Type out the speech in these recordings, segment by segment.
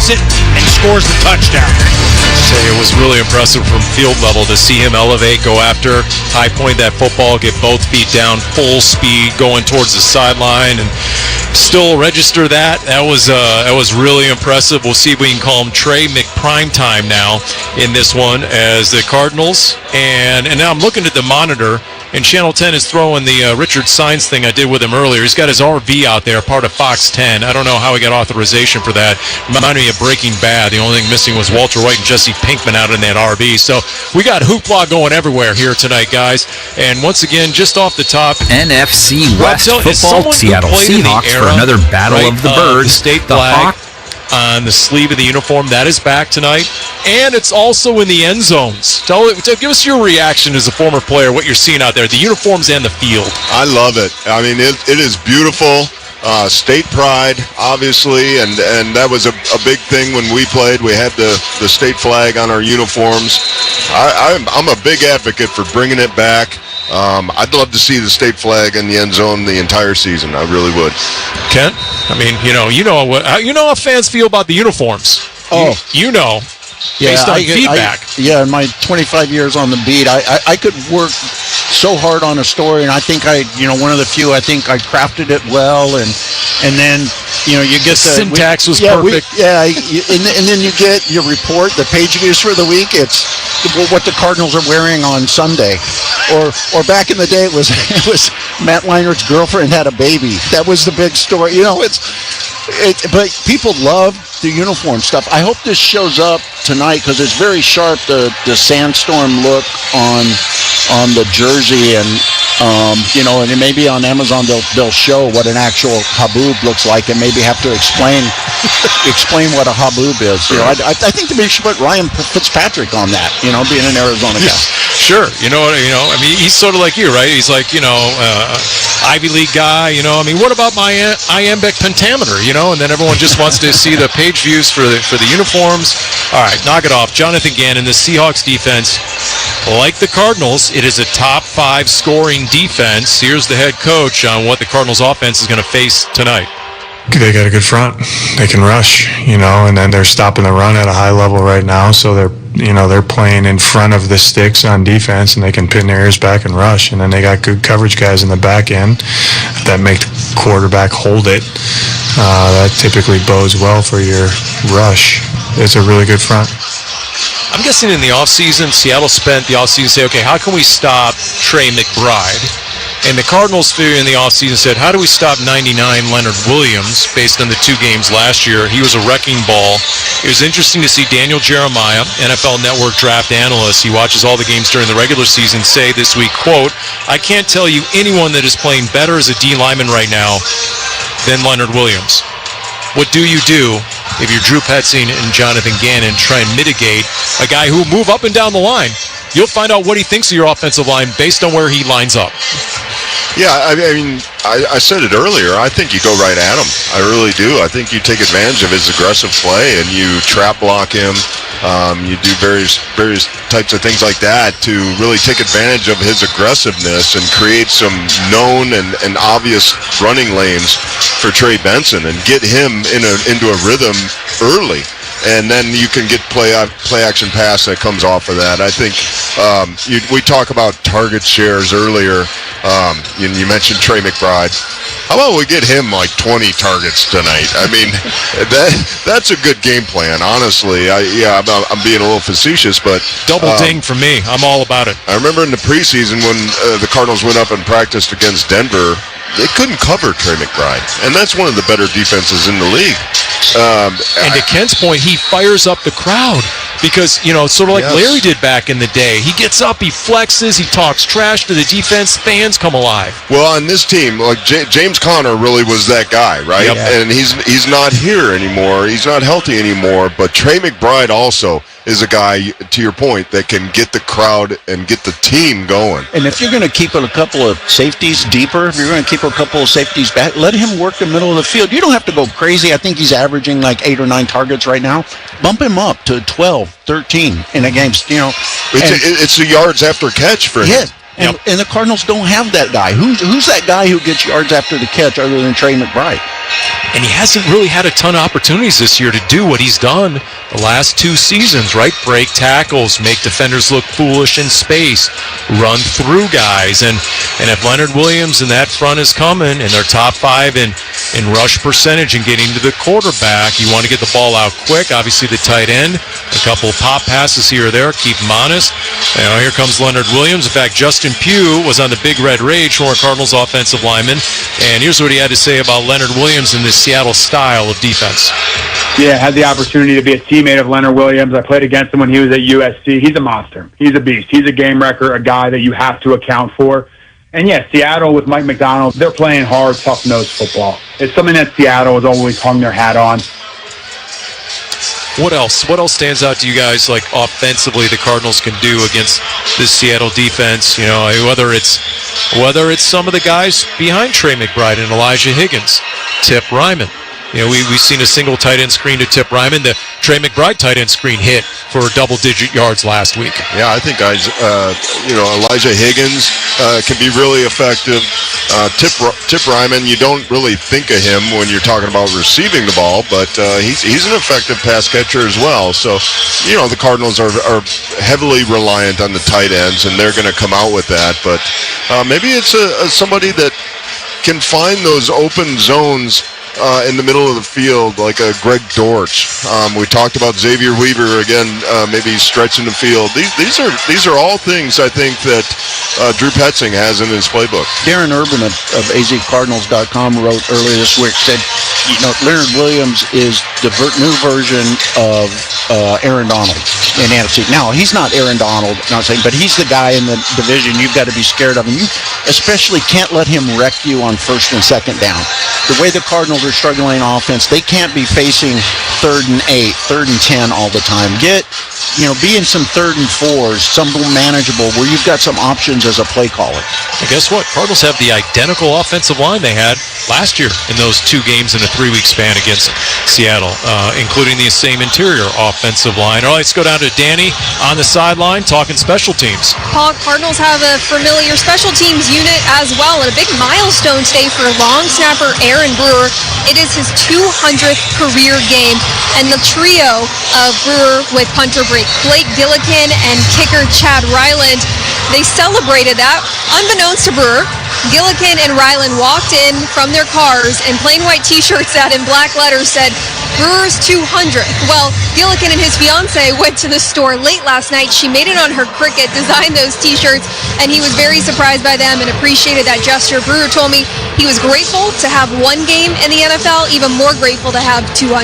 gets it, and scores the touchdown. It was really impressive from field level to see him elevate, go after, high point that football, get both feet down, full speed, going towards the sideline, and still register that. That was really impressive. We'll see if we can call him Trey McPrimetime now in this one as the Cardinals. And now I'm looking at the monitor, and Channel 10 is throwing the Richard Saenz thing I did with him earlier. He's got his RV out there, part of Fox 10. I don't know how he got authorization for that. Reminded me of Breaking Bad. The only thing missing was Walter White and Jesse Pinkman out in that RV. So we got hoopla going everywhere here tonight, guys. And once again, just off the top, NFC West football, Seattle Seahawks for another battle of the birds. The state flag on the sleeve of the uniform, that is back tonight, and it's also in the end zones. Give us your reaction as a former player, what you're seeing out there, the uniforms and the field. I love it. I mean, it is beautiful. State pride, obviously, and that was a big thing when we played. We had the state flag on our uniforms. I'm a big advocate for bringing it back. I'd love to see the state flag in the end zone the entire season. I really would. Kent, I mean, you know how fans feel about the uniforms. Oh, based on feedback. In my 25 years on the beat, I could work so hard on a story, and I think one of the few, I think I crafted it well, and then you get the syntax was perfect. And then you get your report, the page views for the week. It's what the Cardinals are wearing on Sunday, or back in the day it was Matt Leinert's girlfriend had a baby. That was the big story. But people love the uniform stuff. I hope this shows up tonight because it's very sharp. The sandstorm look on the jersey, and and maybe on Amazon they'll show what an actual haboob looks like, and maybe have to explain what a haboob is. I think they should put Ryan Fitzpatrick on that. Being an Arizona guy. Sure. I mean, he's sort of like you, right? He's like, Ivy League guy, I mean, what about my iambic pentameter, and then everyone just wants to see the page views for the uniforms. All right, knock it off. Jonathan Gannon, the Seahawks defense, like the Cardinals, it is a top 5 scoring defense. Here's the head coach on what the Cardinals offense is going to face tonight. They got a good front. They can rush, and then they're stopping the run at a high level right now. So they're playing in front of the sticks on defense, and they can pin their ears back and rush. And then they got good coverage guys in the back end that make the quarterback hold it. That typically bodes well for your rush. It's a really good front. I'm guessing in the offseason, Seattle spent the offseason saying, okay, how can we stop Trey McBride? And the Cardinals figured in the offseason said, how do we stop 99 Leonard Williams based on the 2 games last year? He was a wrecking ball. It was interesting to see Daniel Jeremiah, NFL Network draft analyst. He watches all the games during the regular season, say this week, quote, I can't tell you anyone that is playing better as a D lineman right now than Leonard Williams. What do you do if you're Drew Petzing and Jonathan Gannon try and mitigate a guy who will move up and down the line? You'll find out what he thinks of your offensive line based on where he lines up. Yeah, I mean, I said it earlier. I think you go right at him. I really do. I think you take advantage of his aggressive play and you trap block him. You do various types of things like that to really take advantage of his aggressiveness and create some known and obvious running lanes for Trey Benson and get him into a rhythm early. And then you can get play action pass that comes off of that. I think we talk about target shares earlier. You mentioned Trey McBride. How about we get him like 20 targets tonight? I mean, that's a good game plan, honestly. I'm being a little facetious, but double ding for me. I'm all about it. I remember in the preseason when the Cardinals went up and practiced against Denver, they couldn't cover Trey McBride, and that's one of the better defenses in the league. And to Kent's point, he fires up the crowd because, sort of like Larry did back in the day. He gets up, he flexes, he talks trash to the defense, fans come alive. Well, on this team, like James Conner really was that guy, right? Yep. And he's not here anymore. He's not healthy anymore, but Trey McBride also is a guy, to your point, that can get the crowd and get the team going. And if you're going to keep a couple of safeties deeper, if you're going to keep a couple of safeties back, let him work the middle of the field. You don't have to go crazy. I think he's averaging like 8 or 9 targets right now. Bump him up to 12, 13 in a game. It's a yards after catch for him. And the Cardinals don't have that guy. Who's that guy who gets yards after the catch other than Trey McBride? And he hasn't really had a ton of opportunities this year to do what he's done the last 2 seasons, right? Break tackles, make defenders look foolish in space, run through guys. And if Leonard Williams and that front is coming and they're top 5 in rush percentage and getting to the quarterback, you want to get the ball out quick. Obviously the tight end, a couple of pop passes here or there, keep him honest. Here comes Leonard Williams. In fact, Justin Pugh was on the Big Red Rage, former Cardinals offensive lineman. And here's what he had to say about Leonard Williams and this Seattle style of defense. Yeah, I had the opportunity to be a teammate of Leonard Williams. I played against him when he was at USC. He's a monster. He's a beast. He's a game wrecker, a guy that you have to account for. And yeah, Seattle with Mike McDonald, they're playing hard, tough-nosed football. It's something that Seattle has always hung their hat on. What else? What else stands out to you guys, like offensively, the Cardinals can do against this Seattle defense? You know, whether it's some of the guys behind Trey McBride and Elijah Higgins, Tip Ryman. You know, we've seen a single tight end screen to Tip Ryman. The Trey McBride tight end screen hit for double-digit yards last week. Yeah, I think Elijah Higgins can be really effective. Tip Ryman, you don't really think of him when you're talking about receiving the ball, but he's an effective pass catcher as well. So, you know, the Cardinals are heavily reliant on the tight ends, and they're going to come out with that. But maybe it's somebody that can find those open zones in the middle of the field, like a Greg Dortch. We talked about Xavier Weaver again, maybe stretching the field. These are all things I think that Drew Petzing has in his playbook. Darren Urban of azcardinals.com wrote earlier this week, said, you know, Leonard Williams is the new version of Aaron Donald in NFC. Now, he's not Aaron Donald, not saying, but he's the guy in the division you've got to be scared of, and you especially can't let him wreck you on first and second down. The way the Cardinals are struggling on offense, they can't be facing 3rd and 8, 3rd and 10 all the time. Be in some 3rd and 4s, something manageable where you've got some options as a play caller. And guess what? Cardinals have the identical offensive line they had last year in those 2 games in a 3-week span against Seattle, including the same interior offensive line. All right, let's go down to Danny on the sideline talking special teams. Paul, Cardinals have a familiar special teams unit as well, and a big milestone today for long snapper Aaron Brewer. It is his 200th career game, and the trio of Brewer with punter Blake Gillikin and kicker Chad Ryland, they celebrated that. Unbeknownst to Brewer, Gillikin and Ryland walked in from their cars in plain white t-shirts that in black letters said Brewer's 200th. Well, Gillikin and his fiance went to the store late last night. She made it on her Cricut, designed those t-shirts, and he was very surprised by them and appreciated that gesture. Brewer told me he was grateful to have 1 game in the NFL, even more grateful to have 200.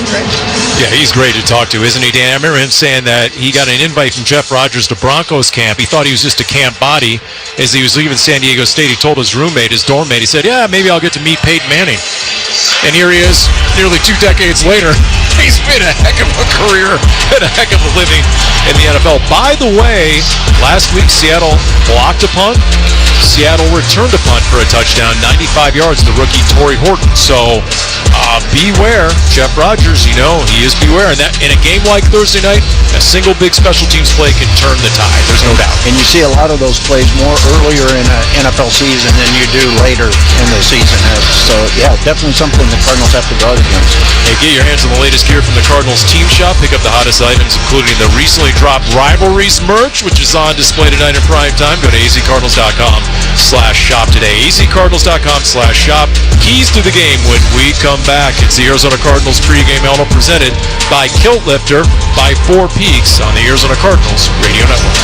Yeah, he's great to talk to, isn't he, Dan? I remember him saying that he got an invite from Jeff Rodgers to Broncos camp. He thought he was just a camp body. As he was leaving San Diego State, he told his roommate, his dorm mate, he said, yeah, maybe I'll get to meet Peyton Manning. And here he is, nearly 2 decades later. He's made a heck of a career and a heck of a living in the NFL. By the way, last week Seattle blocked a punt. Seattle returned a punt for a touchdown, 95 yards, the rookie Torrey Horton. So beware, Jeff Rodgers, you know, he is beware. And that in a game like Thursday night, a single big special teams play can turn the tide. There's no doubt. And you see a lot of those plays more earlier in an NFL season than you do later in the season. So, yeah, definitely something the Cardinals have to guard against. Hey, get your hands on the latest gear from the Cardinals team shop. Pick up the hottest items, including the recently dropped Rivalries merch, which is on display tonight in prime time. Go to azcardinals.com/shop today. azcardinals.com/shop. Keys to the game when we come back. It's the Arizona Cardinals pregame element presented by Kilt Lifter by 4 Peaks on the Arizona Cardinals Radio Network.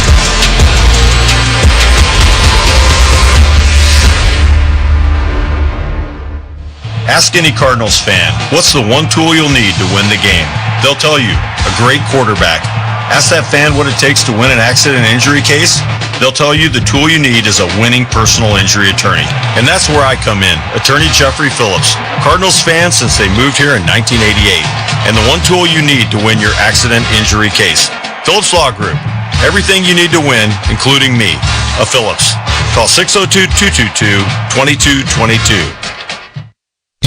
Ask any Cardinals fan, what's the one tool you'll need to win the game? They'll tell you, a great quarterback. Ask that fan what it takes to win an accident and injury case. They'll tell you the tool you need is a winning personal injury attorney. And that's where I come in, Attorney Jeffrey Phillips, Cardinals fan since they moved here in 1988. And the one tool you need to win your accident injury case. Phillips Law Group. Everything you need to win, including me, a Phillips. Call 602-222-2222.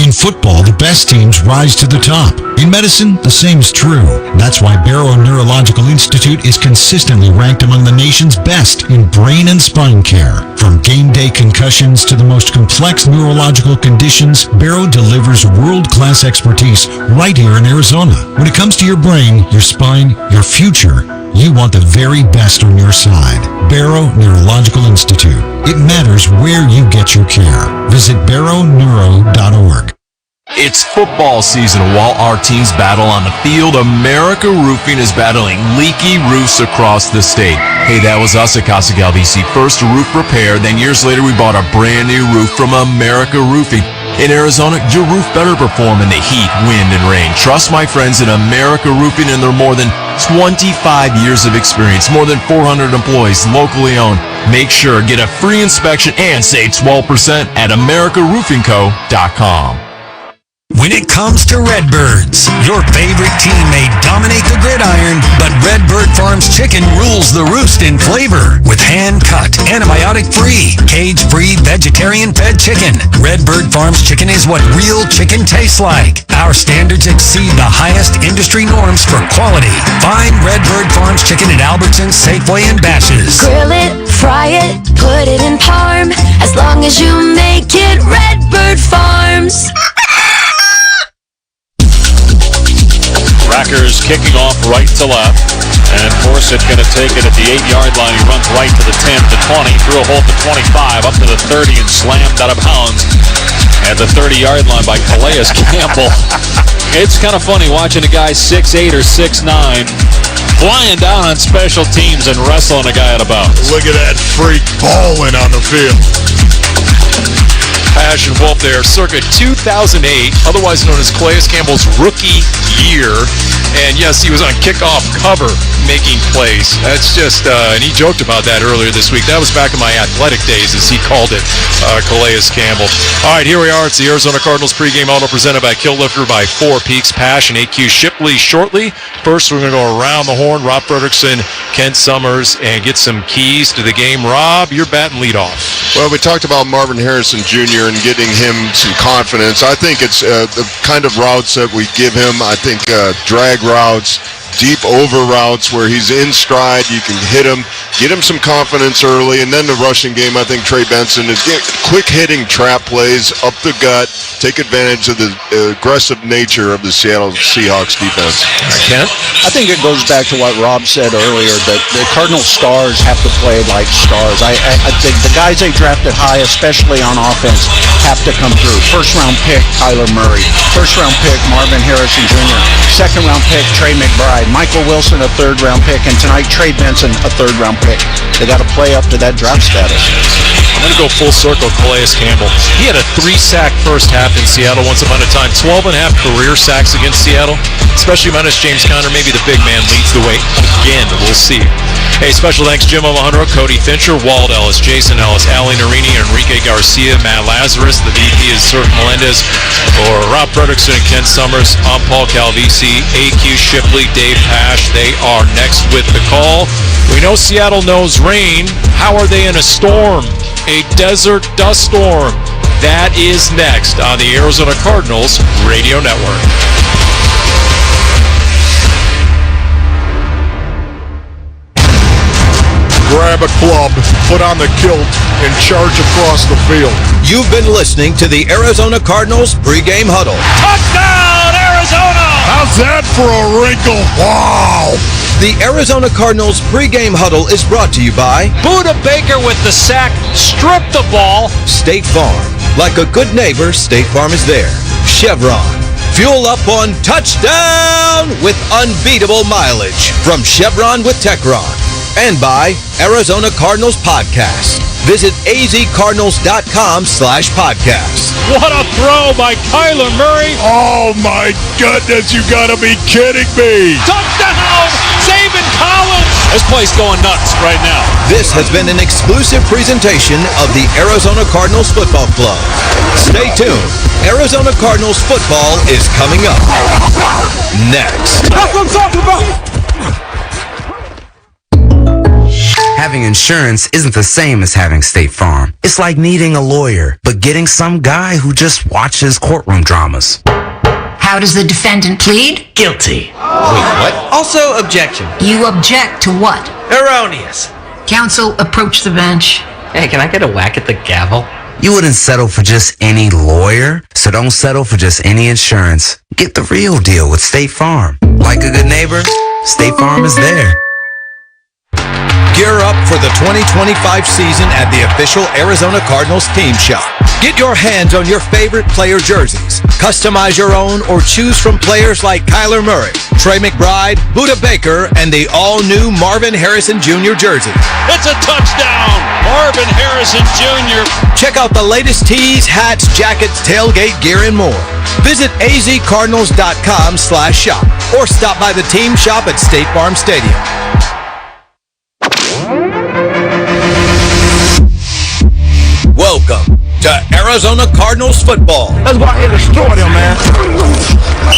In football, the best teams rise to the top. In medicine, the same is true. That's why Barrow Neurological Institute is consistently ranked among the nation's best in brain and spine care. From game day concussions to the most complex neurological conditions, Barrow delivers world-class expertise right here in Arizona. When it comes to your brain, your spine, your future, you want the very best on your side. Barrow Neurological Institute. It matters where you get your care. Visit barrowneuro.org. It's football season. While our teams battle on the field, America Roofing is battling leaky roofs across the state. Hey, that was us at Casa Galvisi. First a roof repair, then years later we bought a brand new roof from America Roofing. In Arizona, your roof better perform in the heat, wind, and rain. Trust my friends at America Roofing and their more than 25 years of experience, more than 400 employees, locally owned. Make sure, get a free inspection and save 12% at AmericaRoofingCo.com. When it comes to Redbirds, your favorite team may dominate the gridiron, but Redbird Farms chicken rules the roost in flavor with hand-cut, antibiotic-free, cage-free, vegetarian-fed chicken. Redbird Farms chicken is what real chicken tastes like. Our standards exceed the highest industry norms for quality. Find Redbird Farms chicken at Albertsons, Safeway, and Bash's. Grill it, fry it, put it in parm. As long as you make it Redbird Farms. Rackers kicking off right to left, and Forsett going to take it at the 8-yard line. He runs right to the 10, to 20, through a hole to 25, up to the 30, and slammed out of bounds at the 30-yard line by Calais Campbell. It's kind of funny watching a guy 6'8" or 6'9", flying down on special teams and wrestling a guy out of bounds. Look at that freak balling on the field. Passion Wolf there, circa 2008, otherwise known as Calais Campbell's rookie year. And yes, he was on kickoff cover making plays. That's just, and he joked about that earlier this week. That was back in my athletic days, as he called it, Calais Campbell. All right, here we are. It's the Arizona Cardinals pregame auto presented by Kill Lifter by Four Peaks, Pash, and AQ Shipley shortly. First, we're going to go around the horn. Rob Fredrickson, Kent Summers, and get some keys to the game. Rob, you're batting leadoff. Well, we talked about Marvin Harrison Jr. and getting him some confidence. I think it's the kind of routes that we give him. I think drag routes, deep over routes where he's in stride. You can hit him, get him some confidence early, and then the rushing game. I think Trey Benson is quick hitting trap plays up the gut, take advantage of the aggressive nature of the Seattle Seahawks defense. Kent? I think it goes back to what Rob said earlier, that the Cardinal stars have to play like stars. I think the guys they drafted high, especially on offense, have to come through. First-round pick, Kyler Murray. First-round pick, Marvin Harrison Jr. Second-round pick, Trey McBride. Michael Wilson, a third-round pick. And tonight, Trey Benson, a third-round pick. They got to play up to that draft status. I'm going to go full circle, Calais Campbell. He had a 3-sack first half in Seattle once upon a time. 12.5 career sacks against Seattle, especially minus James Conner. Maybe the big man leads the way again. We'll see. Hey, special thanks Jim Alejandro, Cody Fincher, Wald Ellis, Jason Ellis, Ali Narini, Enrique Garcia, Matt Lazarus. The VP is Surf Melendez. For Rob Fredrickson and Ken Summers, I'm Paul Calvisi, AQ Shipley, Dave Pash. They are next with the call. We know Seattle knows rain. How are they in a storm? A desert dust storm. That is next on the Arizona Cardinals Radio Network. Grab a club, put on the kilt, and charge across the field. You've been listening to the Arizona Cardinals pregame huddle. Touchdown, Arizona! How's that for a wrinkle? Wow! The Arizona Cardinals pregame huddle is brought to you by Buda Baker with the sack, strip the ball. State Farm. Like a good neighbor, State Farm is there. Chevron. Fuel up on touchdown with unbeatable mileage from Chevron with Techron. And by Arizona Cardinals Podcast. Visit azcardinals.com/podcast. What a throw by Kyler Murray. Oh my goodness, you gotta be kidding me. Touchdown, Zaven Collins. This place going nuts right now. This has been an exclusive presentation of the Arizona Cardinals Football Club. Stay tuned. Arizona Cardinals football is coming up next. That's what I'm talking about. Have Having insurance isn't the same as having State Farm. It's like needing a lawyer, but getting some guy who just watches courtroom dramas. How does the defendant plead? Guilty. Wait, what? Also, objection. You object to what? Erroneous. Counsel, approach the bench. Hey, can I get a whack at the gavel? You wouldn't settle for just any lawyer, so don't settle for just any insurance. Get the real deal with State Farm. Like a good neighbor, State Farm is there. Gear up for the 2025 season at the official Arizona Cardinals team shop. Get your hands on your favorite player jerseys. Customize your own or choose from players like Kyler Murray, Trey McBride, Budda Baker, and the all-new Marvin Harrison Jr. jersey. It's a touchdown! Marvin Harrison Jr. Check out the latest tees, hats, jackets, tailgate gear, and more. Visit azcardinals.com/shop or stop by the team shop at State Farm Stadium. Welcome to Arizona Cardinals football. Let's go out here and destroy them, man.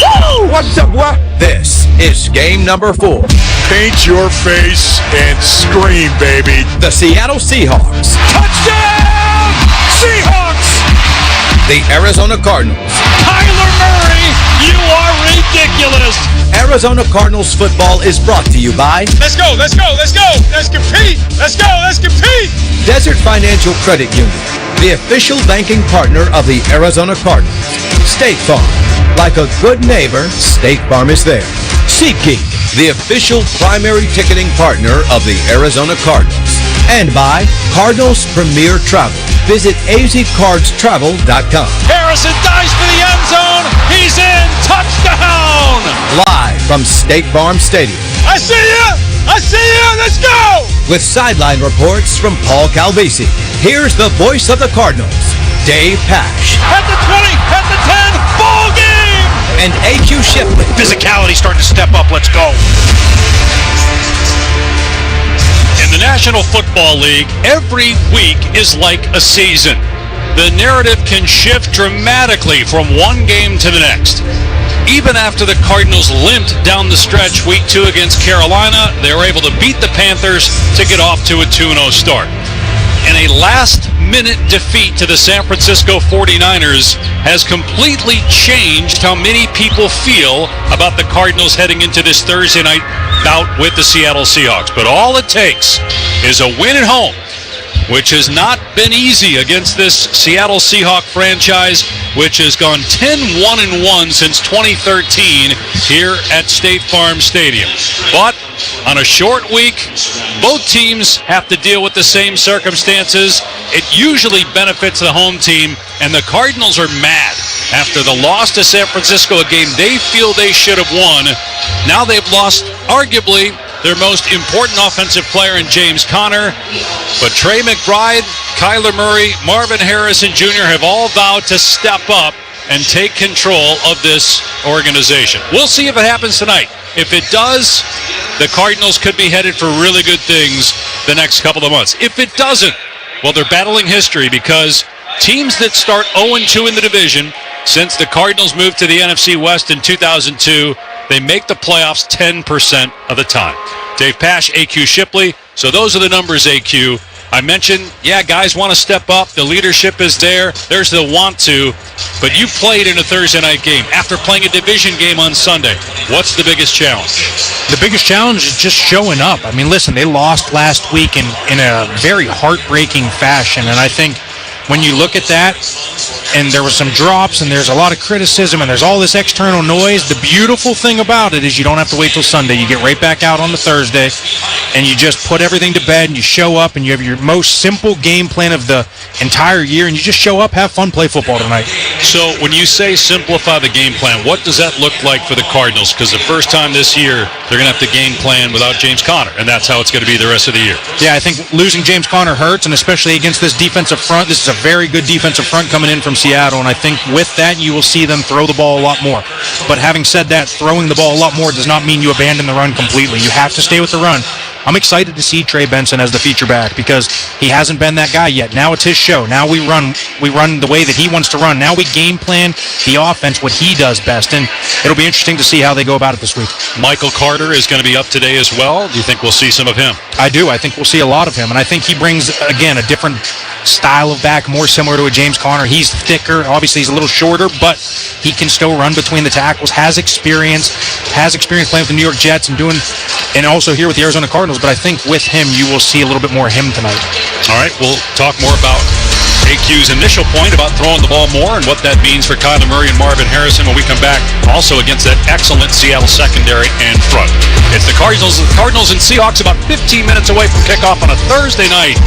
Woo! What's up, boy? This is game number 4. Paint your face and scream, baby. The Seattle Seahawks. Touchdown! Seahawks! The Arizona Cardinals. Kyler Murray, you are ridiculous! Arizona Cardinals football is brought to you by... Let's go, let's go, let's go! Let's compete! Let's go, let's compete! Desert Financial Credit Union, the official banking partner of the Arizona Cardinals. State Farm. Like a good neighbor, State Farm is there. SeatGeek, the official primary ticketing partner of the Arizona Cardinals. And by Cardinals Premier Travel. Visit azcardstravel.com. Harrison dives for the end zone. He's in. Touchdown! Live from State Farm Stadium. I see you! I see you! Let's go! With sideline reports from Paul Calvisi. Here's the voice of the Cardinals, Dave Pash. At the 20, at the 10, ball game! And AQ Shipley. Physicality starting to step up. Let's go. In the National Football League, every week is like a season. The narrative can shift dramatically from one game to the next. Even after the Cardinals limped down the stretch week 2 against Carolina, they were able to beat the Panthers to get off to a 2-0 start. And a last-minute defeat to the San Francisco 49ers has completely changed how many people feel about the Cardinals heading into this Thursday night bout with the Seattle Seahawks. But all it takes is a win at home, which has not been easy against this Seattle Seahawks franchise, which has gone 10-1-1 since 2013 here at State Farm Stadium. But on a short week, both teams have to deal with the same circumstances. It usually benefits the home team, and the Cardinals are mad after the loss to San Francisco, a game they feel they should have won. Now they've lost, arguably, their most important offensive player in James Conner. But Trey McBride, Kyler Murray, Marvin Harrison Jr. have all vowed to step up and take control of this organization. We'll see if it happens tonight. If it does, the Cardinals could be headed for really good things the next couple of months. If it doesn't, well, they're battling history, because teams that start 0-2 in the division, since the Cardinals moved to the NFC West in 2002, they make the playoffs 10% of the time. Dave Pash, AQ Shipley. So those are the numbers, AQ. I mentioned, guys want to step up. The leadership is there. There's the want to. But you played in a Thursday night game after playing a division game on Sunday. What's the biggest challenge? The biggest challenge is just showing up. I mean, listen, they lost last week in a very heartbreaking fashion. And I think when you look at that, and there was some drops, and there's a lot of criticism, and there's all this external noise, the beautiful thing about it is you don't have to wait till Sunday. You get right back out on the Thursday, and you just put everything to bed, and you show up, and you have your most simple game plan of the entire year, and you just show up, have fun, play football tonight. So when you say simplify the game plan, what does that look like for the Cardinals? Because the first time this year, they're going to have to game plan without James Conner, and that's how it's going to be the rest of the year. Yeah, I think losing James Conner hurts, and especially against this defensive front. This is a very good defensive front coming in from Seattle, and I think with that, you will see them throw the ball a lot more. But having said that, throwing the ball a lot more does not mean you abandon the run completely. You have to stay with the run. I'm excited to see Trey Benson as the feature back because he hasn't been that guy yet. Now it's his show. Now we run the way that he wants to run. Now we game plan the offense, what he does best, and it'll be interesting to see how they go about it this week. Michael Carter is going to be up today as well. Do you think we'll see some of him? I do. I think we'll see a lot of him, and I think he brings, again, a different style of back, more similar to a James Conner. He's thicker. Obviously, he's a little shorter, but he can still run between the tackles, has experience playing with the New York Jets and also here with the Arizona Cardinals, but I think with him, you will see a little bit more of him tonight. All right, we'll talk more about AQ's initial point about throwing the ball more and what that means for Kyler Murray and Marvin Harrison when we come back, also against that excellent Seattle secondary and front. It's the Cardinals and Seahawks about 15 minutes away from kickoff on a Thursday night.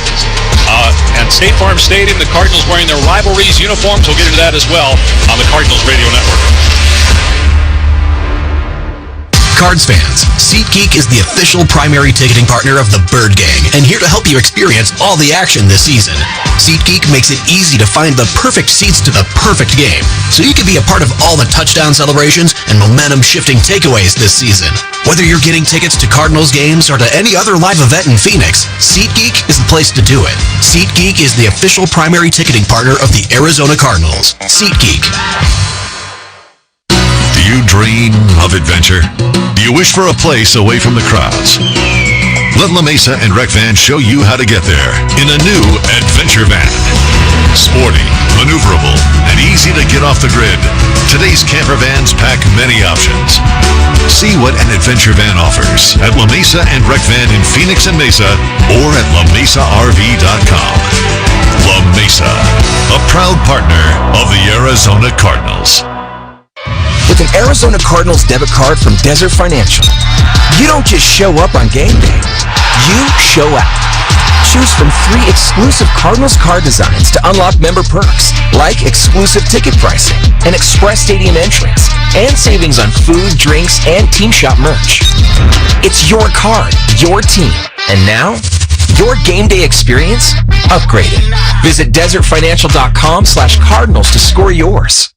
And State Farm Stadium, the Cardinals wearing their rivalries uniforms. We'll get into that as well on the Cardinals Radio Network. Cards fans, SeatGeek is the official primary ticketing partner of the Bird Gang and here to help you experience all the action this season. SeatGeek makes it easy to find the perfect seats to the perfect game, so you can be a part of all the touchdown celebrations and momentum-shifting takeaways this season. Whether you're getting tickets to Cardinals games or to any other live event in Phoenix, SeatGeek is the place to do it. SeatGeek is the official primary ticketing partner of the Arizona Cardinals. SeatGeek. Do you dream of adventure? Do you wish for a place away from the crowds? Let La Mesa and Rec Van show you how to get there in a new adventure van. Sporty, maneuverable, and easy to get off the grid, today's camper vans pack many options. See what an adventure van offers at La Mesa and Rec Van in Phoenix and Mesa or at lamesarv.com. La Mesa, a proud partner of the Arizona Cardinals. With an Arizona Cardinals debit card from Desert Financial, you don't just show up on game day, you show out. Choose from 3 exclusive Cardinals card designs to unlock member perks, like exclusive ticket pricing, an express stadium entrance, and savings on food, drinks, and team shop merch. It's your card, your team, and now, your game day experience upgraded. Visit desertfinancial.com/Cardinals to score yours.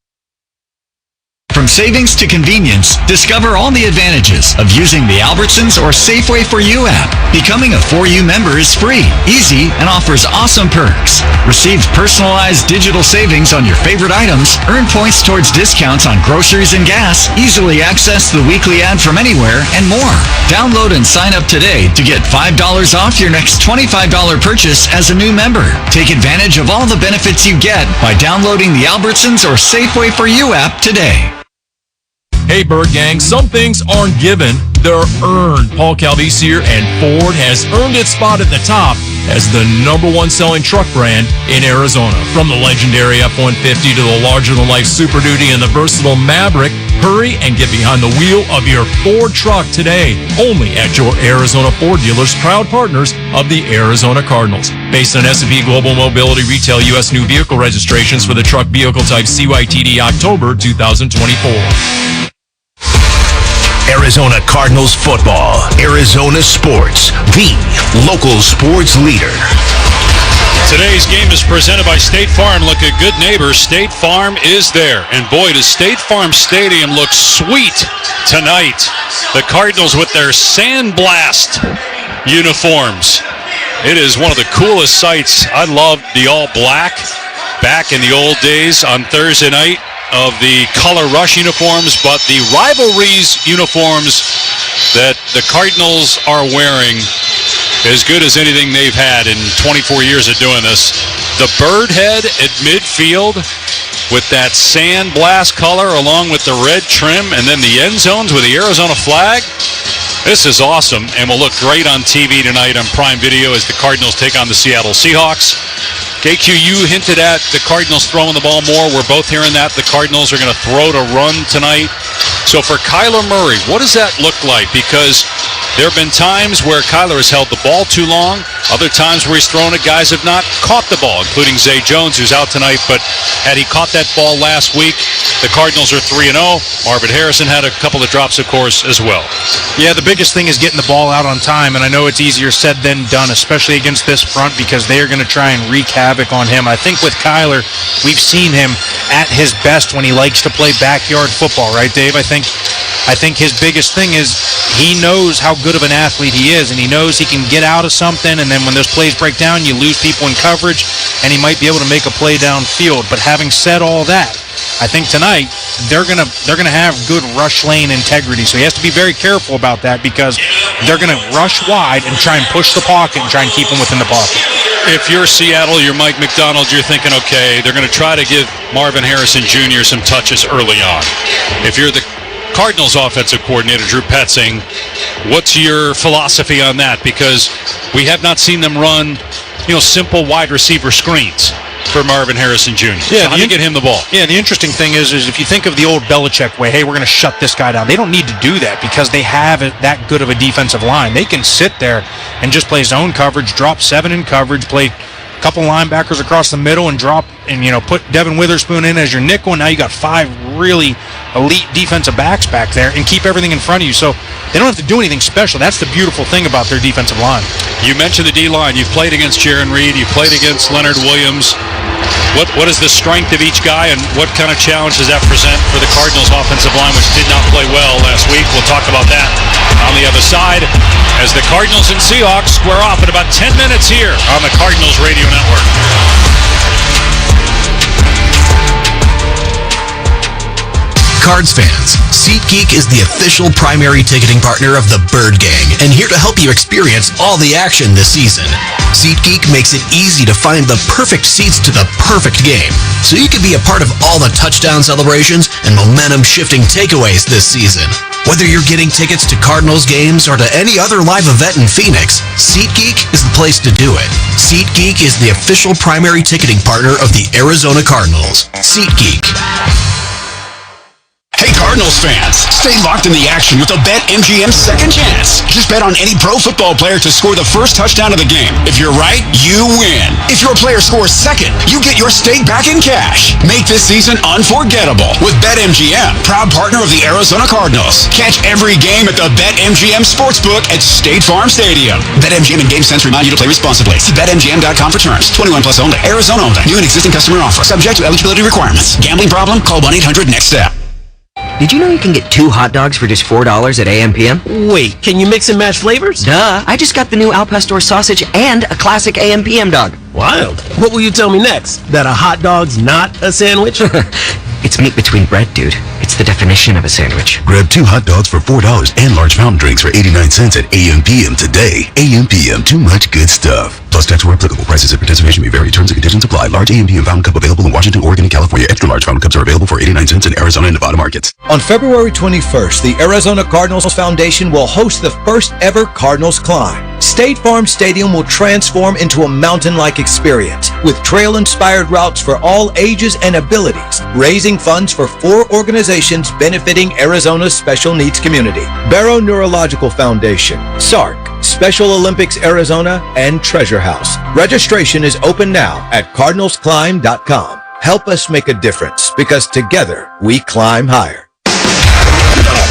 From savings to convenience, discover all the advantages of using the Albertsons or Safeway For You app. Becoming a For You member is free, easy, and offers awesome perks. Receive personalized digital savings on your favorite items, earn points towards discounts on groceries and gas, easily access the weekly ad from anywhere, and more. Download and sign up today to get $5 off your next $25 purchase as a new member. Take advantage of all the benefits you get by downloading the Albertsons or Safeway For You app today. Hey, Bird Gang, some things aren't given, they're earned. Paul Calvisier and Ford has earned its spot at the top as the #1 selling truck brand in Arizona. From the legendary F-150 to the larger-than-life Super Duty and the versatile Maverick, hurry and get behind the wheel of your Ford truck today, only at your Arizona Ford dealers, proud partners of the Arizona Cardinals. Based on S&P Global Mobility Retail U.S. new vehicle registrations for the truck vehicle type CYTD October 2024. Arizona Cardinals football, Arizona sports, the local sports leader. Today's game is presented by State Farm. Look at good neighbors. State Farm is there. And boy, does State Farm Stadium look sweet tonight. The Cardinals with their sandblast uniforms. It is one of the coolest sights. I love the all black back in the old days on Thursday night of the color rush uniforms, but the rivalries uniforms that the Cardinals are wearing as good as anything they've had in 24 years of doing this. The bird head at midfield with that sandblast color along with the red trim, and then the end zones with the Arizona flag. This is awesome and will look great on TV tonight on Prime Video as the Cardinals take on the Seattle Seahawks. KQ, you hinted at the Cardinals throwing the ball more. We're both hearing that. The Cardinals are going to throw to run tonight. So for Kyler Murray, what does that look like? Because there have been times where Kyler has held the ball too long, other times where he's thrown it, guys have not caught the ball, including Zay Jones, who's out tonight. But had he caught that ball last week, the Cardinals are 3-0. Marvin Harrison had a couple of drops, of course, as well. Yeah, the biggest thing is getting the ball out on time, and I know it's easier said than done, especially against this front, because they are going to try and wreak havoc on him. I think with Kyler, we've seen him at his best when he likes to play backyard football, right, Dave? I think I think his biggest thing is he knows how good of an athlete he is, and he knows he can get out of something, and then when those plays break down, you lose people in coverage, and he might be able to make a play downfield. But having said all that, I think tonight they're gonna have good rush lane integrity. So he has to be very careful about that because they're gonna rush wide and try and push the pocket and try and keep them within the pocket. If you're Seattle, you're Mike McDonald, you're thinking, okay, they're going to try to give Marvin Harrison Jr. some touches early on. If you're the Cardinals offensive coordinator, Drew Petzing, what's your philosophy on that? Because we have not seen them run, simple wide receiver screens for Marvin Harrison Jr. Yeah, so how do you get him the ball? Yeah, the interesting thing is if you think of the old Belichick way, hey, we're going to shut this guy down. They don't need to do that because they have that good of a defensive line. They can sit there and just play zone coverage, drop 7 in coverage, play a couple linebackers across the middle and drop and, put Devin Witherspoon in as your nickel, and now you got 5 really elite defensive backs back there and keep everything in front of you. So they don't have to do anything special. That's the beautiful thing about their defensive line. You mentioned the D-line. You've played against Jaron Reed. You've played against Leonard Williams. What is the strength of each guy, and what kind of challenge does that present for the Cardinals offensive line, which did not play well last week? We'll talk about that on the other side as the Cardinals and Seahawks square off in about 10 minutes here on the Cardinals Radio Network. Cards fans, SeatGeek is the official primary ticketing partner of the Bird Gang and here to help you experience all the action this season. SeatGeek makes it easy to find the perfect seats to the perfect game, so you can be a part of all the touchdown celebrations and momentum-shifting takeaways this season. Whether you're getting tickets to Cardinals games or to any other live event in Phoenix, SeatGeek is the place to do it. SeatGeek is the official primary ticketing partner of the Arizona Cardinals. SeatGeek. Hey Cardinals fans, stay locked in the action with a BetMGM second chance. Just bet on any pro football player to score the first touchdown of the game. If you're right, you win. If your player scores second, you get your stake back in cash. Make this season unforgettable with BetMGM, proud partner of the Arizona Cardinals. Catch every game at the BetMGM Sportsbook at State Farm Stadium. BetMGM and GameSense remind you to play responsibly. See BetMGM.com for terms. 21 plus only. Arizona only. New and existing customer offer. Subject to eligibility requirements. Gambling problem? Call 1-800-NEXT-STEP. Did you know you can get 2 hot dogs for just $4 at AM/PM? Wait, can you mix and match flavors? Duh. I just got the new Al Pastor sausage and a classic AM/PM dog. Wild. What will you tell me next? That a hot dog's not a sandwich? It's meat between bread, dude. It's the definition of a sandwich. Grab 2 hot dogs for $4 and large fountain drinks for 89 cents at AM/PM today. AM/PM, too much good stuff. Plus tax where applicable. Prices and participation may vary. Terms and conditions apply. Large AM/PM fountain cup available in Washington, Oregon, and California. Extra large fountain cups are available for 89 cents in Arizona and Nevada markets. On February 21st, the Arizona Cardinals Foundation will host the first ever Cardinals Climb. State Farm Stadium will transform into a mountain-like experience with trail-inspired routes for all ages and abilities, raising funds for 4 organizations benefiting Arizona's special needs community: Barrow Neurological Foundation, SARC, Special Olympics Arizona, and Treasure House. Registration is open now at cardinalsclimb.com. Help us make a difference, because together we climb higher.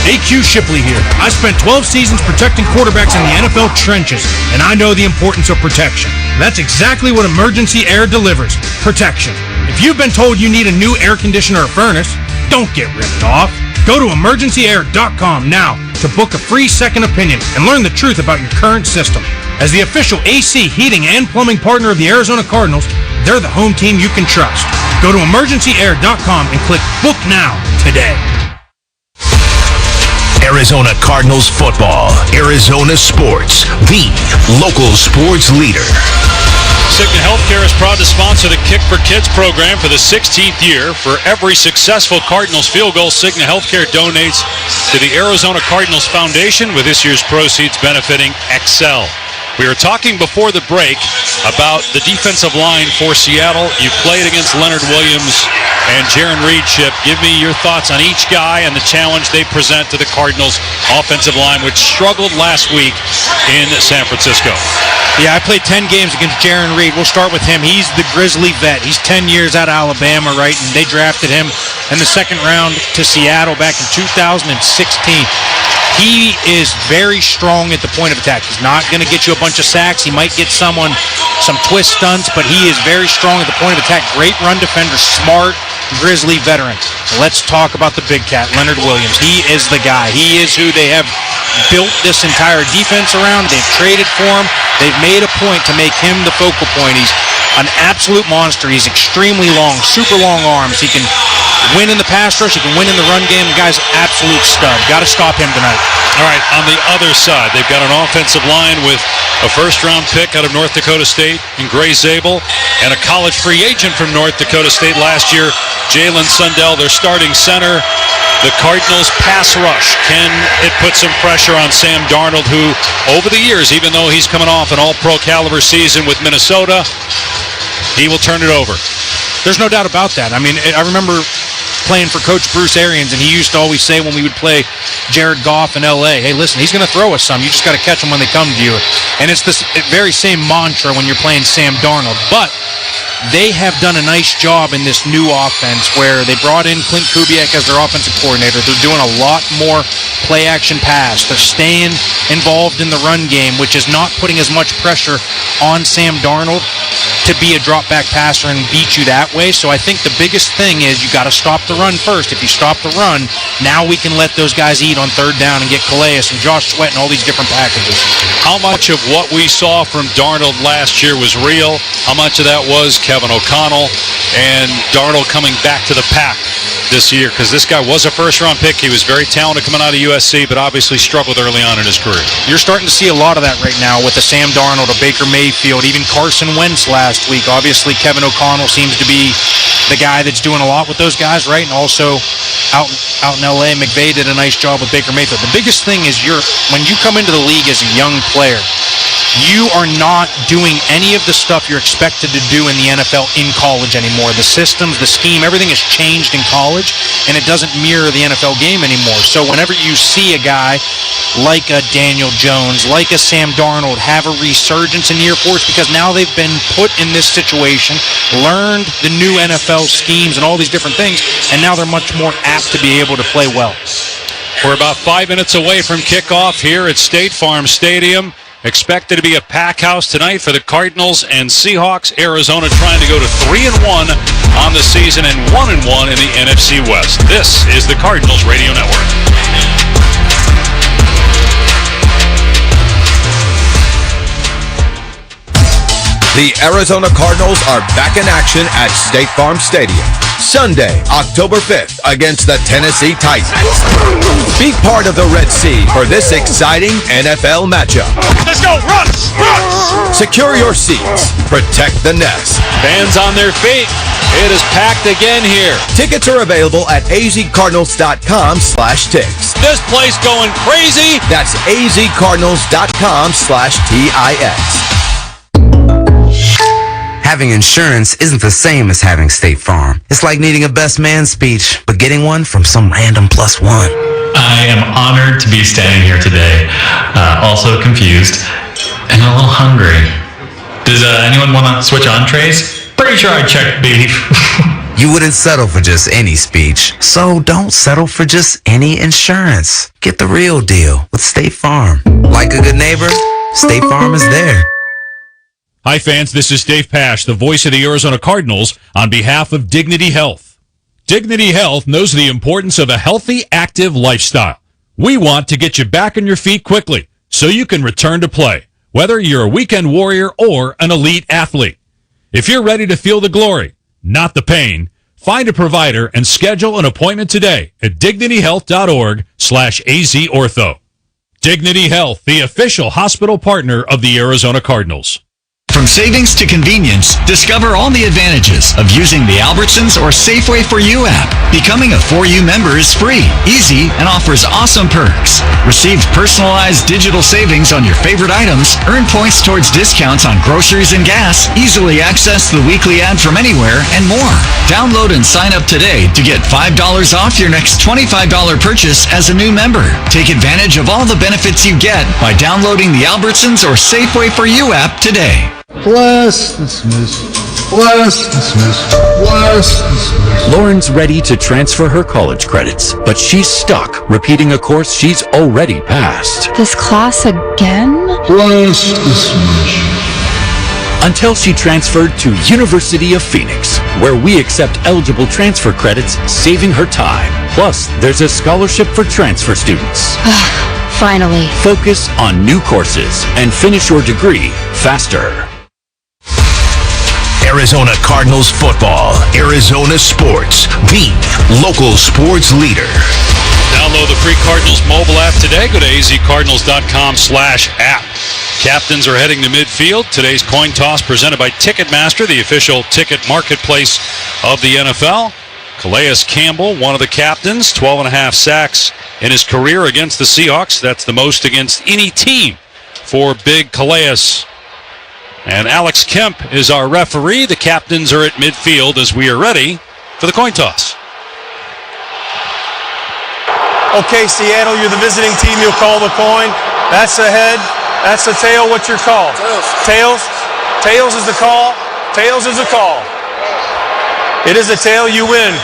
AQ Shipley here. I spent 12 seasons protecting quarterbacks in the NFL trenches, and I know the importance of protection. That's exactly what Emergency Air delivers: protection. If you've been told you need a new air conditioner or furnace, don't get ripped off. Go to emergencyair.com now to book a free second opinion and learn the truth about your current system. As the official AC, heating, and plumbing partner of the Arizona Cardinals, they're the home team you can trust. Go to emergencyair.com and click Book Now today. Arizona Cardinals football. Arizona sports. The local sports leader. Cigna Healthcare is proud to sponsor the Kick for Kids program for the 16th year. For every successful Cardinals field goal, Cigna Healthcare donates to the Arizona Cardinals Foundation, with this year's proceeds benefiting Excel. We were talking before the break about the defensive line for Seattle. You played against Leonard Williams and Jaron Reed. Chip, give me your thoughts on each guy and the challenge they present to the Cardinals offensive line, which struggled last week in San Francisco. Yeah, I played 10 games against Jaron Reed. We'll start with him. He's the Grizzly vet. He's 10 years out of Alabama, right? And they drafted him in the second round to Seattle back in 2016. He is very strong at the point of attack. He's not going to get you a bunch of sacks. He might get some twist stunts, but he is very strong at the point of attack. Great run defender, smart, Grizzly veteran. Let's talk about the big cat, Leonard Williams. He is the guy. He is who they have built this entire defense around. They've traded for him. They've made a point to make him the focal point. He's an absolute monster. He's extremely long, super long arms. He can win in the pass rush. He can win in the run game. The guy's an absolute stud. Got to stop him tonight. All right, on the other side, they've got an offensive line with a first-round pick out of North Dakota State in Gray Zabel and a college free agent from North Dakota State last year, Jalen Sundell, their starting center. The Cardinals pass rush. Can it put some pressure on Sam Darnold, who over the years, even though he's coming off an all-pro caliber season with Minnesota, he will turn it over? There's no doubt about that. I mean, I remember playing for Coach Bruce Arians, and he used to always say when we would play Jared Goff in L.A., hey, listen, he's going to throw us some. You just got to catch them when they come to you. And it's this very same mantra when you're playing Sam Darnold. But they have done a nice job in this new offense where they brought in Clint Kubiak as their offensive coordinator. They're doing a lot more play-action pass. They're staying involved in the run game, which is not putting as much pressure on Sam Darnold to be a drop-back passer and beat you that way. So I think the biggest thing is you got to stop the run first. If you stop the run, now we can let those guys eat on third down and get Calais and Josh Sweat and all these different packages. How much of what we saw from Darnold last year was real? How much of that was Kevin O'Connell and Darnold coming back to the pack this year? Because this guy was a first-round pick. He was very talented coming out of USC, but obviously struggled early on in his career. You're starting to see a lot of that right now with the Sam Darnold, a Baker Mayfield, even Carson Wentz last week. Obviously, Kevin O'Connell seems to be the guy that's doing a lot with those guys, right? And also out in L.A., McVay did a nice job with Baker Mayfield. The biggest thing is when you come into the league as a young player, you are not doing any of the stuff you're expected to do in the NFL in college anymore. The systems, the scheme, everything has changed in college, and it doesn't mirror the NFL game anymore. So whenever you see a guy like a Daniel Jones, like a Sam Darnold have a resurgence in the Air Force because now they've been put in this situation, learned the new NFL schemes and all these different things, and now they're much more apt to be able to play well. We're about 5 minutes away from kickoff here at State Farm Stadium. Expected to be a pack house tonight for the Cardinals and Seahawks. Arizona trying to go to 3-1 on the season and 1-1 in the NFC West. This is the Cardinals Radio Network. The Arizona Cardinals are back in action at State Farm Stadium Sunday, October 5th against the Tennessee Titans. Be part of the Red Sea for this exciting NFL matchup. Let's go! Run! Secure your seats. Protect the nest. Fans on their feet. It is packed again here. Tickets are available at azcardinals.com/tickets. This place going crazy. That's azcardinals.com/TIX. Having insurance isn't the same as having State Farm. It's like needing a best man speech, but getting one from some random +1. I am honored to be standing here today, also confused and a little hungry. Does anyone want to switch entrees? Pretty sure I checked beef. You wouldn't settle for just any speech, so don't settle for just any insurance. Get the real deal with State Farm. Like a good neighbor, State Farm is there. Hi fans, this is Dave Pasch, the voice of the Arizona Cardinals, on behalf of Dignity Health. Dignity Health knows the importance of a healthy, active lifestyle. We want to get you back on your feet quickly so you can return to play, whether you're a weekend warrior or an elite athlete. If you're ready to feel the glory, not the pain, find a provider and schedule an appointment today at dignityhealth.org/azortho. Dignity Health, the official hospital partner of the Arizona Cardinals. From savings to convenience, discover all the advantages of using the Albertsons or Safeway for You app. Becoming a For You member is free, easy, and offers awesome perks. Receive personalized digital savings on your favorite items, earn points towards discounts on groceries and gas, easily access the weekly ad from anywhere, and more. Download and sign up today to get $5 off your next $25 purchase as a new member. Take advantage of all the benefits you get by downloading the Albertsons or Safeway for You app today. Bless dismiss. Bless dismiss. Bless dismiss. Lauren's ready to transfer her college credits, but she's stuck repeating a course she's already passed. This class again? Bless dismiss. until she transferred to University of Phoenix, where we accept eligible transfer credits, saving her time. Plus, there's a scholarship for transfer students. Finally. Focus on new courses and finish your degree faster. Arizona Cardinals football. Arizona Sports, the local sports leader. Download the free Cardinals mobile app today. Go to azcardinals.com/app. Captains are heading to midfield. Today's coin toss presented by Ticketmaster, the official ticket marketplace of the NFL. Calais Campbell, one of the captains, 12.5 sacks in his career against the Seahawks. That's the most against any team for Big Calais. And Alex Kemp is our referee. The captains are at midfield as we are ready for the coin toss. Okay, Seattle, you're the visiting team. You'll call the coin. That's the head. That's the tail. What's your call? Tails. Tails is the call. Tails is the call. It is a tail. You win.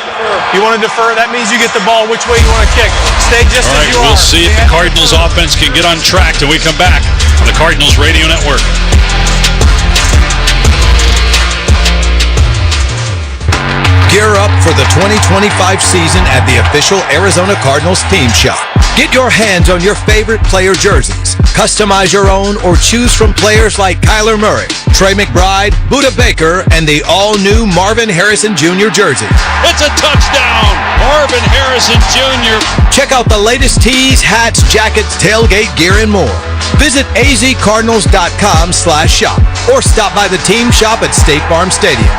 You want to defer? That means you get the ball. Which way you want to kick? Stay just as you are. We'll see if the Cardinals offense can get on track till we come back on the Cardinals Radio Network. Gear up for the 2025 season at the official Arizona Cardinals team shop. Get your hands on your favorite player jerseys. Customize your own or choose from players like Kyler Murray, Trey McBride, Budda Baker, and the all-new Marvin Harrison Jr. jersey. It's a touchdown! Marvin Harrison Jr. Check out the latest tees, hats, jackets, tailgate gear, and more. Visit azcardinals.com/shop or stop by the team shop at State Farm Stadium.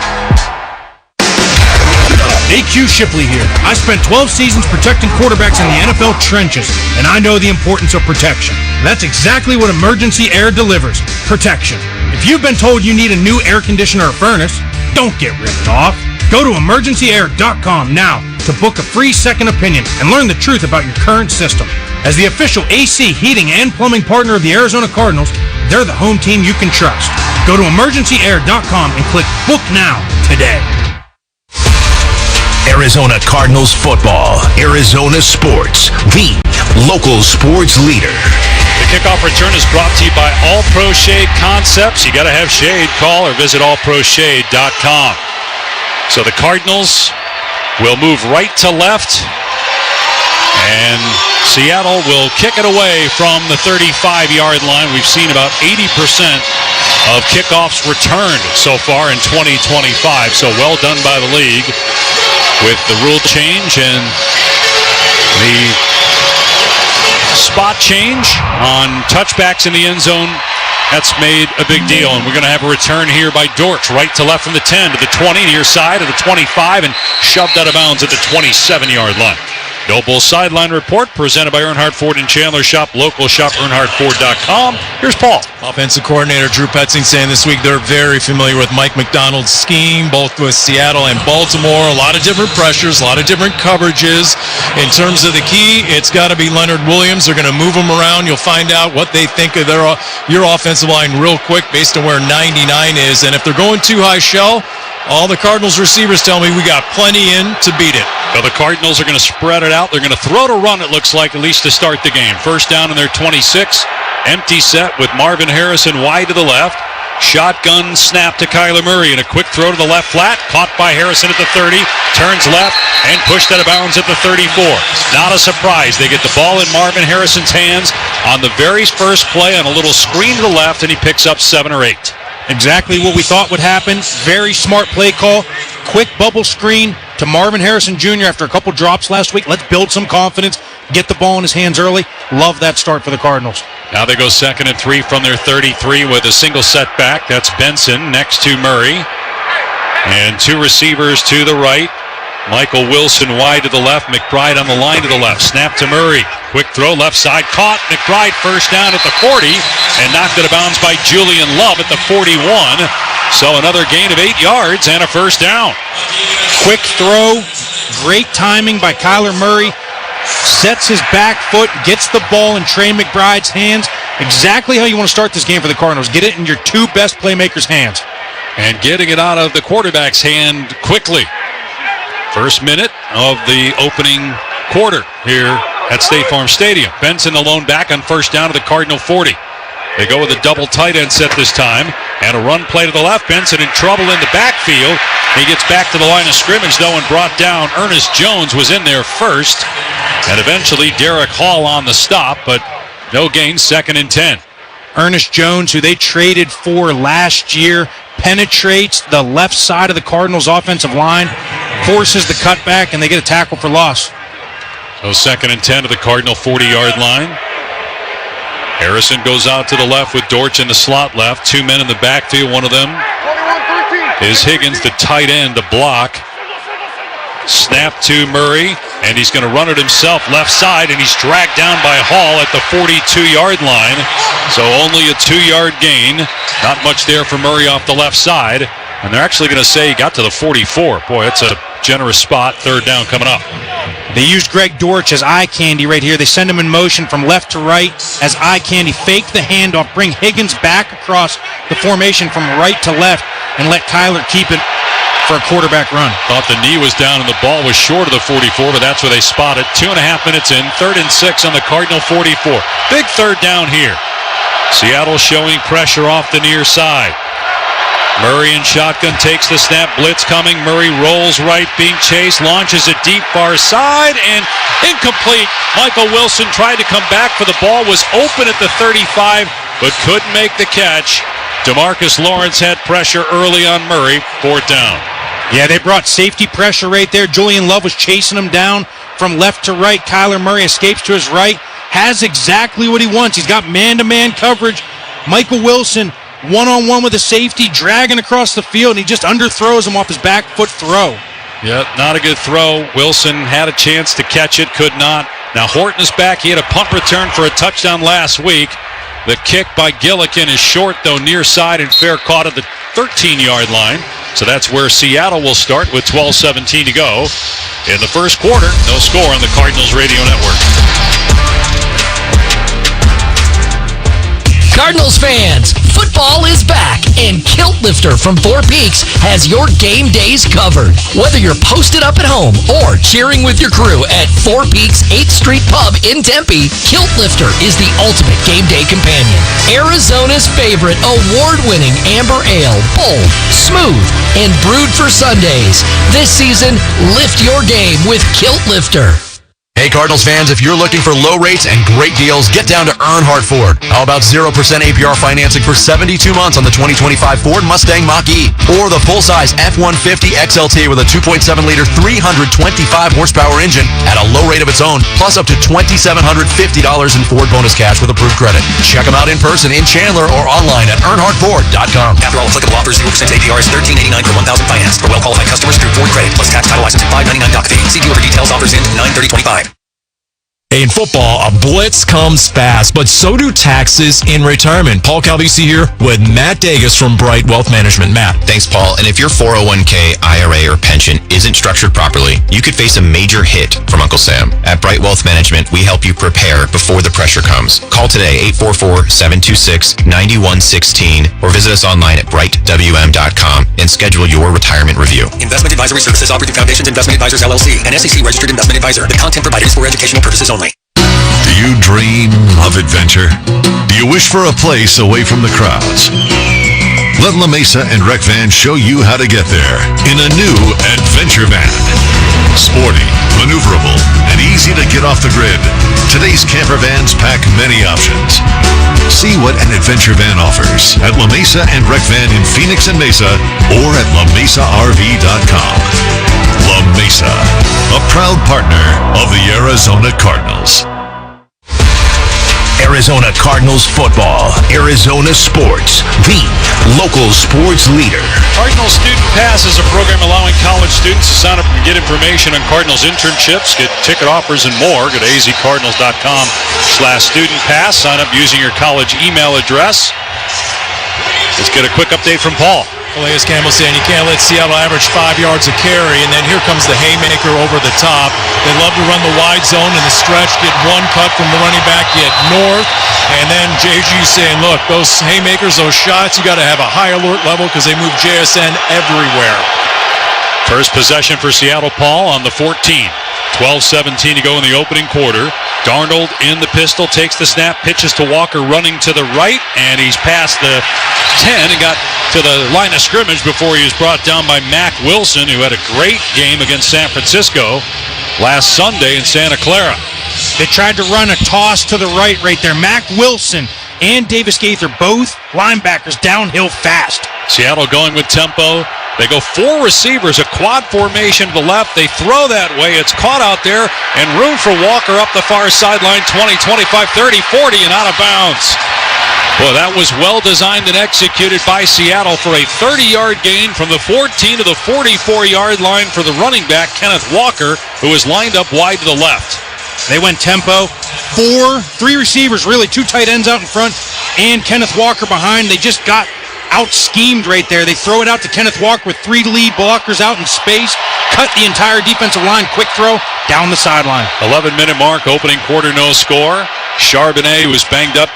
AQ Shipley here. I spent 12 seasons protecting quarterbacks in the NFL trenches, and I know the importance of protection. That's exactly what Emergency Air delivers. Protection. If you've been told you need a new air conditioner or furnace, don't get ripped off. Go to emergencyair.com now to book a free second opinion and learn the truth about your current system. As the official AC, heating, and plumbing partner of the Arizona Cardinals, they're the home team you can trust. Go to emergencyair.com and click Book Now today. Arizona Cardinals football. Arizona Sports, the local sports leader. The kickoff return is brought to you by All Pro Shade Concepts. You got to have shade. Call or visit allproshade.com. So the Cardinals will move right to left, and Seattle will kick it away from the 35-yard line. We've seen about 80% of kickoffs returned so far in 2025. So well done by the league with the rule change and the spot change on touchbacks in the end zone. That's made a big deal, and we're going to have a return here by Dortch, right to left from the 10 to the 20, near side of the 25, and shoved out of bounds at the 27-yard line. No Bull Sideline Report presented by Earnhardt Ford in Chandler. Shop local, shop earnhardtford.com. Here's Paul. Offensive coordinator Drew Petzing saying this week they're very familiar with Mike McDonald's scheme, both with Seattle and Baltimore. A lot of different pressures, a lot of different coverages. In terms of the key, it's got to be Leonard Williams. They're going to move him around. You'll find out what they think of your offensive line real quick based on where 99 is. And if they're going too high shell, all the Cardinals receivers tell me we got plenty in to beat it. So the Cardinals are going to spread it out. They're going to throw to run, it looks like, at least to start the game. First down in their 26. Empty set with Marvin Harrison wide to the left. Shotgun snap to Kyler Murray, and a quick throw to the left flat. Caught by Harrison at the 30. Turns left and pushed out of bounds at the 34. Not a surprise. They get the ball in Marvin Harrison's hands on the very first play on a little screen to the left, and he picks up 7 or 8. Exactly what we thought would happen. Very smart play call. Quick bubble screen to Marvin Harrison Jr. after a couple drops last week. Let's build some confidence. Get the ball in his hands early. Love that start for the Cardinals. Now they go 2nd and 3 from their 33 with a single setback. That's Benson next to Murray. And 2 receivers to the right. Michael Wilson wide to the left. McBride on the line to the left. Snap to Murray. Quick throw left side. Caught. McBride first down at the 40 and knocked it out of bounds by Julian Love at the 41. So another gain of 8 yards and a first down. Quick throw. Great timing by Kyler Murray. Sets his back foot. Gets the ball in Trey McBride's hands. Exactly how you want to start this game for the Cardinals. Get it in your 2 best playmakers' hands. And getting it out of the quarterback's hand quickly. First minute of the opening quarter here at State Farm Stadium. Benson alone back on first down to the Cardinal 40. They go with a double tight end set this time. And a run play to the left. Benson in trouble in the backfield. He gets back to the line of scrimmage, though, and brought down. Ernest Jones was in there first. And eventually Derek Hall on the stop, but no gain, 2nd and 10. Ernest Jones, who they traded for last year, penetrates the left side of the Cardinals' offensive line, forces the cutback, and they get a tackle for loss. So 2nd and 10 to the Cardinal 40-yard line. Harrison goes out to the left with Dortch in the slot left. 2 men in the backfield. One of them is Higgins, the tight end, to block. Snap to Murray, and he's going to run it himself left side, and he's dragged down by Hall at the 42-yard line. So only a 2-yard gain. Not much there for Murray off the left side. And they're actually going to say he got to the 44. Boy, that's a generous spot. 3rd down coming up. They used Greg Dortch as eye candy right here. They send him in motion from left to right as eye candy. Fake the handoff, bring Higgins back across the formation from right to left, and let Kyler keep it for a quarterback run. Thought the knee was down and the ball was short of the 44, but that's where they spot it. 2.5 minutes in, 3rd and 6 on the Cardinal 44. Big 3rd down here. Seattle showing pressure off the near side. Murray in shotgun takes the snap. Blitz coming. Murray rolls right, being chased, launches it deep far side, and incomplete. Michael Wilson tried to come back for the ball, was open at the 35, but couldn't make the catch. DeMarcus Lawrence had pressure early on Murray. 4th down. Yeah, they brought safety pressure right there. Julian Love was chasing him down from left to right. Kyler Murray escapes to his right, has exactly what he wants. He's got man-to-man coverage. Michael Wilson one-on-one with a safety, dragging across the field, and he just underthrows him off his back foot throw. Yep, not a good throw. Wilson had a chance to catch it, could not. Now Horton is back. He had a punt return for a touchdown last week. The kick by Gillikin is short, though, near side, and fair caught at the 13-yard line. So that's where Seattle will start with 12:17 to go in the first quarter. No score on the Cardinals Radio Network. Cardinals fans, football is back, and Kilt Lifter from Four Peaks has your game days covered. Whether you're posted up at home or cheering with your crew at Four Peaks 8th Street Pub in Tempe, Kilt Lifter is the ultimate game day companion. Arizona's favorite award-winning amber ale, bold, smooth, and brewed for Sundays. This season, lift your game with Kilt Lifter. Hey, Cardinals fans, if you're looking for low rates and great deals, get down to Earnhardt Ford. How about 0% APR financing for 72 months on the 2025 Ford Mustang Mach-E? Or the full-size F-150 XLT with a 2.7-liter, 325-horsepower engine at a low rate of its own, plus up to $2,750 in Ford bonus cash with approved credit. Check them out in person in Chandler or online at earnhardtford.com. After all applicable offers, 0% APR is $13.89 per 1,000 financed. For well-qualified customers through Ford Credit, plus tax, title, license, and $5.99 doc fee. See dealer for details. Offers in 9/30/25. In football, a blitz comes fast, but so do taxes in retirement. Paul Calvisi here with Matt Dagas from Bright Wealth Management. Matt. Thanks, Paul. And if your 401k, IRA, or pension isn't structured properly, you could face a major hit from Uncle Sam. At Bright Wealth Management, we help you prepare before the pressure comes. Call today, 844-726-9116, or visit us online at brightwm.com and schedule your retirement review. Investment advisory services offered through Foundations Investment Advisors, LLC, an SEC registered investment advisor. The content provided is for educational purposes only. Do you dream of adventure? Do you wish for a place away from the crowds? Let La Mesa and Rec Van show you how to get there in a new adventure van. Sporty, maneuverable, and easy to get off the grid, today's camper vans pack many options. See what an adventure van offers at La Mesa and Rec Van in Phoenix and Mesa, or at lamesarv.com. La Mesa, a proud partner of the Arizona Cardinals. Arizona Cardinals football, Arizona sports, the local sports leader. Cardinal Student Pass is a program allowing college students to sign up and get information on Cardinals internships, get ticket offers, and more. Go to azcardinals.com/student pass. Sign up using your college email address. Let's get a quick update from Paul. Well, as Campbell saying, you can't let Seattle average 5 yards a carry, and then here comes the haymaker over the top. They love to run the wide zone in the stretch, get one cut from the running back, get north, and then JG saying, look, those haymakers, those shots, you got to have a high alert level because they move JSN everywhere. First possession for Seattle, Paul, on the 14. 12:17 to go in the opening quarter. Darnold in the pistol, takes the snap, pitches to Walker running to the right, and he's past the 10 and got to the line of scrimmage before he was brought down by Mac Wilson, who had a great game against San Francisco last Sunday in Santa Clara. They tried to run a toss to the right there. Mac Wilson and Davis Gaither, both linebackers, downhill fast. Seattle going with tempo. They go 4 receivers, a quad formation to the left. They throw that way. It's caught out there, and room for Walker up the far sideline, 20, 25, 30, 40, and out of bounds. Well, that was well designed and executed by Seattle for a 30-yard gain from the 14 to the 44-yard line for the running back, Kenneth Walker, who was lined up wide to the left. They went tempo. 3 receivers, really 2 tight ends out in front, and Kenneth Walker behind. They just got out-schemed right there. They throw it out to Kenneth Walker with 3 lead blockers out in space, cut the entire defensive line, quick throw, down the sideline. 11-minute mark, opening quarter, no score. Charbonnet, who was banged up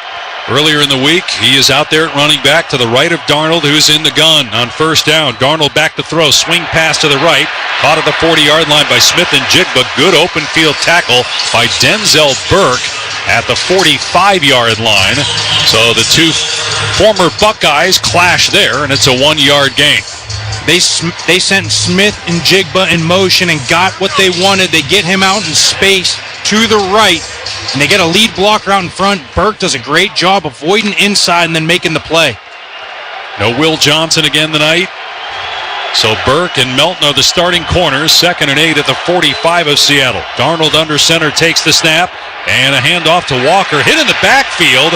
earlier in the week, he is out there at running back to the right of Darnold, who's in the gun on first down. Darnold back to throw, swing pass to the right, caught at the 40-yard line by Smith and Njigba. Good open field tackle by Denzel Burke at the 45-yard line. So the 2 former Buckeyes clash there, and it's a 1-yard gain. They sent Smith and Njigba in motion and got what they wanted. They get him out in space to the right, and they get a lead blocker out in front. Burke does a great job avoiding inside and then making the play. No Will Johnson again tonight. So Burke and Melton are the starting corners, 2nd and 8 at the 45 of Seattle. Darnold under center takes the snap, and a handoff to Walker. Hit in the backfield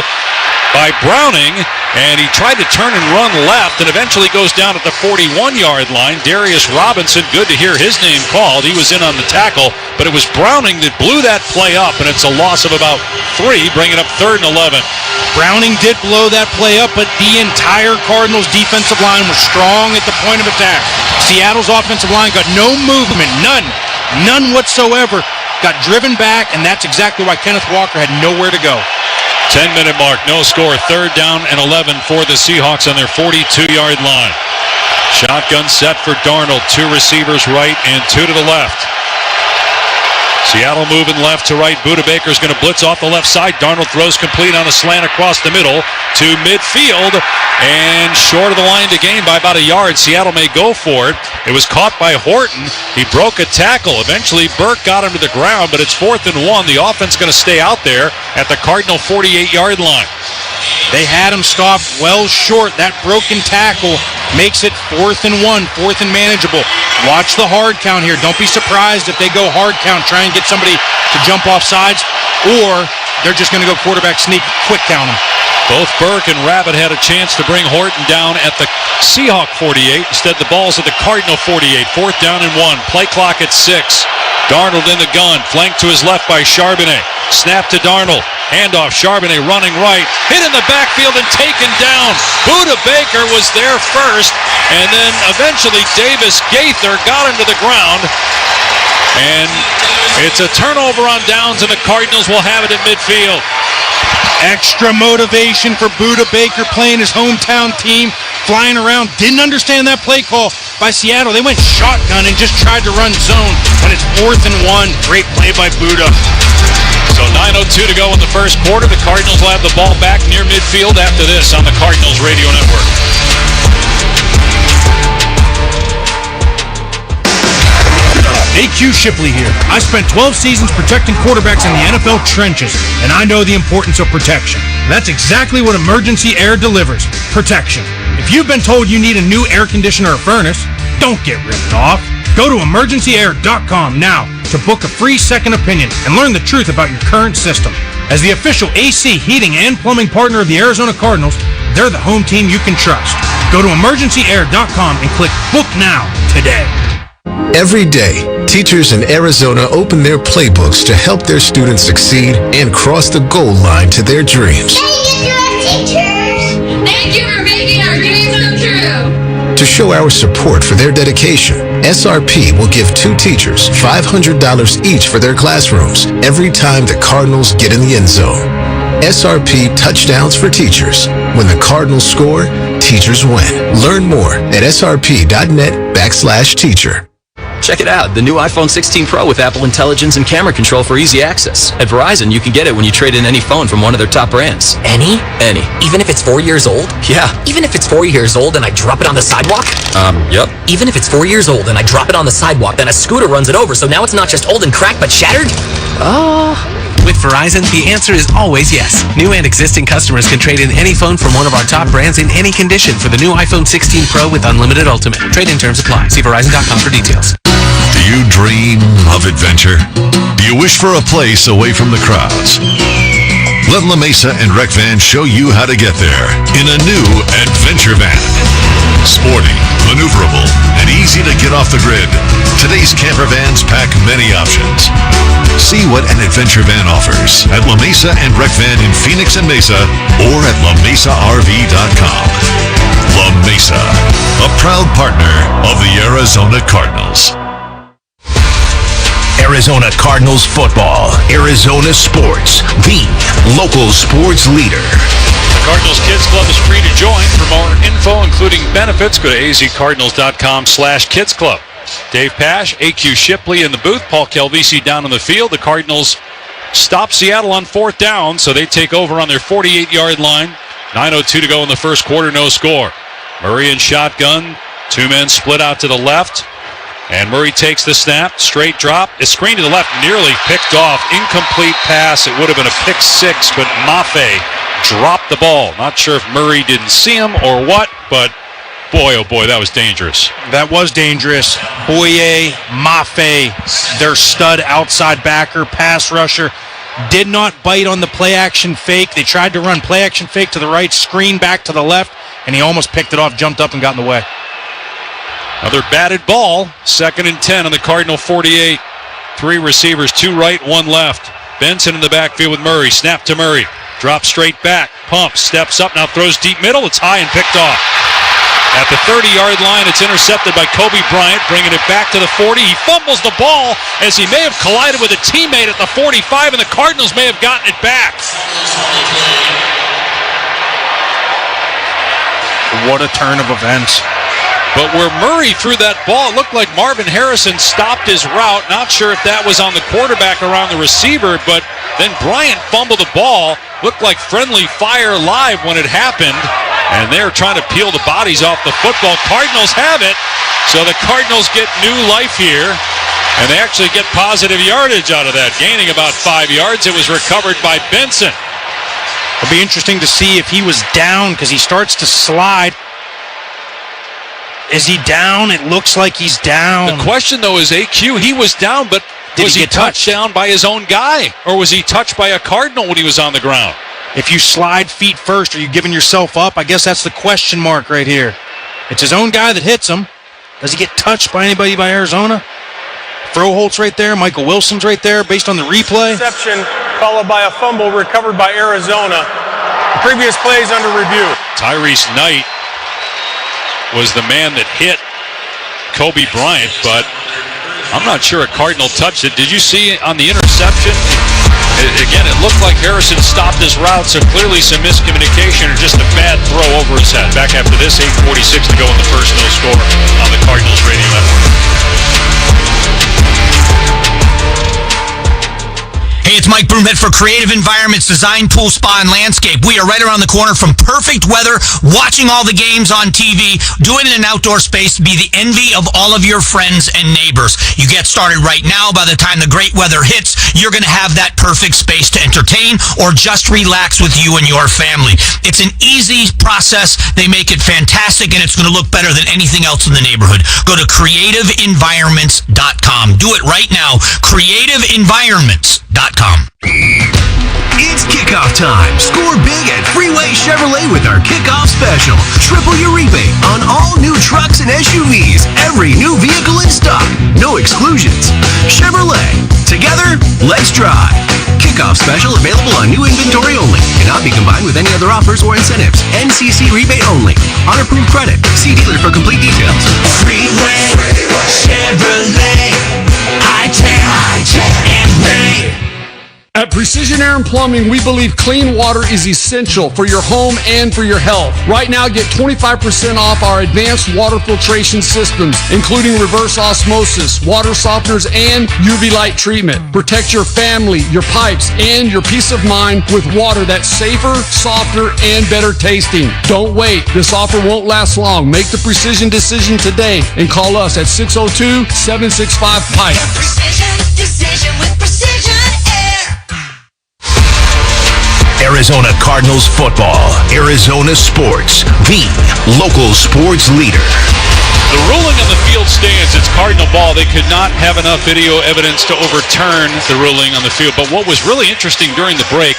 by Browning, and he tried to turn and run left and eventually goes down at the 41-yard line. Darius Robinson, good to hear his name called. He was in on the tackle, but it was Browning that blew that play up, and it's a loss of about 3, bringing up 3rd and 11. Browning did blow that play up, but the entire Cardinals defensive line was strong at the point of attack. Seattle's offensive line got no movement, none whatsoever. Got driven back, and that's exactly why Kenneth Walker had nowhere to go. 10-minute mark, no score, 3rd down and 11 for the Seahawks on their 42-yard line. Shotgun set for Darnold, 2 receivers right and 2 to the left. Seattle moving left to right. Budda Baker's going to blitz off the left side. Darnold throws complete on a slant across the middle to midfield and short of the line to gain by about a yard. Seattle may go for it. It was caught by Horton. He broke a tackle. Eventually Burke got him to the ground, but it's 4th and 1. The offense going to stay out there at the Cardinal 48-yard line. They had him stopped well short. That broken tackle makes it 4th and 1, 4th and manageable. Watch the hard count here. Don't be surprised if they go hard count, try and get somebody to jump off sides, or they're just going to go quarterback sneak, quick count them. Both Burke and Rabbit had a chance to bring Horton down at the Seahawk 48. Instead, the ball's at the Cardinal 48. 4th down and 1. Play clock at 6. Darnold in the gun. Flanked to his left by Charbonnet. Snap to Darnold. Handoff. Charbonnet running right. Hit in the backfield and taken down. Budda Baker was there first. And then eventually Davis Gaither got him to the ground. And it's a turnover on downs, and the Cardinals will have it at midfield. Extra motivation for Budda Baker playing his hometown team, flying around. Didn't understand that play call by Seattle. They went shotgun and just tried to run zone, but it's 4th and 1. Great play by Budda. So 9:02 to go in the first quarter. The Cardinals will have the ball back near midfield after this on the Cardinals Radio Network. AQ Shipley here. I spent 12 seasons protecting quarterbacks in the NFL trenches, and I know the importance of protection. That's exactly what Emergency Air delivers. Protection. If you've been told you need a new air conditioner or furnace, don't get ripped off. Go to emergencyair.com now to book a free second opinion and learn the truth about your current system. As the official AC, heating, and plumbing partner of the Arizona Cardinals, they're the home team you can trust. Go to emergencyair.com and click Book Now today. Every day, teachers in Arizona open their playbooks to help their students succeed and cross the goal line to their dreams. Thank you, teachers! Thank you for making our dreams come true! To show our support for their dedication, SRP will give 2 teachers $500 each for their classrooms every time the Cardinals get in the end zone. SRP Touchdowns for Teachers. When the Cardinals score, teachers win. Learn more at srp.net/teacher. Check it out, the new iPhone 16 Pro with Apple Intelligence and camera control for easy access. At Verizon, you can get it when you trade in any phone from one of their top brands. Any? Any. Even if it's 4 years old? Yeah. Even if it's 4 years old and I drop it on the sidewalk? Yep. Even if it's 4 years old and I drop it on the sidewalk, then a scooter runs it over, so now it's not just old and cracked, but shattered? With Verizon, the answer is always yes. New and existing customers can trade in any phone from one of our top brands in any condition for the new iPhone 16 Pro with Unlimited Ultimate. Trade-in terms apply. See Verizon.com for details. Do you dream of adventure? Do you wish for a place away from the crowds? Let La Mesa and Rec Van show you how to get there in a new adventure van. Sporty, maneuverable, and easy to get off the grid, today's camper vans pack many options. See what an adventure van offers at La Mesa and Rec Van in Phoenix and Mesa or at lamesarv.com. La Mesa, a proud partner of the Arizona Cardinals. Arizona Cardinals football. Arizona sports. The local sports leader. Cardinals Kids Club is free to join. For more info, including benefits, go to azcardinals.com/kidsclub. Dave Pash, AQ Shipley in the booth, Paul Calvisi down on the field. The Cardinals stop Seattle on 4th down, so they take over on their 48-yard line. 9:02 to go in the first quarter, no score. Murray in shotgun. Two men split out to the left. And Murray takes the snap, straight drop, is screened to the left, nearly picked off, incomplete pass. It would have been a pick six, but Mafe dropped the ball. Not sure if Murray didn't see him or what, but boy, oh boy, that was dangerous. That was dangerous. Boye, Mafe, their stud outside backer, pass rusher, did not bite on the play-action fake. They tried to run play-action fake to the right, screen back to the left, and he almost picked it off, jumped up, and got in the way. Another batted ball. 2nd and 10 on the Cardinal 48. 3 receivers, 2 right, 1 left. Benson in the backfield with Murray. Snap to Murray. Drops straight back. Pumps, steps up, now throws deep middle. It's high and picked off. At the 30-yard line, it's intercepted by Kobe Bryant, bringing it back to the 40. He fumbles the ball as he may have collided with a teammate at the 45, and the Cardinals may have gotten it back. What a turn of events. But where Murray threw that ball, it looked like Marvin Harrison stopped his route. Not sure if that was on the quarterback or on the receiver, but then Bryant fumbled the ball. Looked like friendly fire live when it happened. And they're trying to peel the bodies off the football. Cardinals have it. So the Cardinals get new life here. And they actually get positive yardage out of that, gaining about 5 yards. It was recovered by Benson. It'll be interesting to see if he was down because he starts to slide. Is he down? It looks like he's down. The question, though, is AQ. He was down, but was he touched down by his own guy? Or was he touched by a Cardinal when he was on the ground? If you slide feet first, are you giving yourself up? I guess that's the question mark right here. It's his own guy that hits him. Does he get touched by anybody by Arizona? Froholt's right there. Michael Wilson's right there based on the replay. Interception followed by a fumble recovered by Arizona. The previous plays under review. Tyrese Knight was the man that hit Kobe Bryant, but I'm not sure a Cardinal touched it. Did you see on the interception? Again, it looked like Harrison stopped his route, so clearly some miscommunication or just a bad throw over his head. Back after this, 8:46 to go in the first, no score on the Cardinals radio network. Hey, it's Mike Broomhead for Creative Environments Design, Pool, Spa, and Landscape. We are right around the corner from perfect weather, watching all the games on TV, doing it in an outdoor space to be the envy of all of your friends and neighbors. You get started right now. By the time the great weather hits, you're going to have that perfect space to entertain or just relax with you and your family. It's an easy process. They make it fantastic, and it's going to look better than anything else in the neighborhood. Go to creativeenvironments.com. Do it right now. Creativeenvironments.com. It's kickoff time. Score big at Freeway Chevrolet with our kickoff special. Triple your rebate on all new trucks and SUVs. Every new vehicle in stock. No exclusions. Chevrolet. Together, let's drive. Kickoff special available on new inventory only. Cannot be combined with any other offers or incentives. NCC rebate only. On approved credit. See dealer for complete details. Freeway Chevrolet. I-10 and Ray. At Precision Air and Plumbing, we believe clean water is essential for your home and for your health. Right now, get 25% off our advanced water filtration systems, including reverse osmosis, water softeners, and UV light treatment. Protect your family, your pipes, and your peace of mind with water that's safer, softer, and better tasting. Don't wait. This offer won't last long. Make the Precision decision today and call us at 602-765-PIPE. Precision decision with Precision Air. Arizona Cardinals football. Arizona Sports, the local sports leader. The ruling on the field stands. It's Cardinal ball. They could not have enough video evidence to overturn the ruling on the field. But what was really interesting during the break,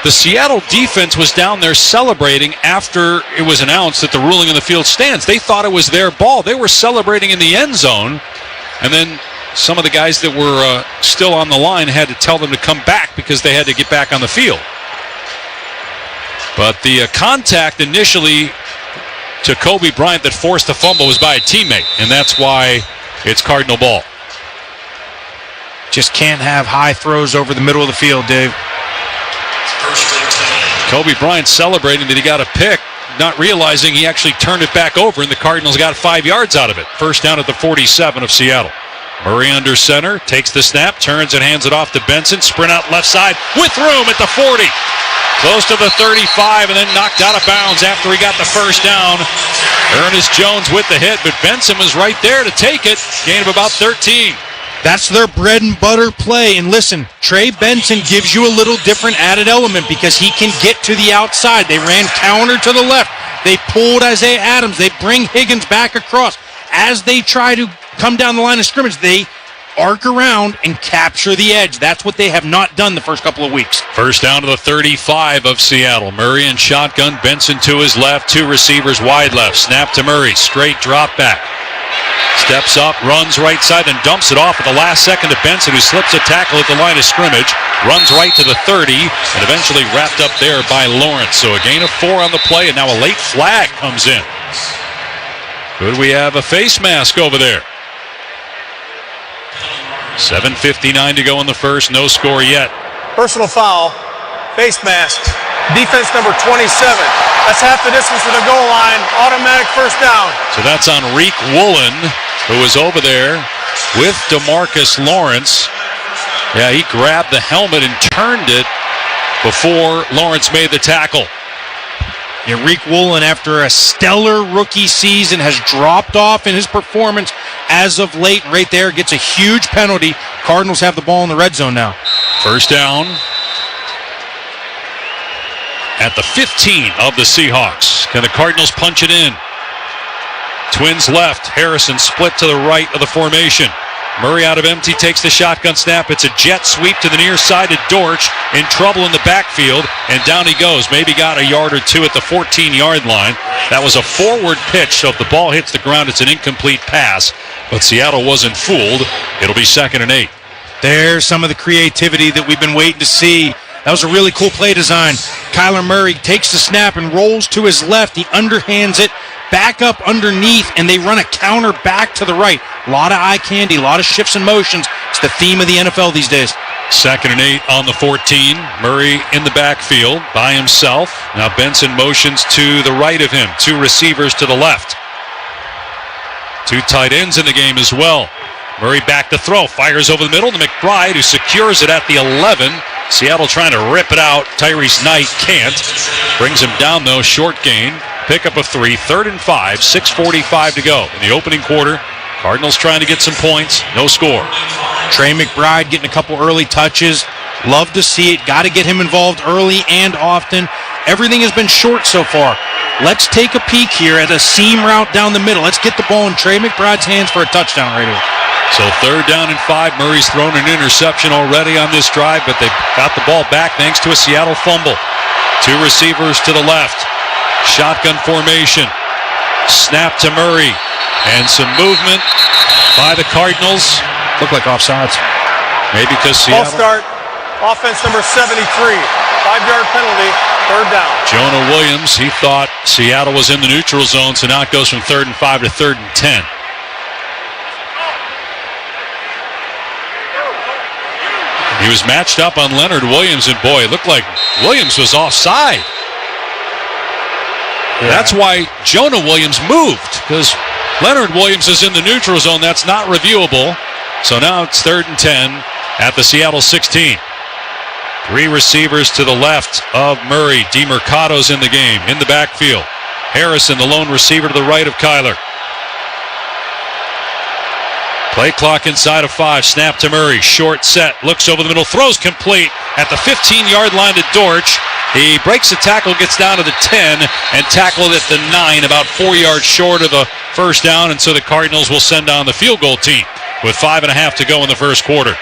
the Seattle defense was down there celebrating after it was announced that the ruling on the field stands. They thought it was their ball. They were celebrating in the end zone. And then some of the guys that were still on the line had to tell them to come back because they had to get back on the field. But the contact initially to Kobe Bryant that forced the fumble was by a teammate, and that's why it's Cardinal ball. Just can't have high throws over the middle of the field, Dave. Kobe Bryant celebrating that he got a pick, not realizing he actually turned it back over, and the Cardinals got 5 yards out of it. First down at the 47 of Seattle. Murray under center, takes the snap, turns and hands it off to Benson. Sprint out left side with room at the 40. Close to the 35 and then knocked out of bounds after he got the first down. Ernest Jones with the hit, but Benson was right there to take it. Gain of about 13. That's their bread and butter play. And listen, Trey Benson gives you a little different added element because he can get to the outside. They ran counter to the left. They pulled Isaiah Adams. They bring Higgins back across. As they try to come down the line of scrimmage, they arc around and capture the edge. That's what they have not done the first couple of weeks. First down to the 35 of Seattle. Murray in shotgun, Benson to his left, two receivers wide left. Snap to Murray, straight drop back. Steps up, runs right side, and dumps it off at the last second to Benson, who slips a tackle at the line of scrimmage, runs right to the 30, and eventually wrapped up there by Lawrence. So a gain of 4 on the play, and now a late flag comes in. Could we have a face mask over there? 7:59 to go in the first, no score yet. Personal foul, face mask, defense number 27. That's half the distance to the goal line, automatic first down. So that's on Reek Woolen, who was over there with DeMarcus Lawrence. Yeah, he grabbed the helmet and turned it before Lawrence made the tackle. Yeah, Reek Woolen, after a stellar rookie season, has dropped off in his performance as of late. Right there, gets a huge penalty. Cardinals have the ball in the red zone now. First down at the 15 of the Seahawks. Can the Cardinals punch it in? Twins left. Harrison split to the right of the formation. Murray out of empty, takes the shotgun snap. It's a jet sweep to the near side to Dortch. In trouble in the backfield, and down he goes. Maybe got a yard or two at the 14-yard line. That was a forward pitch, so if the ball hits the ground, it's an incomplete pass. But Seattle wasn't fooled. It'll be 2nd and 8. There's some of the creativity that we've been waiting to see. That was a really cool play design. Kyler Murray takes the snap and rolls to his left. He underhands it, back up underneath, and they run a counter back to the right. A lot of eye candy, a lot of shifts and motions. It's the theme of the NFL these days. 2nd and 8 on the 14. Murray in the backfield by himself. Now Benson motions to the right of him. Two receivers to the left. Two tight ends in the game as well. Murray back to throw. Fires over the middle to McBride, who secures it at the 11. Seattle trying to rip it out. Tyrese Knight can't. Brings him down, though. Short gain. Pickup of 3. 3rd and 5. 6:45 to go in the opening quarter. Cardinals trying to get some points. No score. Trey McBride getting a couple early touches. Love to see it. Got to get him involved early and often. Everything has been short so far. Let's take a peek here at a seam route down the middle. Let's get the ball in Trey McBride's hands for a touchdown right here. So 3rd down and 5. Murray's thrown an interception already on this drive, but they got the ball back thanks to a Seattle fumble. Two receivers to the left. Shotgun formation. Snap to Murray. And some movement by the Cardinals. Look like offsides. Maybe because Seattle. Ball start. Offense number 73. 5-yard penalty. 3rd down. Jonah Williams, he thought Seattle was in the neutral zone, so now it goes from 3rd and 5 to 3rd and 10. He was matched up on Leonard Williams, and boy, it looked like Williams was offside. Yeah. That's why Jonah Williams moved, because Leonard Williams is in the neutral zone. That's not reviewable. So now it's 3rd and 10 at the Seattle 16. 3 receivers to the left of Murray. DeMercado's in the game, in the backfield. Harrison, the lone receiver to the right of Kyler. Play clock inside of 5. Snap to Murray. Short set. Looks over the middle. Throws complete at the 15-yard line to Dortch. He breaks the tackle, gets down to the 10, and tackled at the 9, about 4 yards short of the first down. And so the Cardinals will send down the field goal team with 5.5 to go in the first quarter.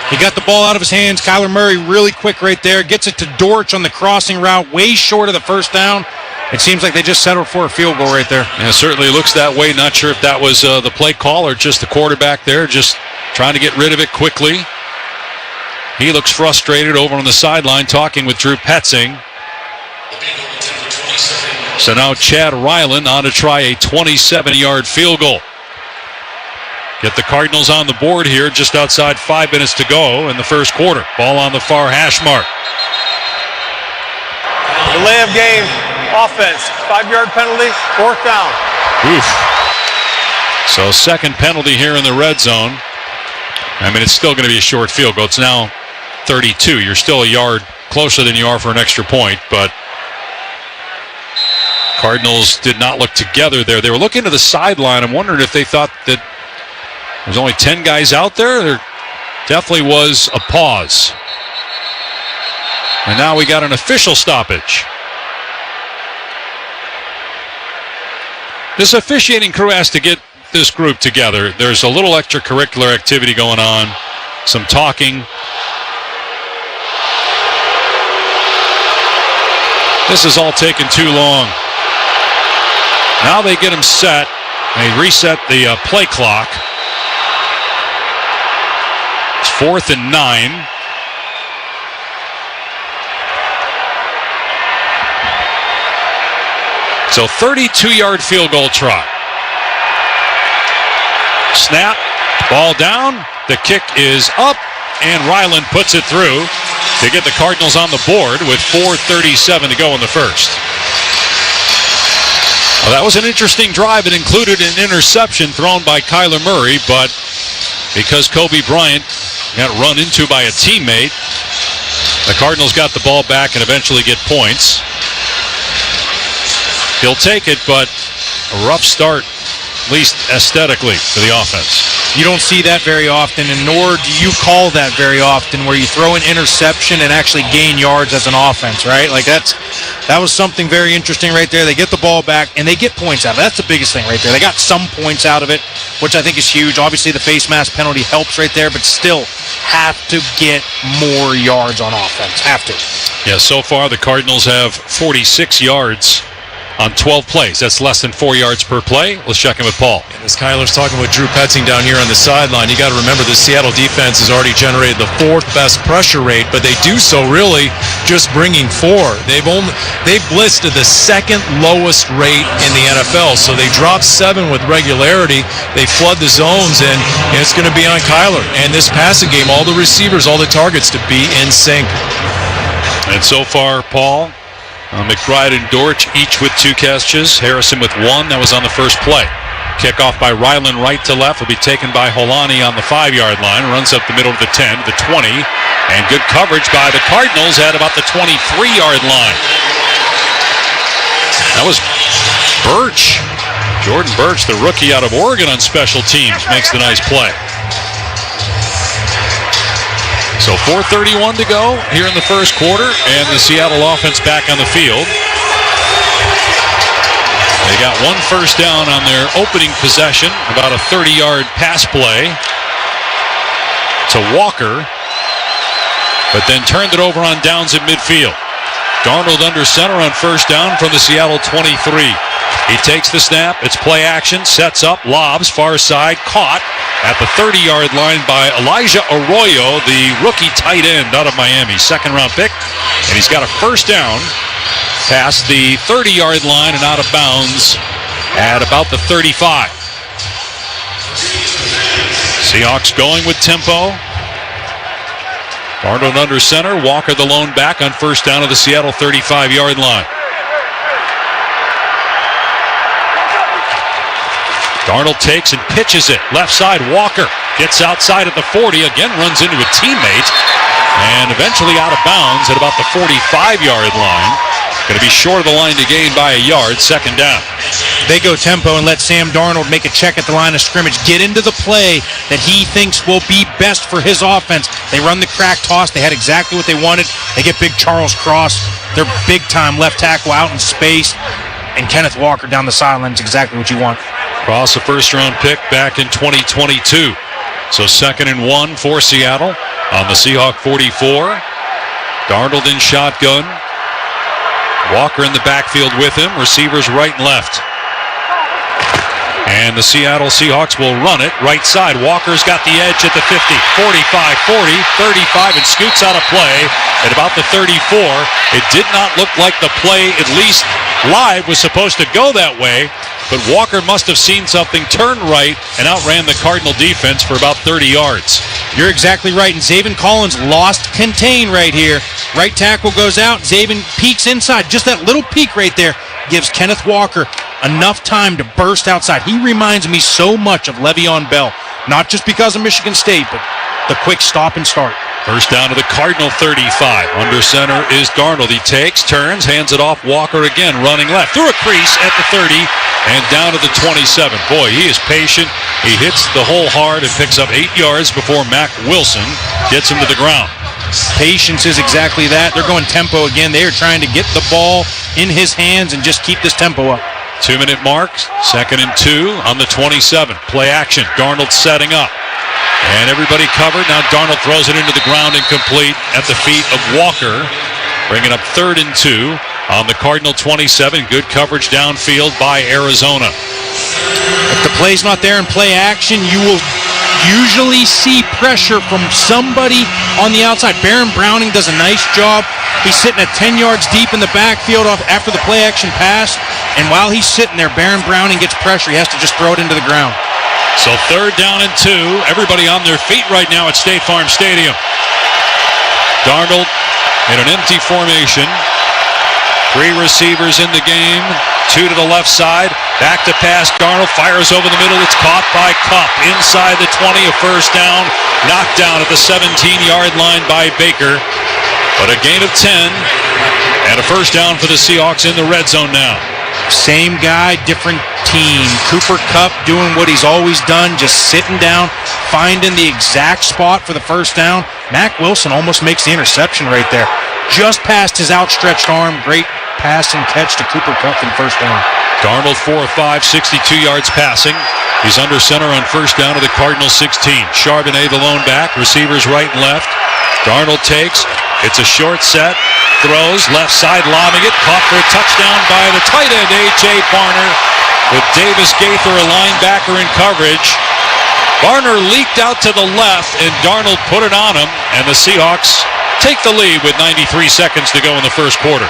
He got the ball out of his hands. Kyler Murray really quick right there. Gets it to Dortch on the crossing route, way short of the first down. It seems like they just settled for a field goal right there. Yeah, it certainly looks that way. Not sure if that was the play call or just the quarterback there, just trying to get rid of it quickly. He looks frustrated over on the sideline, talking with Drew Petzing. So now Chad Ryland on to try a 27-yard field goal. Get the Cardinals on the board here, just outside 5 minutes to go in the first quarter. Ball on the far hash mark. Delay of game, offense, 5-yard penalty, 4th down. Oof. So second penalty here in the red zone. I mean, it's still going to be a short field goal. It's now 32. You're still a yard closer than you are for an extra point, but Cardinals did not look together there. They were looking to the sideline. I'm wondering if they thought that there's only 10 guys out there. There definitely was a pause. And now we got an official stoppage. This officiating crew has to get this group together. There's a little extracurricular activity going on, some talking. This is all taking too long. Now they get them set. They reset the play clock. It's 4th and 9. So 32-yard field goal try. Snap, ball down, the kick is up, and Ryland puts it through to get the Cardinals on the board with 4:37 to go in the first. Well, that was an interesting drive. It included an interception thrown by Kyler Murray, but because Kobe Bryant got run into by a teammate, the Cardinals got the ball back and eventually get points. He'll take it, but a rough start, at least aesthetically, for the offense. You don't see that very often, and nor do you call that very often, where you throw an interception and actually gain yards as an offense, right? Like that was something very interesting right there. They get the ball back, and they get points out of it. That's the biggest thing right there. They got some points out of it, which I think is huge. Obviously, the face mask penalty helps right there, but still have to get more yards on offense. Have to. Yeah, so far the Cardinals have 46 yards on 12 plays. That's less than 4 yards per play. Let's check in with Paul. And as Kyler's talking with Drew Petzing down here on the sideline, you got to remember the Seattle defense has already generated the 4th best pressure rate, but they do so really just bringing 4. They've blitzed at the 2nd lowest rate in the NFL, so they drop 7 with regularity. They flood the zones, and it's going to be on Kyler. And this passing game, all the receivers, all the targets to be in sync. And so far, Paul, McBride and Dortch each with 2 catches. Harrison with 1. That was on the first play. Kickoff by Ryland right to left will be taken by Holani on the 5-yard line. Runs up the middle of the 10, the 20. And good coverage by the Cardinals at about the 23-yard line. That was Birch. Jordan Birch, the rookie out of Oregon on special teams, makes the nice play. So 4:31 to go here in the first quarter, and the Seattle offense back on the field. They got 1 first down on their opening possession, about a 30-yard pass play to Walker, but then turned it over on downs at midfield. Darnold under center on first down from the Seattle 23. He takes the snap, it's play action, sets up, lobs, far side, caught at the 30-yard line by Elijah Arroyo, the rookie tight end out of Miami. 2nd-round pick, and he's got a first down past the 30-yard line and out of bounds at about the 35. Seahawks going with tempo. Darnold under center. Walker the lone back on first down of the Seattle 35-yard line. Darnold takes and pitches it. Left side, Walker gets outside at the 40. Again, runs into a teammate. And eventually out of bounds at about the 45-yard line. Going to be short of the line to gain by a yard. Second down. They go tempo and let Sam Darnold make a check at the line of scrimmage. Get into the play that he thinks will be best for his offense. They run the crack toss. They had exactly what they wanted. They get big Charles Cross, their big-time left tackle out in space. And Kenneth Walker down the sideline is exactly what you want. Cross, a first-round pick back in 2022. So 2nd and 1 for Seattle on the Seahawk 44. Darnold in shotgun. Walker in the backfield with him. Receivers right and left. And the Seattle Seahawks will run it. Right side. Walker's got the edge at the 50, 45, 40, 35, and scoots out of play at about the 34. It did not look like the play, at least live, was supposed to go that way. But Walker must have seen something, turned right, and outran the Cardinal defense for about 30 yards. You're exactly right, and Zaven Collins lost contain right here. Right tackle goes out, Zaven peeks inside. Just that little peek right there gives Kenneth Walker enough time to burst outside. He reminds me so much of Le'Veon Bell, not just because of Michigan State, but the quick stop and start. First down to the Cardinal 35. Under center is Darnold. He takes, turns, hands it off. Walker again running left. Through a crease at the 30 and down to the 27. Boy, he is patient. He hits the hole hard and picks up 8 yards before Mac Wilson gets him to the ground. Patience is exactly that. They're going tempo again. They are trying to get the ball in his hands and just keep this tempo up. 2-minute mark. 2nd and 2 on the 27. Play action. Darnold setting up. And everybody covered. Now Darnold throws it into the ground incomplete at the feet of Walker. Bringing up 3rd and 2 on the Cardinal 27. Good coverage downfield by Arizona. If the play's not there in play action, you will usually see pressure from somebody on the outside. Baron Browning does a nice job. He's sitting at 10 yards deep in the backfield after the play action pass. And while he's sitting there, Baron Browning gets pressure. He has to just throw it into the ground. So 3rd down and 2. Everybody on their feet right now at State Farm Stadium. Darnold in an empty formation. 3 receivers in the game. 2 to the left side. Back to pass. Darnold fires over the middle. It's caught by Kupp. Inside the 20, a first down. Knocked down at the 17-yard line by Baker. But a gain of 10. And a first down for the Seahawks in the red zone now. Same guy, different team. Cooper Kupp doing what he's always done, just sitting down, finding the exact spot for the first down. Mac Wilson almost makes the interception right there. Just past his outstretched arm. Great pass and catch to Cooper Kupp in first down. Darnold 4 of 5, 62 yards passing. He's under center on first down to the Cardinals 16. Charbonnet the lone back, receivers right and left. Darnold takes. It's a short set. Throws, left side lobbing it. Caught for a touchdown by the tight end, A.J. Barner, with Davis Gaither, a linebacker, in coverage. Barner leaked out to the left, and Darnold put it on him, and the Seahawks take the lead with 93 seconds to go in the first quarter.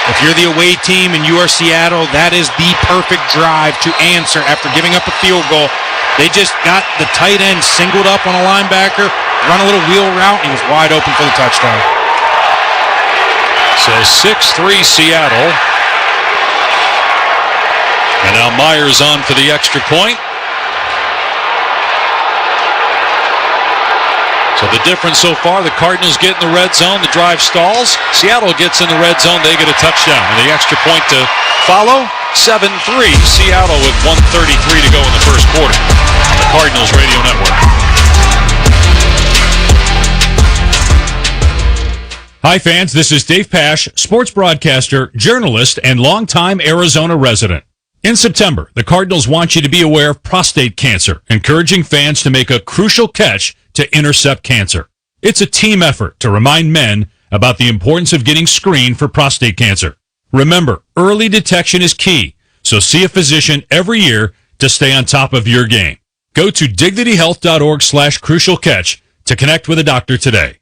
If you're the away team and you are Seattle, that is the perfect drive to answer after giving up a field goal. They just got the tight end singled up on a linebacker, run a little wheel route, and he was wide open for the touchdown. So 6-3 Seattle. And now Myers on for the extra point. So the difference so far, the Cardinals get in the red zone, the drive stalls. Seattle gets in the red zone, they get a touchdown. And the extra point to follow, 7-3. Seattle with 1:33 to go in the first quarter on the Cardinals Radio Network. Hi fans, this is Dave Pasch, sports broadcaster, journalist, and longtime Arizona resident. In September, the Cardinals want you to be aware of prostate cancer, encouraging fans to make a crucial catch to intercept cancer. It's a team effort to remind men about the importance of getting screened for prostate cancer. Remember, early detection is key, so see a physician every year to stay on top of your game. Go to dignityhealth.org/crucial catch to connect with a doctor today.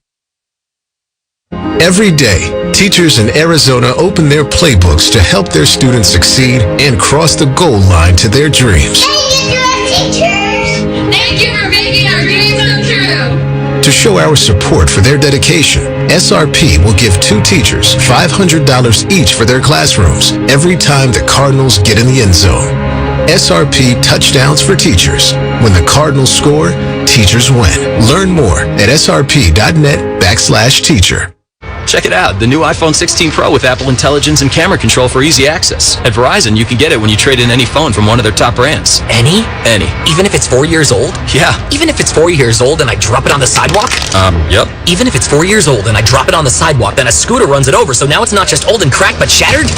Every day, teachers in Arizona open their playbooks to help their students succeed and cross the goal line to their dreams. Thank you to our teachers! Thank you for making our dreams come true! To show our support for their dedication, SRP will give 2 teachers $500 each for their classrooms every time the Cardinals get in the end zone. SRP Touchdowns for Teachers. When the Cardinals score, teachers win. Learn more at srp.net/teacher. Check it out, the new iPhone 16 Pro with Apple Intelligence and camera control for easy access. At Verizon, you can get it when you trade in any phone from one of their top brands. Any? Any. Even if it's 4 years old? Yeah. Even if it's 4 years old and I drop it on the sidewalk? Yep. Even if it's 4 years old and I drop it on the sidewalk, then a scooter runs it over, so now it's not just old and cracked, but shattered?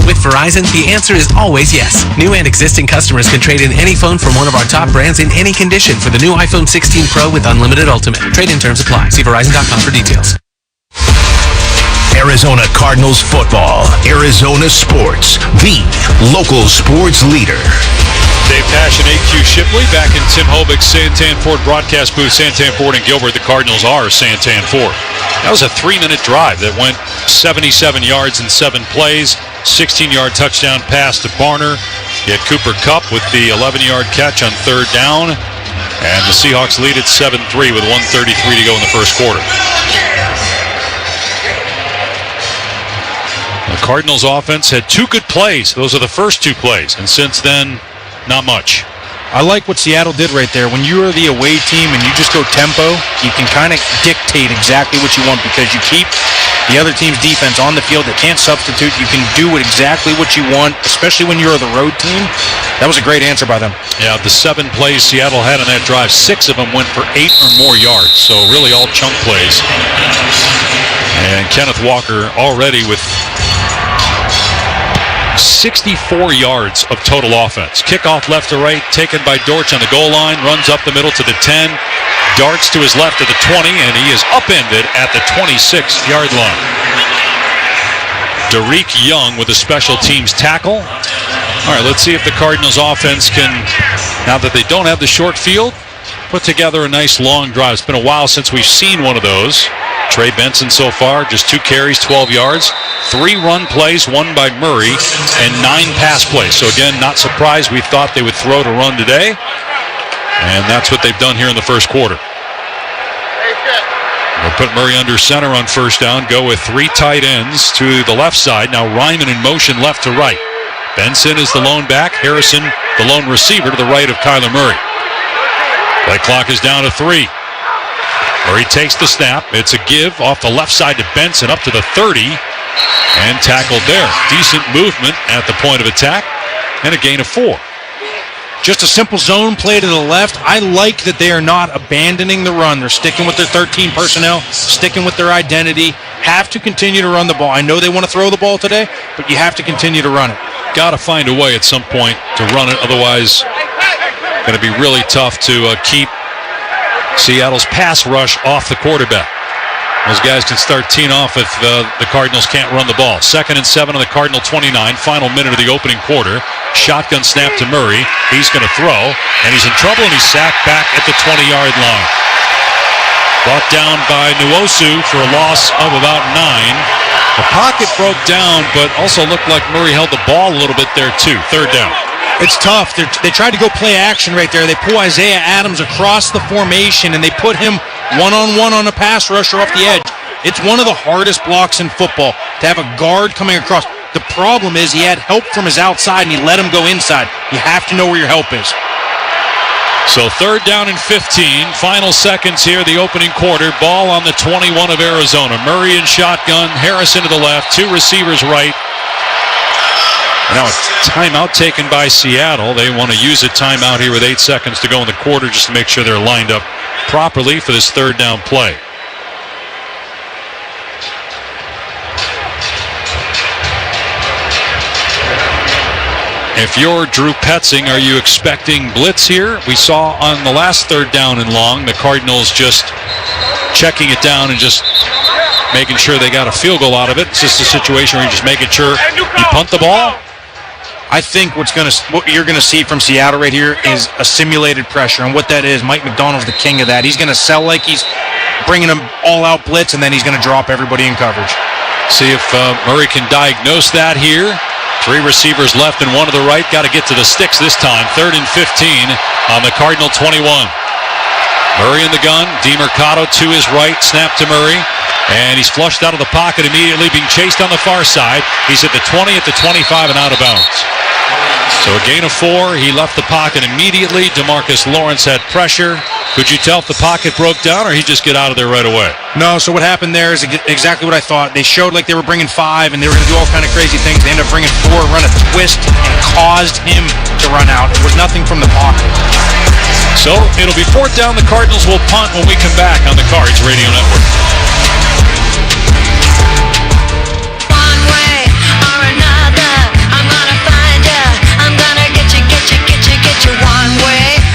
With Verizon, the answer is always yes. New and existing customers can trade in any phone from one of our top brands in any condition for the new iPhone 16 Pro with Unlimited Ultimate. Trade-in terms apply. See Verizon.com for details. Arizona Cardinals football. Arizona sports. The local sports leader. Dave Pash and AQ Shipley back in Tim Hobick's Santan Ford broadcast booth. Santan Ford and Gilbert. The Cardinals are Santan Ford. That was a 3-minute drive that went 77 yards in 7 plays. 16-yard touchdown pass to Barner. You had Cooper Kupp with the 11-yard catch on 3rd down. And the Seahawks lead at 7-3 with 1:33 to go in the first quarter. The Cardinals offense had 2 good plays. Those are the first 2 plays. And since then, not much. I like what Seattle did right there. When you are the away team and you just go tempo, you can kind of dictate exactly what you want because you keep the other team's defense on the field. They can't substitute. You can do exactly what you want, especially when you're the road team. That was a great answer by them. Yeah, the 7 plays Seattle had on that drive, 6 of them went for 8 or more yards. So really all chunk plays. And Kenneth Walker already with 64 yards of total offense. Kickoff left to right, taken by Dortch on the goal line, runs up the middle to the 10, darts to his left to the 20, and he is upended at the 26-yard line. Derek Young with a special teams tackle. All right, let's see if the Cardinals offense can, now that they don't have the short field, put together a nice long drive. It's been a while since we've seen one of those. Trey Benson so far, just 2 carries, 12 yards. 3 run plays, 1 by Murray, and 9 pass plays. So again, not surprised. We thought they would throw to run today. And that's what they've done here in the first quarter. They'll put Murray under center on 1st down, go with 3 tight ends to the left side. Now Ryman in motion left to right. Benson is the lone back. Harrison, the lone receiver to the right of Kyler Murray. Play clock is down to 3. Murray takes the snap. It's a give off the left side to Benson up to the 30 and tackled there. Decent movement at the point of attack and a gain of 4. Just a simple zone play to the left. I like that they are not abandoning the run. They're sticking with their 13 personnel, sticking with their identity. Have to continue to run the ball. I know they want to throw the ball today, but you have to continue to run it. Got to find a way at some point to run it. Otherwise, going to be really tough to keep Seattle's pass rush off the quarterback. Those guys can start teeing off if the Cardinals can't run the ball. 2nd and 7 on the Cardinal 29. Final minute of the opening quarter. Shotgun snap to Murray. He's going to throw, and he's in trouble, and he's sacked back at the 20-yard line. Brought down by Nwosu for a loss of about 9. The pocket broke down, but also looked like Murray held the ball a little bit there, too. 3rd down. It's tough. They tried to go play action right there. They pull Isaiah Adams across the formation, and they put him one-on-one on a pass rusher off the edge. It's one of the hardest blocks in football to have a guard coming across. The problem is he had help from his outside, and he let him go inside. You have to know where your help is. So 3rd down and 15. Final seconds here, the opening quarter. Ball on the 21 of Arizona. Murray in shotgun. Harrison to the left. 2 receivers right. Now a timeout taken by Seattle. They want to use a timeout here with 8 seconds to go in the quarter just to make sure they're lined up properly for this 3rd down play. If you're Drew Petzing, are you expecting blitz here? We saw on the last 3rd down and long, the Cardinals just checking it down and just making sure they got a field goal out of it. It's just a situation where you're just making sure you punt the ball. I think what you're going to see from Seattle right here is a simulated pressure, and what that is, Mike McDonald's the king of that. He's going to sell like he's bringing an all-out blitz, and then he's going to drop everybody in coverage. See if Murray can diagnose that here. 3 receivers left and 1 to the right. Got to get to the sticks this time. 3rd and 15 on the Cardinal 21. Murray in the gun. DeMercado to his right. Snap to Murray. And he's flushed out of the pocket immediately, being chased on the far side. He's at the 20, at the 25, and out of bounds. So a gain of 4. He left the pocket immediately. DeMarcus Lawrence had pressure. Could you tell if the pocket broke down, or he just get out of there right away? No, so what happened there is exactly what I thought. They showed like they were bringing 5, and they were going to do all kind of crazy things. They ended up bringing 4, run a twist, and it caused him to run out. It was nothing from the pocket. So it'll be 4th down. The Cardinals will punt when we come back on the Cards Radio Network.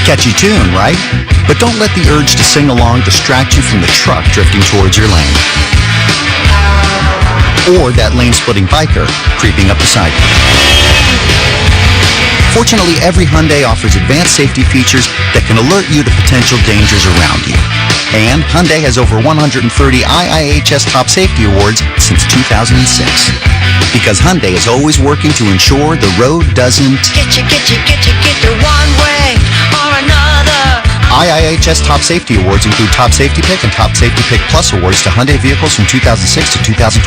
Catchy tune, right? But don't let the urge to sing along distract you from the truck drifting towards your lane. Or that lane-splitting biker creeping up beside you. Fortunately, every Hyundai offers advanced safety features that can alert you to potential dangers around you. And Hyundai has over 130 IIHS Top Safety Awards since 2006. Because Hyundai is always working to ensure the road doesn't get you one way or another. IIHS Top Safety Awards include Top Safety Pick and Top Safety Pick Plus awards to Hyundai vehicles from 2006 to 2025.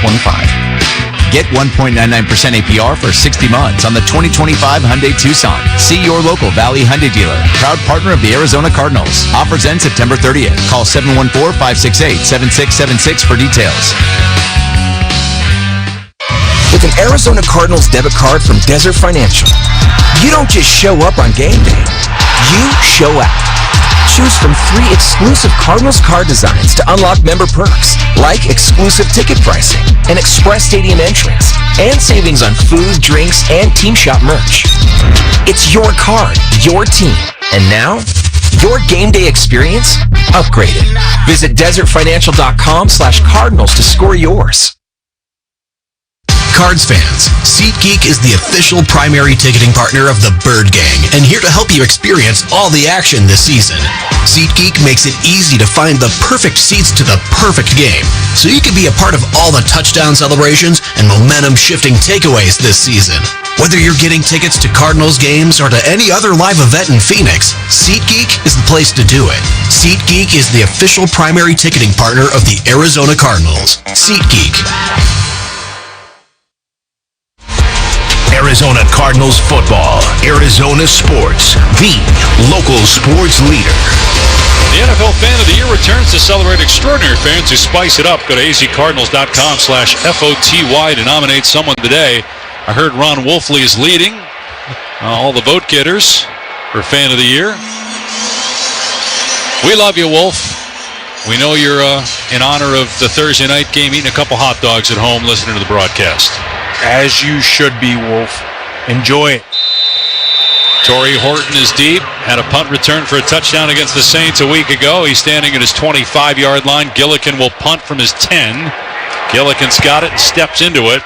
Get 1.99% APR for 60 months on the 2025 Hyundai Tucson. See your local Valley Hyundai dealer. Proud partner of the Arizona Cardinals. Offers end September 30th. Call 714-568-7676 for details. With an Arizona Cardinals debit card from Desert Financial, you don't just show up on game day. You show out. Choose from 3 exclusive Cardinals card designs to unlock member perks, like exclusive ticket pricing, an express stadium entrance, and savings on food, drinks, and team shop merch. It's your card, your team, and now, your game day experience upgraded. Visit desertfinancial.com/Cardinals to score yours. Cards fans, SeatGeek is the official primary ticketing partner of the Bird Gang and here to help you experience all the action this season. SeatGeek makes it easy to find the perfect seats to the perfect game, so you can be a part of all the touchdown celebrations and momentum-shifting takeaways this season. Whether you're getting tickets to Cardinals games or to any other live event in Phoenix, SeatGeek is the place to do it. SeatGeek is the official primary ticketing partner of the Arizona Cardinals. SeatGeek. Arizona Cardinals football. Arizona sports. The local sports leader. The NFL Fan of the Year returns to celebrate extraordinary fans who spice it up. Go to azcardinals.com/FOTY to nominate someone today. I heard Ron Wolfley is leading all the vote getters for Fan of the Year. We love you, Wolf. We know you're in honor of the Thursday night game, eating a couple hot dogs at home, listening to the broadcast. As you should be, Wolf. Enjoy it. Torrey Horton is deep. Had a punt return for a touchdown against the Saints a week ago. He's standing at his 25-yard line. Gillikin will punt from his 10. Gillikin's got it and steps into it.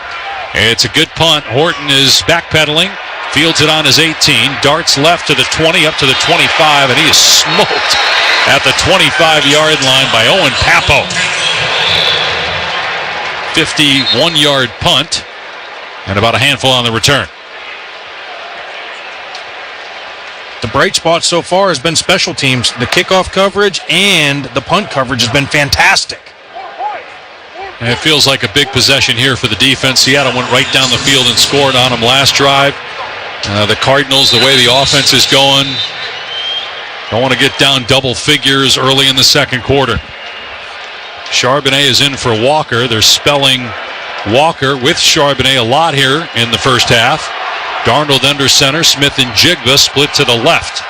It's a good punt. Horton is backpedaling. Fields it on his 18. Darts left to the 20, up to the 25, and he is smoked at the 25-yard line by Owen Papo. 51-yard punt. And about a handful on the return. The bright spot so far has been special teams. The kickoff coverage and the punt coverage has been fantastic. And it feels like a big possession here for the defense. Seattle went right down the field and scored on them last drive. The Cardinals, the way the offense is going, don't want to get down double figures early in the second quarter. Charbonnet is in for Walker. They're spelling Walker with Charbonnet a lot here in the first half. Darnold under center. Smith and Njigba split to the left.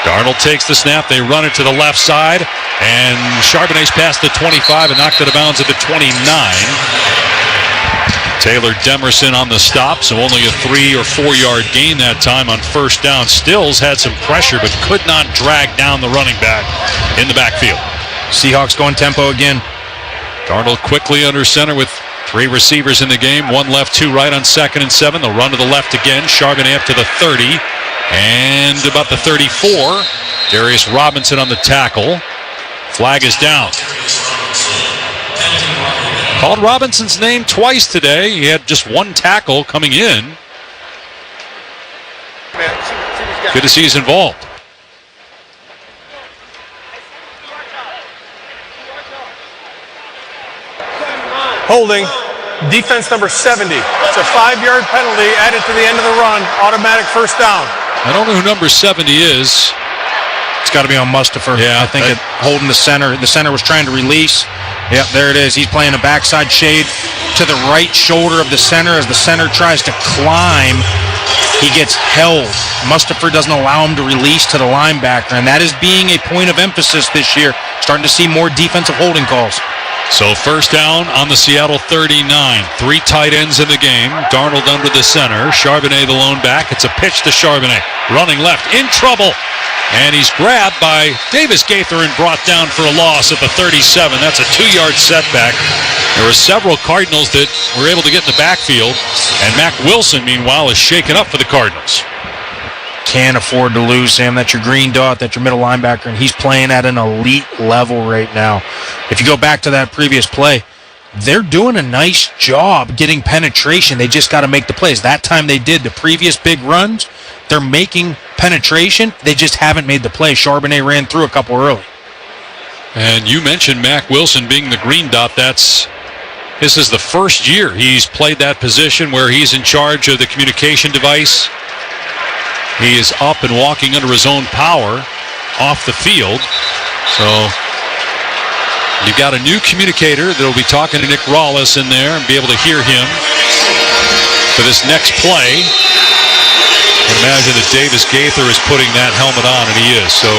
Darnold takes the snap. They run it to the left side. And Charbonnet's past the 25 and knocked out of bounds at the 29. Taylor Demerson on the stop, so only a 3 or 4 yard gain that time on first down. Stills had some pressure, but could not drag down the running back in the backfield. Seahawks going tempo again. Darnold quickly under center with 3 receivers in the game. 1 left, 2 right on 2nd and 7. They'll run to the left again. Charbonnet up to the 30 and about the 34. Darius Robinson on the tackle. Flag is down. Called Robinson's name twice today. He had just 1 tackle coming in. Good to see he's involved. Holding. Defense number 70. It's a 5-yard penalty added to the end of the run. Automatic first down. I don't know who number 70 is. It's got to be on Mustafa. Yeah, I think holding the center. The center was trying to release. Yep, there it is. He's playing a backside shade to the right shoulder of the center as the center tries to climb. He gets held. Mustafa doesn't allow him to release to the linebacker, and that is being a point of emphasis this year. Starting to see more defensive holding calls. So first down on the Seattle 39. 3 tight ends in the game. Darnold under the center. Charbonnet the lone back. It's a pitch to Charbonnet. Running left. In trouble. And he's grabbed by Davis Gaither and brought down for a loss at the 37. That's a 2-yard setback. There were several Cardinals that were able to get in the backfield. And Mac Wilson, meanwhile, is shaken up for the Cardinals. Can't afford to lose him. That's your green dot. That's your middle linebacker. And he's playing at an elite level right now. If you go back to that previous play, they're doing a nice job getting penetration. They just got to make the plays. That time they did. The previous big runs, they're making penetration. They just haven't made the play. Charbonnet ran through a couple early. And you mentioned Mac Wilson being the green dot. This is the first year he's played that position where he's in charge of the communication device. He is up and walking under his own power off the field. So you've got a new communicator that will be talking to Nick Rawlis in there and be able to hear him for this next play. I can imagine that Davis Gaither is putting that helmet on, and he is. So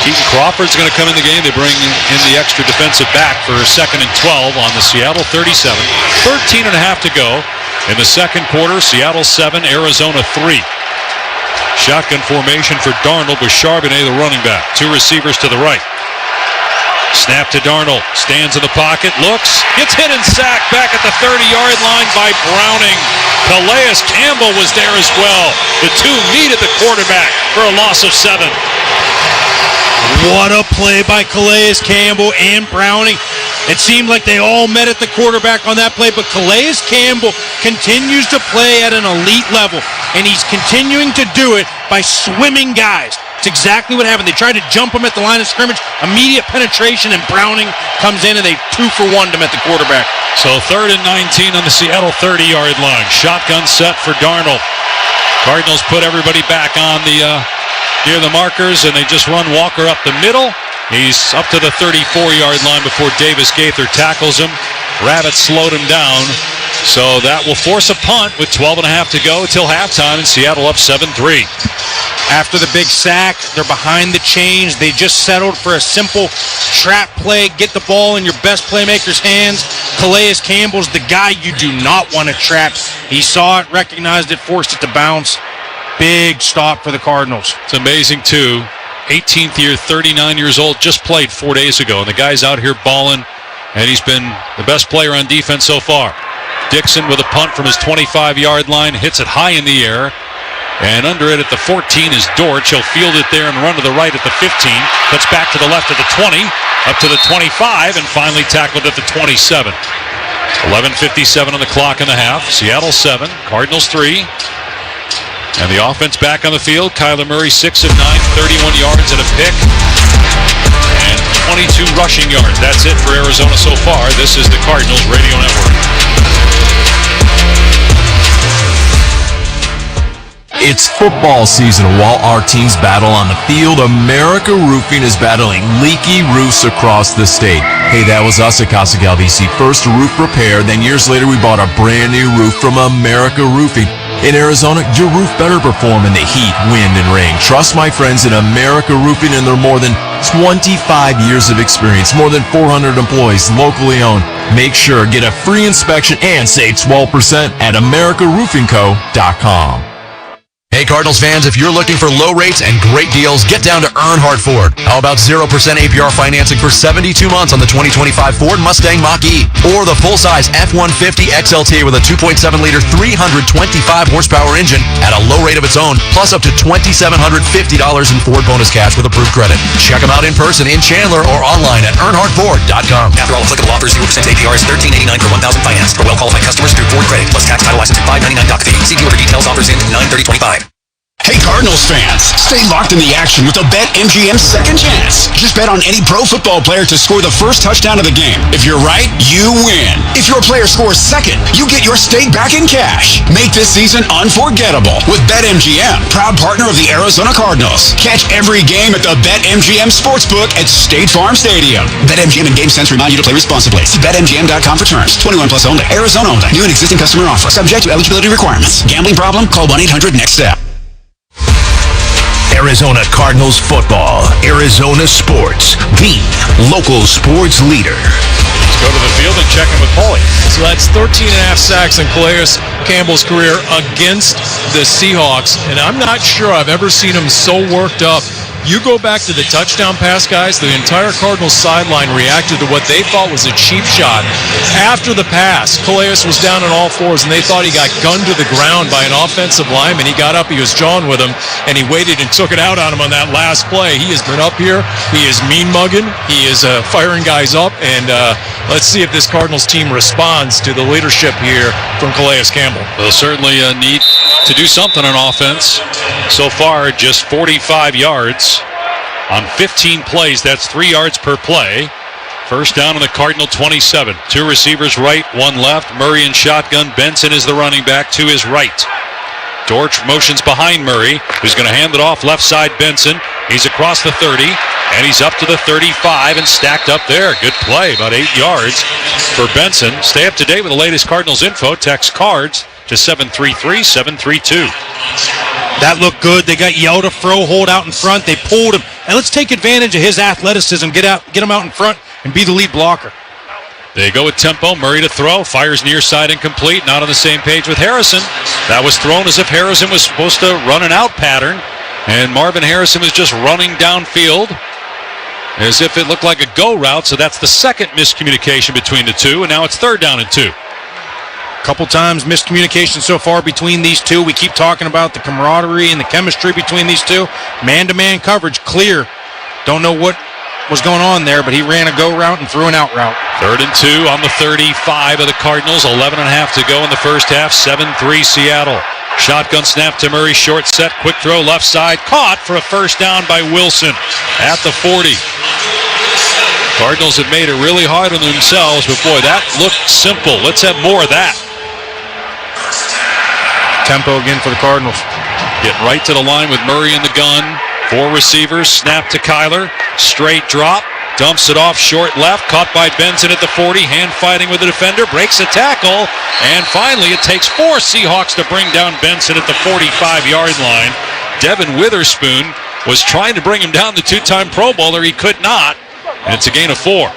Keaton Crawford's going to come in the game. They bring in the extra defensive back for 2nd and 12 on the Seattle 37. 13 and a half to go. In the second quarter, Seattle 7, Arizona 3. Shotgun formation for Darnold with Charbonnet, the running back. 2 receivers to the right. Snap to Darnold. Stands in the pocket. Looks. Gets hit and sacked back at the 30-yard line by Browning. Calais Campbell was there as well. The 2 meet at the quarterback for a loss of 7. What a play by Calais Campbell and Browning. It seemed like they all met at the quarterback on that play, but Calais Campbell continues to play at an elite level, and he's continuing to do it by swimming guys. It's exactly what happened. They tried to jump him at the line of scrimmage, immediate penetration, and Browning comes in, and they 2-for-1 him at the quarterback. So 3rd and 19 on the Seattle 30-yard line. Shotgun set for Darnold. Cardinals put everybody back on the near the markers, and they just run Walker up the middle. He's up to the 34-yard line before Davis Gaither tackles him. Rabbit slowed him down. So that will force a punt with 12 and a half to go till halftime, and Seattle up 7-3. After the big sack, they're behind the chains. They just settled for a simple trap play. Get the ball in your best playmaker's hands. Calais Campbell's the guy you do not want to trap. He saw it, recognized it, forced it to bounce. Big stop for the Cardinals. It's amazing, too. 18th year, 39 years old, just played 4 days ago. And the guy's out here balling, and he's been the best player on defense so far. Dixon with a punt from his 25-yard line, hits it high in the air. And under it at the 14 is Dortch. He'll field it there and run to the right at the 15. Cuts back to the left at the 20, up to the 25, and finally tackled at the 27. 11:57 on the clock in the half. Seattle 7, Cardinals 3. And the offense back on the field. Kyler Murray 6 of 9, 31 yards and a pick. And 22 rushing yards. That's it for Arizona so far. This is the Cardinals Radio Network. It's football season. While our teams battle on the field, America Roofing is battling leaky roofs across the state. Hey, that was us at Casa Galvisi. First a roof repair, then years later we bought a brand new roof from America Roofing. In Arizona, your roof better perform in the heat, wind, and rain. Trust my friends in America Roofing and their more than 25 years of experience, more than 400 employees, locally owned. Make sure, get a free inspection and save 12% at AmericaRoofingCo.com. Hey Cardinals fans, if you're looking for low rates and great deals, get down to Earnhardt Ford. How about 0% APR financing for 72 months on the 2025 Ford Mustang Mach-E or the full-size F-150 XLT with a 2.7-liter 325-horsepower engine at a low rate of its own, plus up to $2,750 in Ford bonus cash with approved credit. Check them out in person in Chandler or online at EarnhardtFord.com. After all applicable offers, 0% APR is $13.89 per 1,000 financed for well-qualified customers through Ford Credit, plus tax, title, license, and $599 doc fee. See dealer for details. Offers in 9/30/25. Hey Cardinals fans, stay locked in the action with the BetMGM Second Chance. Just bet on any pro football player to score the first touchdown of the game. If you're right, you win. If your player scores second, you get your stake back in cash. Make this season unforgettable with BetMGM, proud partner of the Arizona Cardinals. Catch every game at the BetMGM Sportsbook at State Farm Stadium. BetMGM and GameSense remind you to play responsibly. See BetMGM.com for terms. 21 plus only. Arizona only. New and existing customer offer. Subject to eligibility requirements. Gambling problem? Call 1-800-NEXT-STEP. Arizona Cardinals football. Arizona Sports, the local sports leader. Let's go to the field and check in with Paulie. So that's 13.5 sacks in Calais Campbell's career against the Seahawks, and I'm not sure I've ever seen him so worked up. You go back to the touchdown pass, guys, the entire Cardinals sideline reacted to what they thought was a cheap shot. After the pass, Calais was down on all fours, and they thought he got gunned to the ground by an offensive lineman. He got up, he was jawing with him, and he waited and took it out on him on that last play. He has been up here. He is mean-mugging. He is firing guys up, and let's see if this Cardinals team responds to the leadership here from Calais Campbell. They'll certainly need to do something on offense. So far, just 45 yards on 15 plays. That's 3 yards per play. First down on the Cardinal 27. 2 receivers right, 1 left. Murray in shotgun. Benson is the running back to his right. Dortch motions behind Murray, who's going to hand it off left side. Benson. He's across the 30, and he's up to the 35 and stacked up there. Good play, about 8 yards for Benson. Stay up to date with the latest Cardinals info. Text CARDS to 733-732. That looked good. They got Yoda Fro hold out in front. They pulled him. And let's take advantage of his athleticism. Get him out in front and be the lead blocker. They go with tempo. Murray to throw. Fires near side incomplete. Not on the same page with Harrison. That was thrown as if Harrison was supposed to run an out pattern. And Marvin Harrison was just running downfield as if it looked like a go route. So that's the second miscommunication between the two. And now it's 3rd down and 2. Couple times miscommunication so far between these two. We keep talking about the camaraderie and the chemistry between these two. Man-to-man coverage, clear. Don't know what was going on there, but he ran a go route and threw an out route. 3rd and 2 on the 35 of the Cardinals. 11.5 to go in the first half. 7-3 Seattle. Shotgun snap to Murray. Short set. Quick throw left side. Caught for a first down by Wilson at the 40. Cardinals have made it really hard on themselves, but boy, that looked simple. Let's have more of that. Tempo again for the Cardinals. Getting right to the line with Murray in the gun. 4 receivers. Snap to Kyler. Straight drop. Dumps it off short left. Caught by Benson at the 40. Hand fighting with the defender. Breaks a tackle. And finally, it takes 4 Seahawks to bring down Benson at the 45-yard line. Devin Witherspoon was trying to bring him down, the 2-time Pro Bowler. He could not. And it's a gain of 4.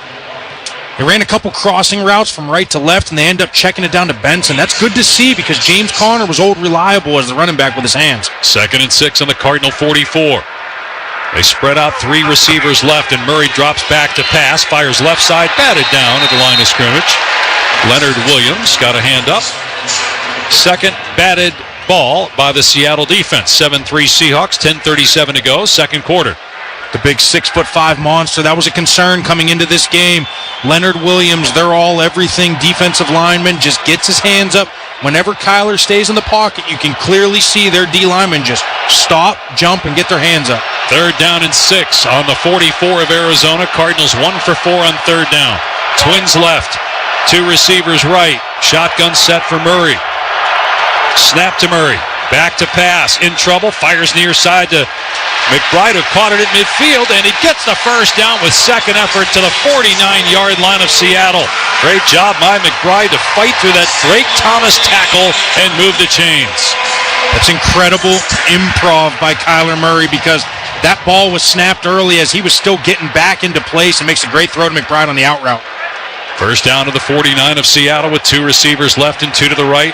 They ran a couple crossing routes from right to left, and they end up checking it down to Benson. That's good to see because James Conner was old reliable as the running back with his hands. 2nd and 6 on the Cardinal 44. They spread out 3 receivers left, and Murray drops back to pass. Fires left side, batted down at the line of scrimmage. Leonard Williams got a hand up. Second batted ball by the Seattle defense. 7-3 Seahawks, 10:37 to go, second quarter. The big 6'5" monster, that was a concern coming into this game. Leonard Williams, they're all everything defensive lineman, just gets his hands up. Whenever Kyler stays in the pocket, you can clearly see their D linemen just stop, jump, and get their hands up. 3rd down and 6 on the 44 of Arizona. Cardinals 1 for 4 on 3rd down. Twins left, 2 receivers right. Shotgun set for Murray. Snap to Murray. Back to pass. In trouble. Fires near side to McBride, who caught it at midfield, and he gets the first down with second effort to the 49-yard line of Seattle. Great job by McBride to fight through that Drake Thomas tackle and move the chains. That's incredible improv by Kyler Murray because that ball was snapped early as he was still getting back into place and makes a great throw to McBride on the out route. First down to the 49 of Seattle with 2 receivers left and 2 to the right.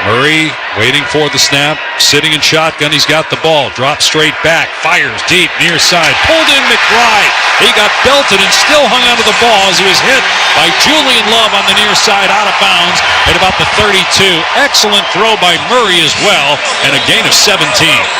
Murray waiting for the snap, sitting in shotgun. He's got the ball. Drops straight back. Fires deep near side. Pulled in McBride. He got belted and still hung onto the ball as he was hit by Julian Love on the near side, out of bounds at about the 32. Excellent throw by Murray as well, and a gain of 17.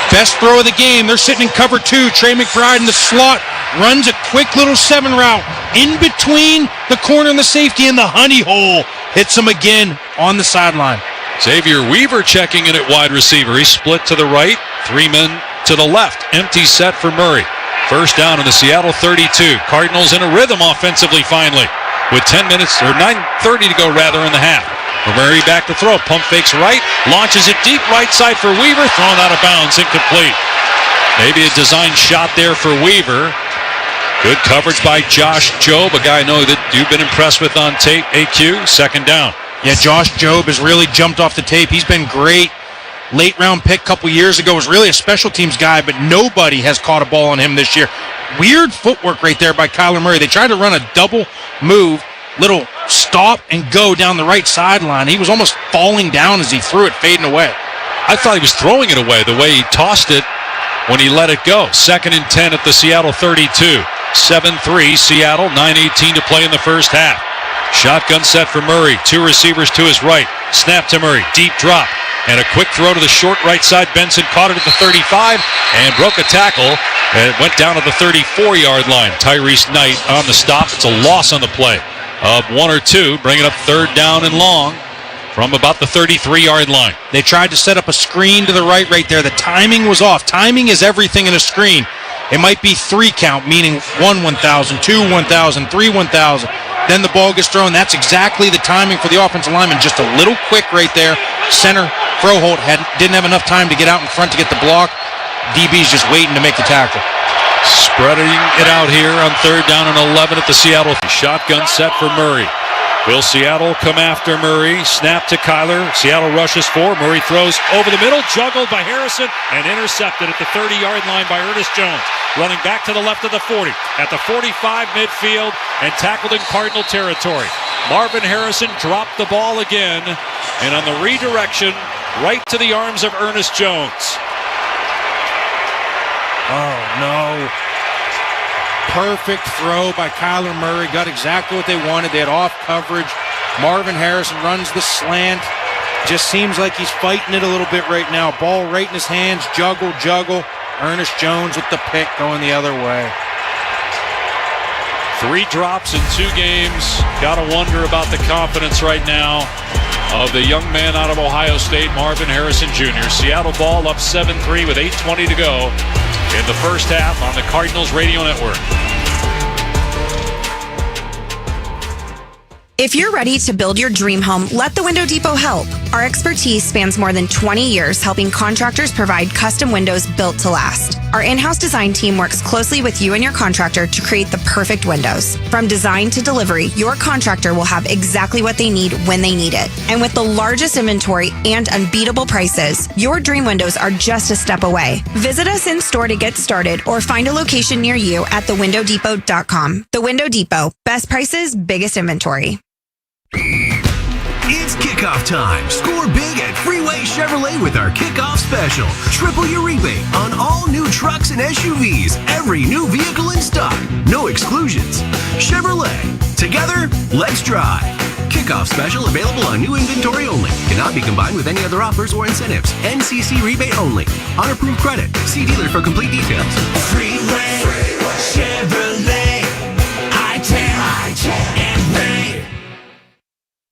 Best throw of the game. They're sitting in cover 2. Trey McBride in the slot runs a quick little 7 route in between the corner and the safety in the honey hole. Hits him again on the sideline. Xavier Weaver checking in at wide receiver. He split to the right, 3 men to the left. Empty set for Murray. First down in the Seattle 32. Cardinals in a rhythm offensively finally, with 10 minutes or 9:30 to go rather in the half. Murray back to throw. Pump fakes right, launches it deep right side for Weaver. Thrown out of bounds, incomplete. Maybe a design shot there for Weaver. Good coverage by Josh Jobe, a guy I know that you've been impressed with on tape. AQ, second down. Yeah, Josh Jobe has really jumped off the tape. He's been great. Late round pick a couple years ago, was really a special teams guy, but nobody has caught a ball on him this year. Weird footwork right there by Kyler Murray. They tried to run a double move, little stop and go down the right sideline. He was almost falling down as he threw it, fading away. I thought he was throwing it away the way he tossed it when he let it go. 2nd and 10 at the Seattle 32. 7-3 Seattle, 9:18 to play in the first half. Shotgun set for Murray. 2 receivers to his right. Snap to Murray. Deep drop. And a quick throw to the short right side. Benson caught it at the 35 and broke a tackle. And it went down to the 34-yard line. Tyrese Knight on the stop. It's a loss on the play of 1 or 2. Bring it up 3rd down and long from about the 33-yard line. They tried to set up a screen to the right there. The timing was off. Timing is everything in a screen. It might be 3 count, meaning 1 1,000, 2 1,000, 3 1,000. Then the ball gets thrown. That's exactly the timing for the offensive lineman. Just a little quick right there. Center Froholt didn't have enough time to get out in front to get the block. DB's just waiting to make the tackle. Spreading it out here on 3rd down and 11 at the Seattle. Shotgun set for Murray. Will Seattle come after Murray? Snap to Kyler. Seattle rushes 4. Murray throws over the middle. Juggled by Harrison and intercepted at the 30-yard line by Ernest Jones. Running back to the left of the 40. At the 45 midfield and tackled in Cardinal territory. Marvin Harrison dropped the ball again. And on the redirection, right to the arms of Ernest Jones. Oh, no. Perfect throw by Kyler Murray. Got exactly what they wanted. They had off coverage. Marvin Harrison runs the slant. Just seems like he's fighting it a little bit right now. Ball right in his hands. Juggle. Ernest Jones with the pick going the other way. 3 drops in 2 games. Got to wonder about the confidence right now of the young man out of Ohio State, Marvin Harrison Jr. Seattle ball up 7-3 with 8:20 to go in the first half on the Cardinals Radio Network. If you're ready to build your dream home, let the Window Depot help. Our expertise spans more than 20 years helping contractors provide custom windows built to last. Our in-house design team works closely with you and your contractor to create the perfect windows. From design to delivery, your contractor will have exactly what they need when they need it. And with the largest inventory and unbeatable prices, your dream windows are just a step away. Visit us in store to get started or find a location near you at thewindowdepot.com. The Window Depot. Best prices, biggest inventory. It's kickoff time. Score big at Freeway Chevrolet with our kickoff special. Triple your rebate on all new trucks and SUVs. Every new vehicle in stock. No exclusions. Chevrolet. Together, let's drive. Kickoff special available on new inventory only. Cannot be combined with any other offers or incentives. NCC rebate only. On approved credit. See dealer for complete details. Freeway Chevrolet. I-10 and rain.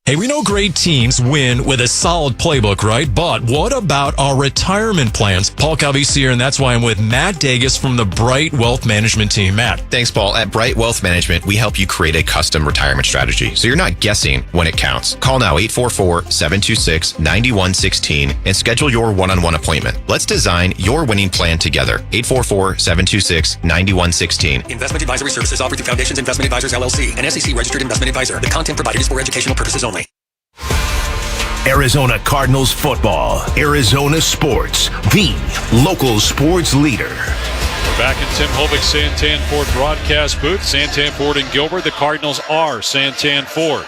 Hey, we know great teams win with a solid playbook, right? But what about our retirement plans? Paul Calvisi here, and that's why I'm with Matt Dagus from the Bright Wealth Management team. Matt. Thanks, Paul. At Bright Wealth Management, we help you create a custom retirement strategy, so you're not guessing when it counts. Call now 844-726-9116 and schedule your one-on-one appointment. Let's design your winning plan together. 844-726-9116. Investment advisory services offered through Foundations Investment Advisors, LLC, an SEC registered investment advisor. The content provided is for educational purposes only. Arizona Cardinals football. Arizona sports. The local sports leader. We're back in Tim Hovik Santan Ford broadcast booth. Santan Ford and Gilbert. The Cardinals are Santan Ford.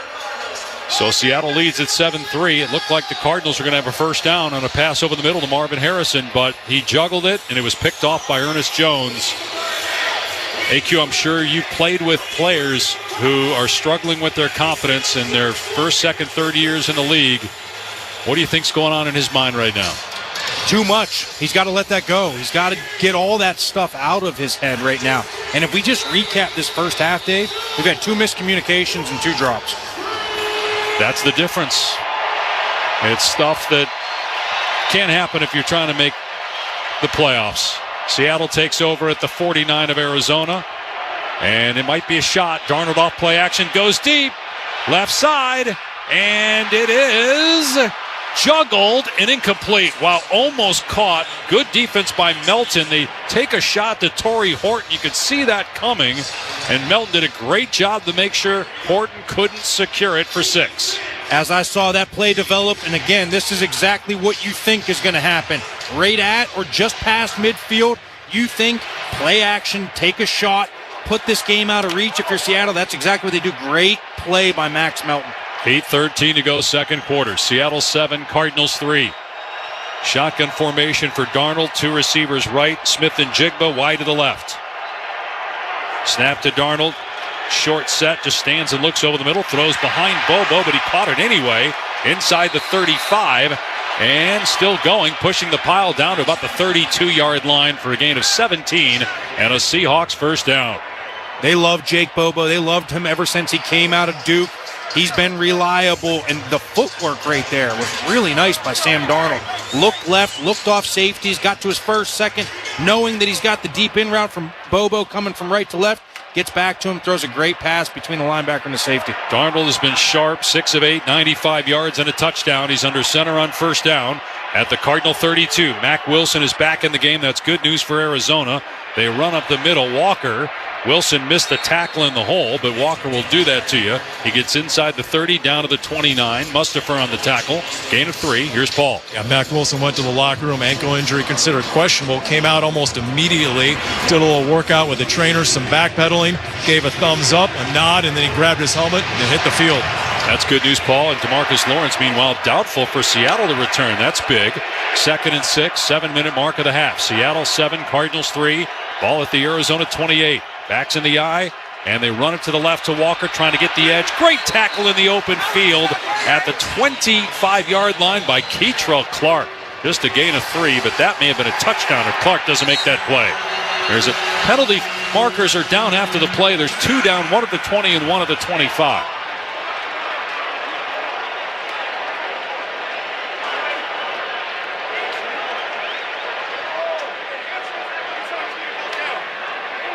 So Seattle leads at 7-3. It looked like the Cardinals were going to have a first down on a pass over the middle to Marvin Harrison, but he juggled it, and it was picked off by Ernest Jones. AQ, I'm sure you played with players who are struggling with their confidence in their first, second, third years in the league. What do you think's going on in his mind right now? Too much. He's got to let that go. He's got to get all that stuff out of his head right now. And if we just recap this first half, Dave, we've had 2 miscommunications and 2 drops. That's the difference. It's stuff that can't happen if you're trying to make the playoffs. Seattle takes over at the 49 of Arizona. And it might be a shot. Darnold off play action, goes deep. Left side. And it is juggled and incomplete. While almost caught. Good defense by Melton. They take a shot to Torrey Horton. You could see that coming. And Melton did a great job to make sure Horton couldn't secure it for 6. As I saw that play develop, and again, this is exactly what you think is going to happen. Right at or just past midfield, you think play action, take a shot, put this game out of reach. If you're Seattle, that's exactly what they do. Great play by Max Melton. 8:13 to go, second quarter. Seattle 7, Cardinals 3. Shotgun formation for Darnold. 2 receivers right. Smith and Njigba wide to the left. Snap to Darnold. Short set, just stands and looks over the middle. Throws behind Bobo, but he caught it anyway. Inside the 35. And still going, pushing the pile down to about the 32-yard line for a gain of 17 and a Seahawks first down. They love Jake Bobo. They loved him ever since he came out of Duke. He's been reliable, and the footwork right there was really nice by Sam Darnold. Looked left, looked off safeties, got to his first, second, knowing that he's got the deep in route from Bobo coming from right to left. Gets back to him, throws a great pass between the linebacker and the safety. Darnold has been sharp, 6 of 8, 95 yards and a touchdown. He's under center on first down at the Cardinal 32. Mack Wilson is back in the game. That's good news for Arizona. They run up the middle. Walker. Wilson missed the tackle in the hole, but Walker will do that to you. He gets inside the 30, down to the 29. Mustafer on the tackle. Gain of 3. Here's Paul. Yeah, Mack Wilson went to the locker room. Ankle injury considered questionable. Came out almost immediately. Did a little workout with the trainers, some backpedaling. Gave a thumbs up, a nod, and then he grabbed his helmet and hit the field. That's good news, Paul. And DeMarcus Lawrence, meanwhile, doubtful for Seattle to return. That's big. 2nd and 6, 7-minute mark of the half. Seattle 7, Cardinals 3. Ball at the Arizona 28. Backs in the eye, and they run it to the left to Walker, trying to get the edge. Great tackle in the open field at the 25-yard line by Keitrell Clark. Just a gain of 3, but that may have been a touchdown if Clark doesn't make that play. There's a penalty. Markers are down after the play. There's 2 down, 1 at the 20 and 1 at the 25.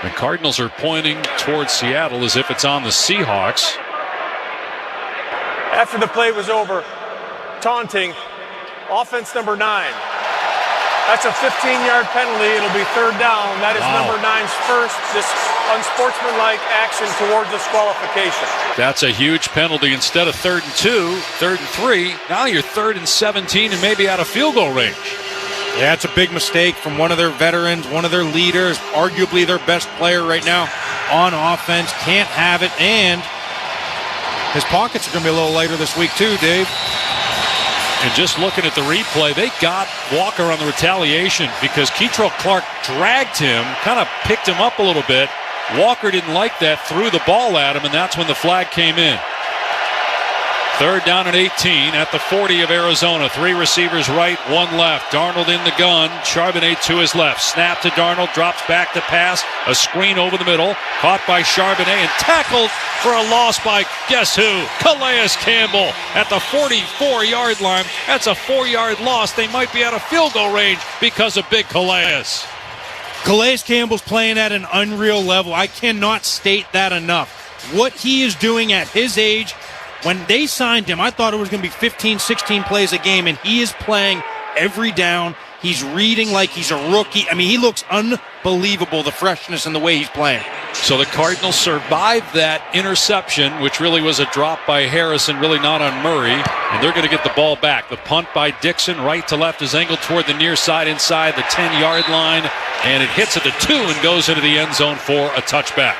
The Cardinals are pointing towards Seattle as if it's on the Seahawks. After the play was over, taunting, offense number 9. That's a 15-yard penalty. It'll be 3rd down. That is number 9's first unsportsmanlike action towards disqualification. That's a huge penalty. Instead of 3rd and 2, 3rd and 3, now you're 3rd and 17 and maybe out of field goal range. Yeah, it's a big mistake from one of their veterans, one of their leaders, arguably their best player right now on offense. Can't have it, and his pockets are going to be a little lighter this week too, Dave. And just looking at the replay, they got Walker on the retaliation because Keitrell Clark dragged him, kind of picked him up a little bit. Walker didn't like that, threw the ball at him, and that's when the flag came in. 3rd down and 18 at the 40 of Arizona. 3 receivers right, 1 left. Darnold in the gun. Charbonnet to his left. Snap to Darnold. Drops back to pass. A screen over the middle. Caught by Charbonnet and tackled for a loss by guess who? Calais Campbell at the 44-yard line. That's a 4-yard loss. They might be out of field goal range because of big Calais. Calais Campbell's playing at an unreal level. I cannot state that enough. What he is doing at his age. When they signed him, I thought it was going to be 15, 16 plays a game, and he is playing every down. He's reading like he's a rookie. I mean, he looks unbelievable, the freshness and the way he's playing. So the Cardinals survived that interception, which really was a drop by Harrison, really not on Murray, and they're going to get the ball back. The punt by Dixon, right to left, is angled toward the near side inside the 10-yard line, and it hits at the 2 and goes into the end zone for a touchback.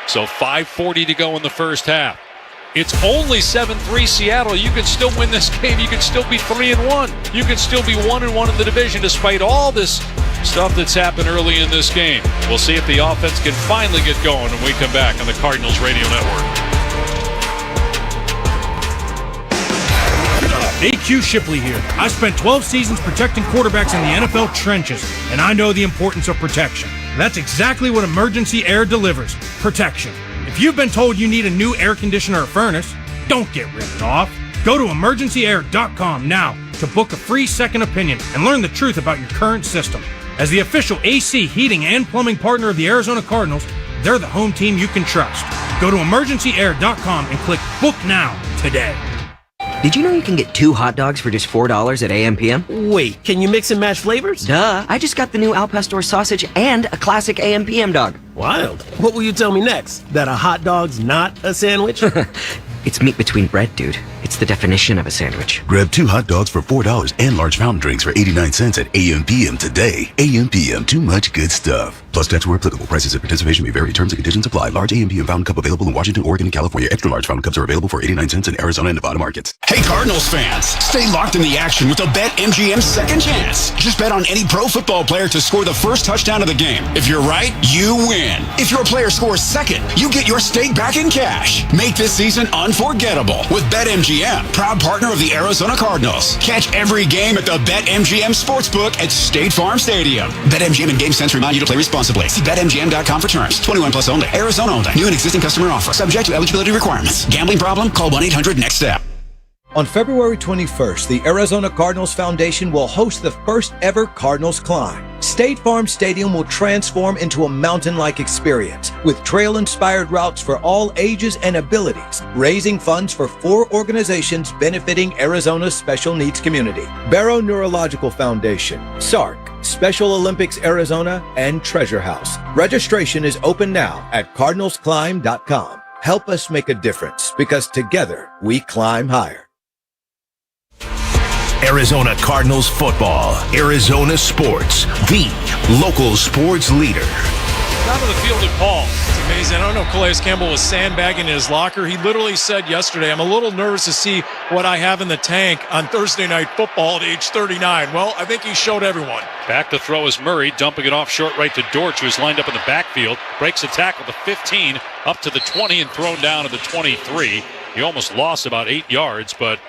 So 5:40 to go in the first half. It's only 7-3 Seattle. You can still win this game. You can still be 3-1. You can still be 1-1 in the division despite all this stuff that's happened early in this game. We'll see if the offense can finally get going when we come back on the Cardinals Radio Network. AQ Shipley here. I spent 12 seasons protecting quarterbacks in the NFL trenches, and I know the importance of protection. That's exactly what Emergency Air delivers. Protection. If you've been told you need a new air conditioner or furnace, don't get written off. Go to emergencyair.com now to book a free second opinion and learn the truth about your current system. As the official AC heating and plumbing partner of the Arizona Cardinals, they're the home team you can trust. Go to emergencyair.com and click Book Now today. Did you know you can get 2 hot dogs for just $4 at AM/PM? Wait, can you mix and match flavors? Duh, I just got the new Al Pastor sausage and a classic AM/PM dog. Wild. What will you tell me next? That a hot dog's not a sandwich? It's meat between bread, dude. It's the definition of a sandwich. Grab 2 hot dogs for $4 and large fountain drinks for 89 cents at AM/PM today. AM/PM, too much good stuff. Plus tax where applicable. Prices and participation may vary. Terms and conditions apply. Large AM/PM fountain cup available in Washington, Oregon, and California. Extra large fountain cups are available for 89 cents in Arizona and Nevada markets. Hey Cardinals fans, stay locked in the action with a BetMGM second chance. Just bet on any pro football player to score the first touchdown of the game. If you're right, you win. If your player scores second, you get your stake back in cash. Make this season unforgettable with BetMGM, proud partner of the Arizona Cardinals. Catch every game at the BetMGM Sportsbook at State Farm Stadium. BetMGM and GameSense remind you to play responsibly. See BetMGM.com for terms. 21 plus only. Arizona only. New and existing customer offer. Subject to eligibility requirements. Gambling problem? Call 1-800-NEXT-STEP. On February 21st, the Arizona Cardinals Foundation will host the first ever Cardinals Climb. State Farm Stadium will transform into a mountain-like experience with trail-inspired routes for all ages and abilities, raising funds for 4 organizations benefiting Arizona's special needs community: Barrow Neurological Foundation, SARC, Special Olympics Arizona, and Treasure House. Registration is open now at cardinalsclimb.com. Help us make a difference, because together we climb higher. Arizona Cardinals football, Arizona sports, the local sports leader. Top of the field at Paul. It's amazing. I don't know, Calais Campbell was sandbagging in his locker. He literally said yesterday, I'm a little nervous to see what I have in the tank on Thursday Night Football at age 39. Well, I think he showed everyone. Back to throw is Murray, dumping it off short right to Dortch, who's lined up in the backfield. Breaks a tackle to 15, up to the 20, and thrown down to the 23. He almost lost about 8 yards, but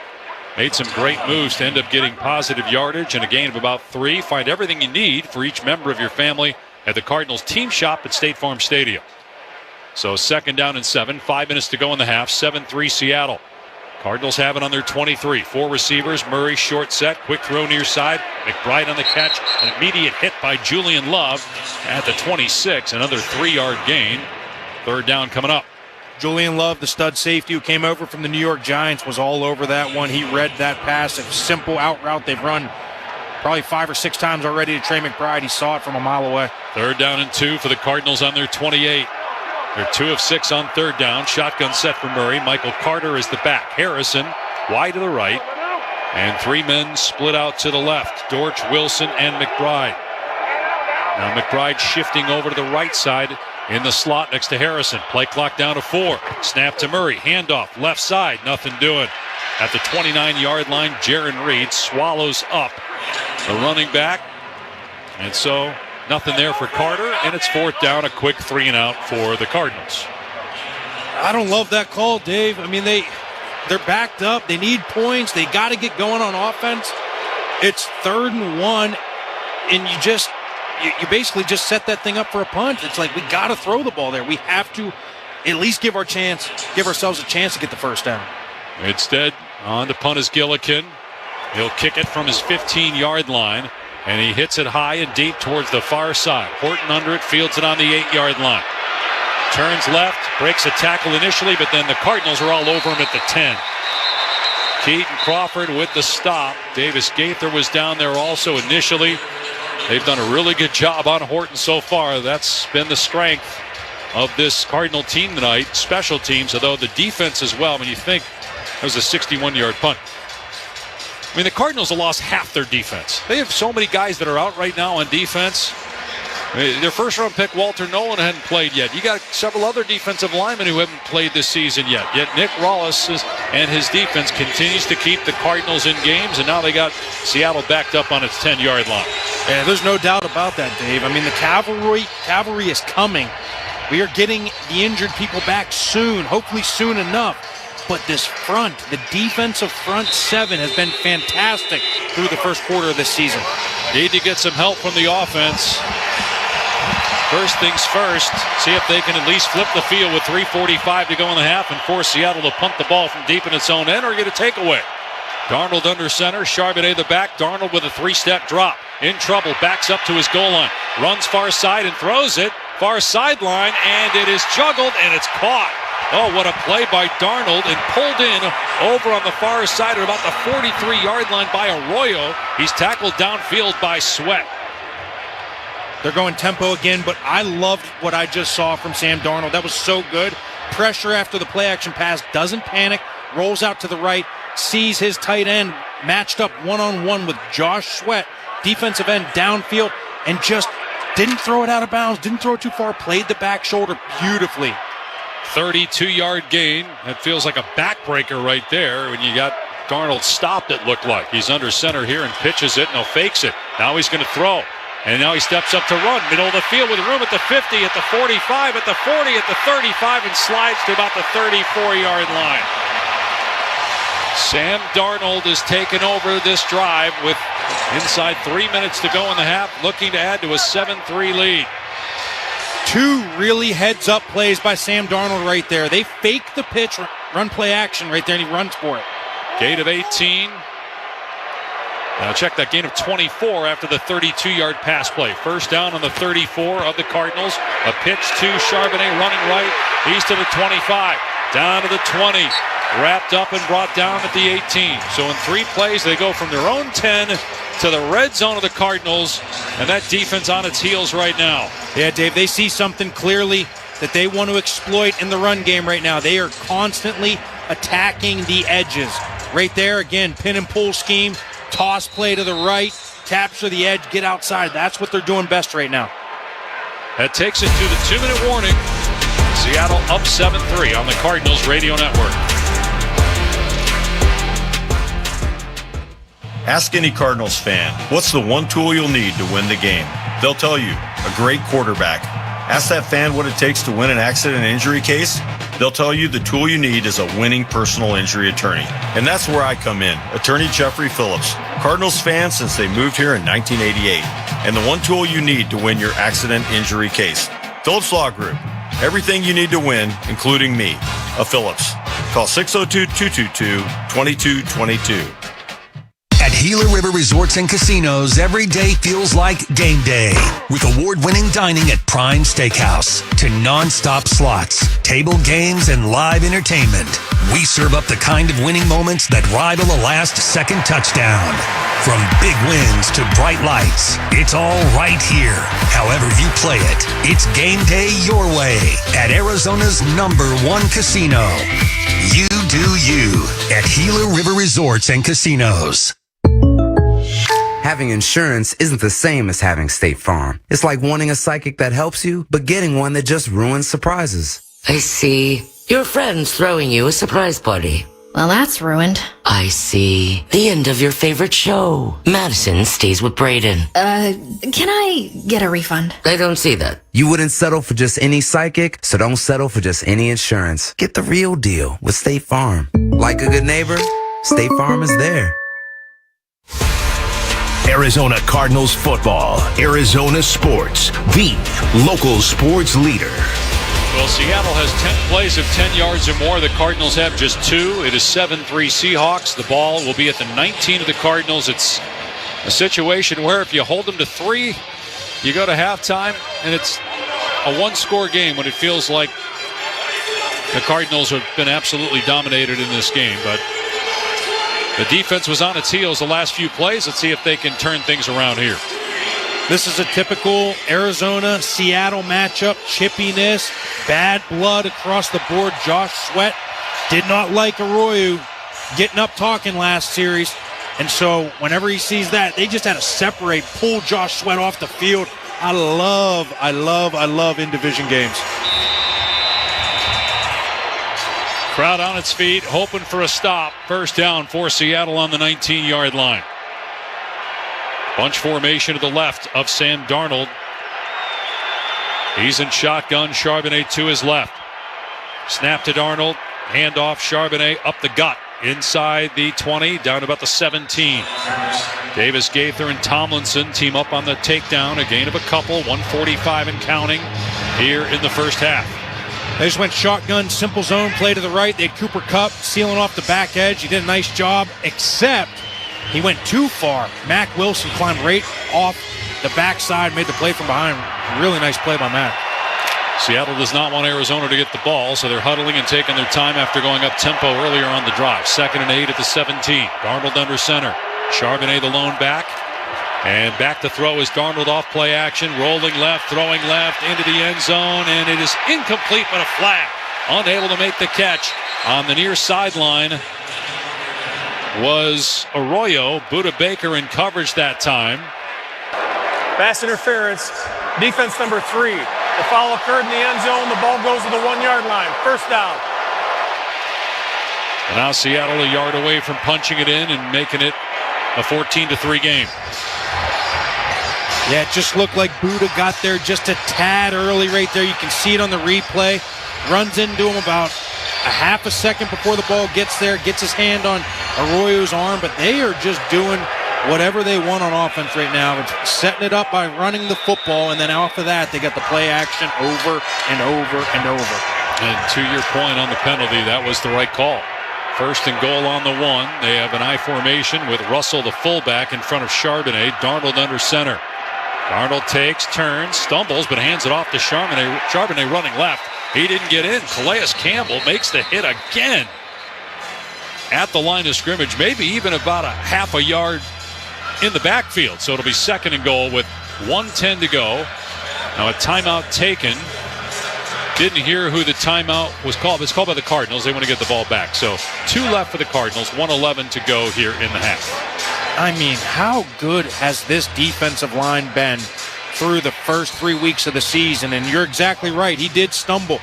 made some great moves to end up getting positive yardage and a gain of about 3. Find everything you need for each member of your family at the Cardinals team shop at State Farm Stadium. So 2nd down and 7, 5 minutes to go in the half, 7-3 Seattle. Cardinals have it on their 23. 4 receivers, Murray short set, quick throw near side. McBride on the catch, an immediate hit by Julian Love at the 26. Another 3-yard gain. 3rd down coming up. Julian Love, the stud safety who came over from the New York Giants, was all over that one. He read that pass, a simple out route they've run probably 5 or 6 times already to Trey McBride. He saw it from a mile away. 3rd down and 2 for the Cardinals on their 28. They're 2 of 6 on 3rd down. Shotgun set for Murray. Michael Carter is the back. Harrison wide to the right. And 3 men split out to the left. Dortch, Wilson, and McBride. Now McBride shifting over to the right side in the slot next to Harrison. Play clock down to 4. Snap to Murray. Handoff left side. Nothing doing. At the 29-yard line, Jaron Reed swallows up the running back. And so nothing there for Carter, and it's 4th down, a quick 3-and-out for the Cardinals. I don't love that call, Dave. I mean, they're backed up. They need points. They got to get going on offense. It's 3rd and 1, and you basically just set that thing up for a punt. It's like we got to throw the ball there. We have to at least give ourselves a chance to get the 1st down. Instead, on to punt is Gillikin. He'll kick it from his 15-yard line, and he hits it high and deep towards the far side. Horton under it, fields it on the 8-yard line. Turns left, breaks a tackle initially, but then the Cardinals are all over him at the 10. Keaton Crawford with the stop. Davis Gaither was down there also initially. They've done a really good job on Horton so far. That's been the strength of this Cardinal team tonight. Special teams, although the defense as well. When you think it was a 61-yard punt. I mean, the Cardinals have lost half their defense. They have so many guys that are out right now on defense. I mean, their first-round pick, Walter Nolan, hadn't played yet. You got several other defensive linemen who haven't played this season yet. Yet Nick Rollis and his defense continues to keep the Cardinals in games, and now they got Seattle backed up on its 10-yard line. Yeah, there's no doubt about that, Dave. I mean, the cavalry is coming. We are getting the injured people back soon, hopefully soon enough. But this front, the defensive front 7 has been fantastic through the first quarter of this season. Need to get some help from the offense. First things first, see if they can at least flip the field with 3:45 to go in the half and force Seattle to punt the ball from deep in its own end or get a takeaway. Darnold under center, Charbonnet the back, Darnold with a 3-step drop. In trouble, backs up to his goal line, runs far side and throws it, far sideline, and it is juggled and it's caught. Oh, what a play by Darnold, and pulled in over on the far side at about the 43-yard line by Arroyo. He's tackled downfield by Sweat. They're going tempo again, but I loved what I just saw from Sam Darnold. That was so good. Pressure after the play-action pass, doesn't panic, rolls out to the right, sees his tight end matched up one-on-one with Josh Sweat, defensive end downfield, and just didn't throw it out of bounds, didn't throw it too far, played the back shoulder beautifully. 32-yard gain. That feels like a backbreaker right there when you got Darnold stopped, it looked like. He's under center here and pitches it, no fakes it. Now he's going to throw. And now he steps up to run. Middle of the field with room at the 50, at the 45, at the 40, at the 35, and slides to about the 34-yard line. Sam Darnold has taken over this drive with inside 3 minutes to go in the half, looking to add to a 7-3 lead. Two really heads-up plays by Sam Darnold right there. They fake the pitch, run play action right there, and he runs for it. Gain of 18. Now check that gain of 24 after the 32-yard pass play. First down on the 34 of the Cardinals. A pitch to Charbonnet running right. He's to the 25. Down to the 20. Wrapped up and brought down at the 18. So in 3 plays, they go from their own 10 to the red zone of the Cardinals. And that defense on its heels right now. Yeah, Dave, they see something clearly that they want to exploit in the run game right now. They are constantly attacking the edges. Right there, again, pin and pull scheme. Toss play to the right, capture the edge, get outside. That's what they're doing best right now. That takes it to the 2-minute warning. Seattle up 7-3 on the Cardinals radio network. Ask any Cardinals fan, what's the one tool you'll need to win the game? They'll tell you, a great quarterback. Ask that fan what it takes to win an accident and injury case. They'll tell you the tool you need is a winning personal injury attorney. And that's where I come in, attorney Jeffrey Phillips, Cardinals fan since they moved here in 1988. And the one tool you need to win your accident injury case. Phillips Law Group. Everything you need to win, including me, a Phillips. Call 602-222-2222. At Gila River Resorts and Casinos, every day feels like game day. With award-winning dining at Prime Steakhouse to non-stop slots, table games, and live entertainment, we serve up the kind of winning moments that rival a last-second touchdown. From big wins to bright lights, it's all right here. However you play it, it's game day your way at Arizona's #1 casino. You do you at Gila River Resorts and Casinos. Having insurance isn't the same as having State Farm. It's like wanting a psychic that helps you, but getting one that just ruins surprises. I see. Your friend's throwing you a surprise party. Well, that's ruined. I see. The end of your favorite show. Madison stays with Braden. Can I get a refund? I don't see that. You wouldn't settle for just any psychic, so don't settle for just any insurance. Get the real deal with State Farm. Like a good neighbor, State Farm is there. Arizona Cardinals football. Arizona sports. The local sports leader. Well, Seattle has 10 plays of 10 yards or more. The Cardinals have just 2. It is 7-3 Seahawks. The ball will be at the 19 of the Cardinals. It's a situation where if you hold them to 3, you go to halftime, and it's a 1-score game when it feels like the Cardinals have been absolutely dominated in this game. But the defense was on its heels the last few plays. Let's see if they can turn things around here. This is a typical Arizona-Seattle matchup. Chippiness, bad blood across the board. Josh Sweat did not like Arroyo getting up talking last series. And so whenever he sees that, they just had to separate, pull Josh Sweat off the field. I love in division games. Crowd on its feet, hoping for a stop. First down for Seattle on the 19-yard line. Bunch formation to the left of Sam Darnold. He's in shotgun. Charbonnet to his left. Snap to Darnold. Handoff. Charbonnet up the gut. Inside the 20. Down to about the 17. Davis, Gaither, and Tomlinson team up on the takedown. A gain of a couple, 145 and counting here in the first half. They just went shotgun, simple zone, play to the right. They had Cooper Kupp sealing off the back edge. He did a nice job, except he went too far. Mac Wilson climbed right off the backside, made the play from behind. Really nice play by Mac. Seattle does not want Arizona to get the ball, so they're huddling and taking their time after going up tempo earlier on the drive. 2nd and 8 at the 17. Darnold under center. Charbonnet the lone back. And back to throw is Darnold off play action. Rolling left, throwing left into the end zone. And it is incomplete, but a flag. Unable to make the catch on the near sideline was Arroyo. Buda Baker in coverage that time. Pass interference. Defense number 3. The foul occurred in the end zone. The ball goes to the 1-yard line. First down. And now Seattle a yard away from punching it in and making it a 14-3 game. Yeah, it just looked like Buda got there just a tad early right there. You can see it on the replay. Runs into him about a half a second before the ball gets there. Gets his hand on Arroyo's arm. But they are just doing whatever they want on offense right now. It's setting it up by running the football, and then after that, they got the play action over and over and over. And to your point on the penalty, that was the right call. 1st and goal on the 1. They have an I formation with Russell, the fullback, in front of Charbonnet. Darnold under center. Darnold takes, turns, stumbles, but hands it off to Charbonnet. Charbonnet running left. He didn't get in. Calais Campbell makes the hit again at the line of scrimmage, maybe even about a half a yard in the backfield. So it'll be 2nd and goal with 1:10 to go. Now a timeout taken. Didn't hear who the timeout was called. It's called by the Cardinals. They want to get the ball back. So 2 left for the Cardinals, 1:11 to go here in the half. I mean, how good has this defensive line been through the first 3 weeks of the season? And you're exactly right. He did stumble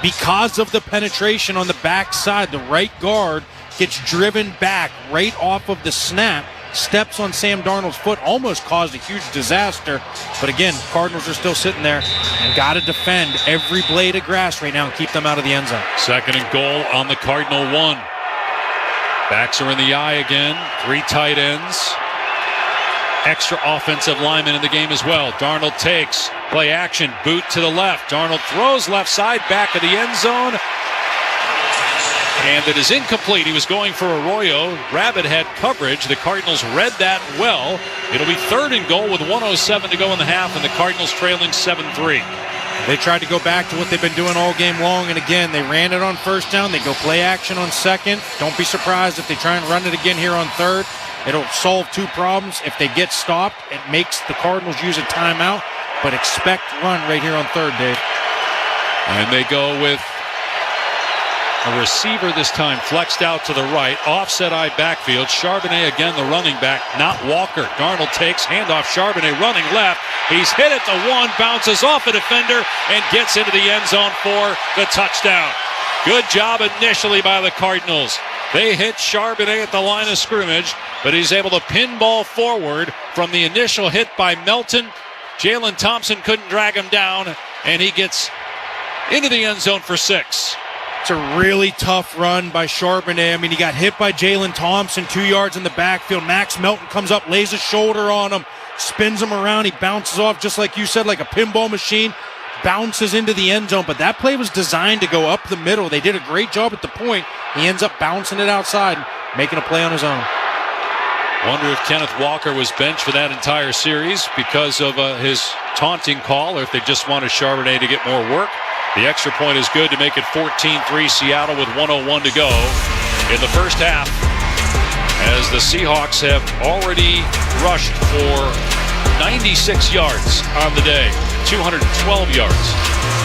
because of the penetration on the backside. The right guard gets driven back right off of the snap. Steps on Sam Darnold's foot, almost caused a huge disaster. But again, Cardinals are still sitting there and got to defend every blade of grass right now and keep them out of the end zone. 2nd and goal on the Cardinal 1. Backs are in the eye again. 3 tight ends. Extra offensive linemen in the game as well. Darnold takes, play action, boot to the left. Darnold throws left side, back of the end zone. And it is incomplete. He was going for Arroyo. Rabbit had coverage. The Cardinals read that well. It'll be 3rd and goal with 1:07 to go in the half, and the Cardinals trailing 7-3. They tried to go back to what they've been doing all game long, and again, they ran it on 1st down. They go play action on 2nd. Don't be surprised if they try and run it again here on 3rd. It'll solve 2 problems. If they get stopped, it makes the Cardinals use a timeout, but expect run right here on 3rd, Dave. And they go with a receiver this time flexed out to the right, offset eye backfield. Charbonnet again, the running back, not Walker. Darnold takes, handoff, Charbonnet running left. He's hit at the 1, bounces off a defender, and gets into the end zone for the touchdown. Good job initially by the Cardinals. They hit Charbonnet at the line of scrimmage, but he's able to pinball forward from the initial hit by Melton. Jalen Thompson couldn't drag him down, and he gets into the end zone for 6. It's a really tough run by Charbonnet. I mean, he got hit by Jalen Thompson, 2 yards in the backfield. Max Melton comes up, lays a shoulder on him, spins him around. He bounces off, just like you said, like a pinball machine, bounces into the end zone. But that play was designed to go up the middle. They did a great job at the point. He ends up bouncing it outside, making a play on his own. Wonder if Kenneth Walker was benched for that entire series because of his taunting call, or if they just wanted Charbonnet to get more work. The extra point is good to make it 14-3 Seattle with 1:01 to go in the first half, as the Seahawks have already rushed for 96 yards on the day, 212 yards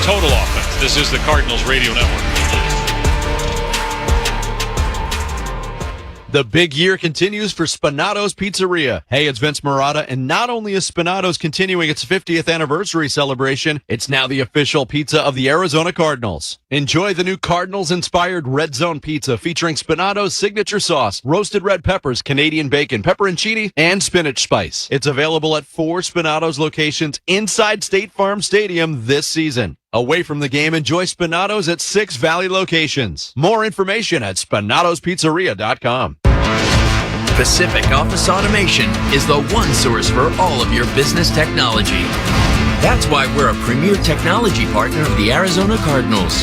total offense. This is the Cardinals Radio Network. The big year continues for Spinato's Pizzeria. Hey, it's Vince Marotta, and not only is Spinato's continuing its 50th anniversary celebration, it's now the official pizza of the Arizona Cardinals. Enjoy the new Cardinals-inspired Red Zone pizza featuring Spinato's signature sauce, roasted red peppers, Canadian bacon, pepperoncini, and spinach spice. It's available at 4 Spinato's locations inside State Farm Stadium this season. Away from the game, enjoy Spinato's at 6 Valley locations. More information at spinatospizzeria.com. Pacific Office Automation is the one source for all of your business technology. That's why we're a premier technology partner of the Arizona Cardinals.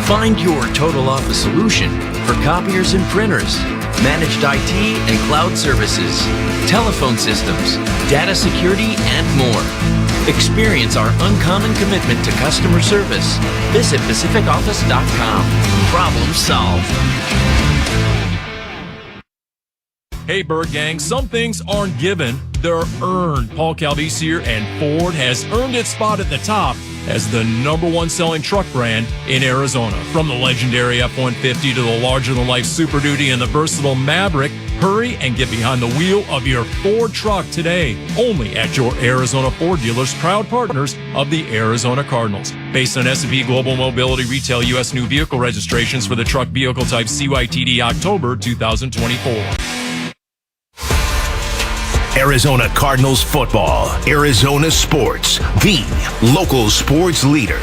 Find your total office solution for copiers and printers, managed IT and cloud services, telephone systems, data security, and more. Experience our uncommon commitment to customer service. Visit PacificOffice.com. Problem solved. Hey, Bird Gang, some things aren't given, they're earned. Paul Calvisier and Ford has earned its spot at the top as the #1 selling truck brand in Arizona. From the legendary F-150 to the larger-than-life Super Duty and the versatile Maverick, hurry and get behind the wheel of your Ford truck today. Only at your Arizona Ford dealers, proud partners of the Arizona Cardinals. Based on SEP Global Mobility Retail U.S. new vehicle registrations for the truck vehicle type CYTD October 2024. Arizona Cardinals football. Arizona Sports, the local sports leader.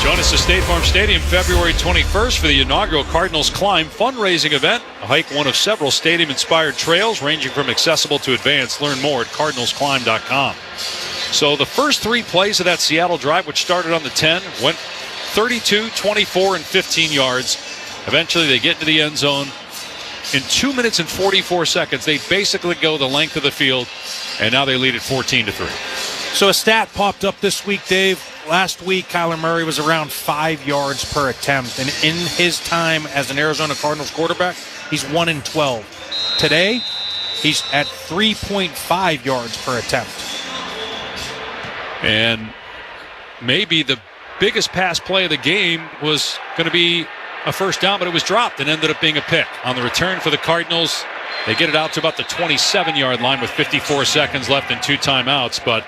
Join us at State Farm Stadium February 21st for the inaugural Cardinals Climb fundraising event. A hike one of several stadium-inspired trails ranging from accessible to advanced. Learn more at cardinalsclimb.com. So the first 3 plays of that Seattle drive, which started on the 10, went 32, 24, and 15 yards. Eventually they get into the end zone. In 2 minutes and 44 seconds, they basically go the length of the field, and now they lead at 14-3. So a stat popped up this week, Dave. Last week, Kyler Murray was around 5 yards per attempt, and in his time as an Arizona Cardinals quarterback, he's 1-12. Today, he's at 3.5 yards per attempt. And maybe the biggest pass play of the game was going to be a first down, but it was dropped and ended up being a pick. On the return for the Cardinals, they get it out to about the 27-yard line with 54 seconds left and 2 timeouts. But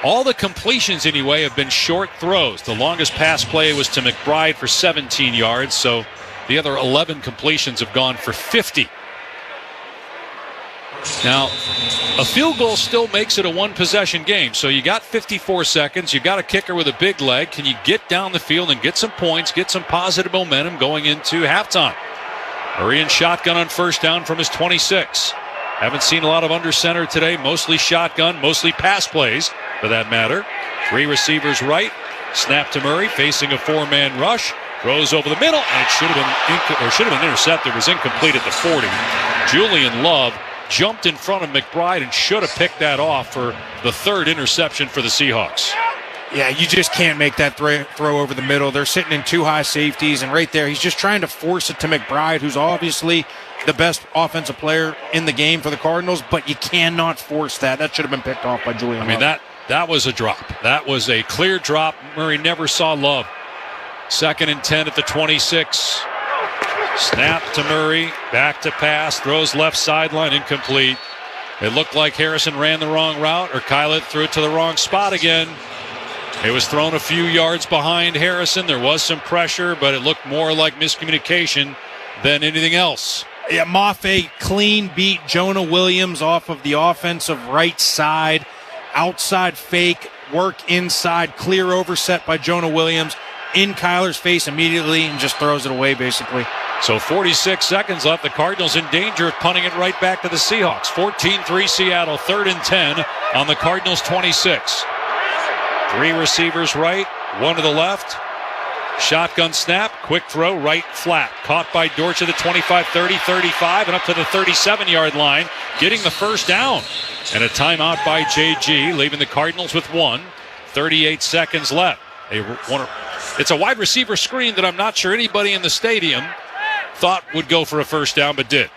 all the completions, anyway, have been short throws. The longest pass play was to McBride for 17 yards, so the other 11 completions have gone for 50. Now, a field goal still makes it a one-possession game. So you got 54 seconds. You got a kicker with a big leg. Can you get down the field and get some points, get some positive momentum going into halftime? Murray in shotgun on first down from his 26. Haven't seen a lot of under center today. Mostly shotgun, mostly pass plays, for that matter. 3 receivers right. Snap to Murray, facing a 4-man rush. Throws over the middle, and it should have been intercepted. It was incomplete at the 40. Julian Love jumped in front of McBride and should have picked that off for the 3rd interception for the Seahawks. Yeah, you just can't make that throw over the middle. They're sitting in 2 high safeties, and right there, he's just trying to force it to McBride, who's obviously the best offensive player in the game for the Cardinals, but you cannot force that. That should have been picked off by Julian Love. I mean, that was a drop. That was a clear drop. Murray never saw Love. 2nd and 10 at the 26. Snap to Murray, back to pass, throws left sideline, incomplete. It looked like Harrison ran the wrong route, or Kyler threw it to the wrong spot again. It was thrown a few yards behind Harrison. There was some pressure, but it looked more like miscommunication than anything else. Yeah, Mafe clean beat Jonah Williams off of the offensive right side. Outside fake, work inside, clear overset by Jonah Williams. In Kyler's face immediately and just throws it away, basically. So 46 seconds left. The Cardinals in danger of punting it right back to the Seahawks. 14-3 Seattle, 3rd and 10 on the Cardinals' 26. 3 receivers right, 1 to the left. Shotgun snap, quick throw, right flat. Caught by Dortch at the 25, 30, 35, and up to the 37-yard line, getting the first down. And a timeout by JG, leaving the Cardinals with 1. 38 seconds left. It's a wide receiver screen that I'm not sure anybody in the stadium thought would go for a first down, but did.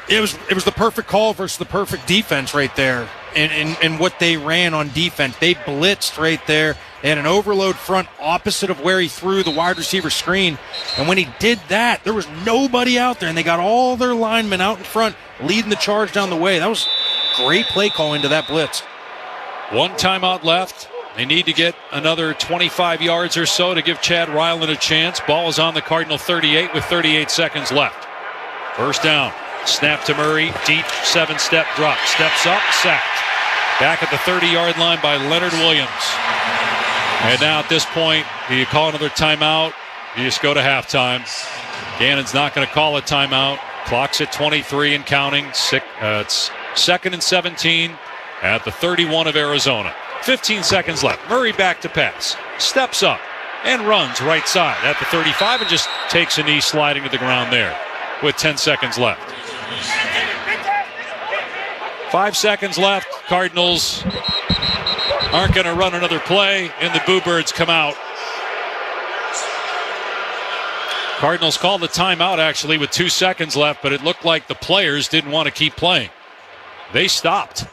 It was the perfect call versus the perfect defense right there. And what they ran on defense. They blitzed right there. They had an overload front opposite of where he threw the wide receiver screen. And when he did that, there was nobody out there. And they got all their linemen out in front, leading the charge down the way. That was great play calling to that blitz. 1 timeout left. They need to get another 25 yards or so to give Chad Ryland a chance. Ball is on the Cardinal 38 with 38 seconds left. First down. Snap to Murray. Deep 7-step drop. Steps up. Sacked. Back at the 30-yard line by Leonard Williams. And now at this point, do you call another timeout? You just go to halftime. Gannon's not going to call a timeout. Clock's at 23 and counting. It's 2nd and 17 at the 31 of Arizona. 15 seconds left. Murray back to pass. Steps up and runs right side at the 35 and just takes a knee sliding to the ground there with 10 seconds left. 5 seconds left. Cardinals aren't going to run another play, and the Boo Birds come out. Cardinals called the timeout actually with 2 seconds left, but it looked like the players didn't want to keep playing. They stopped.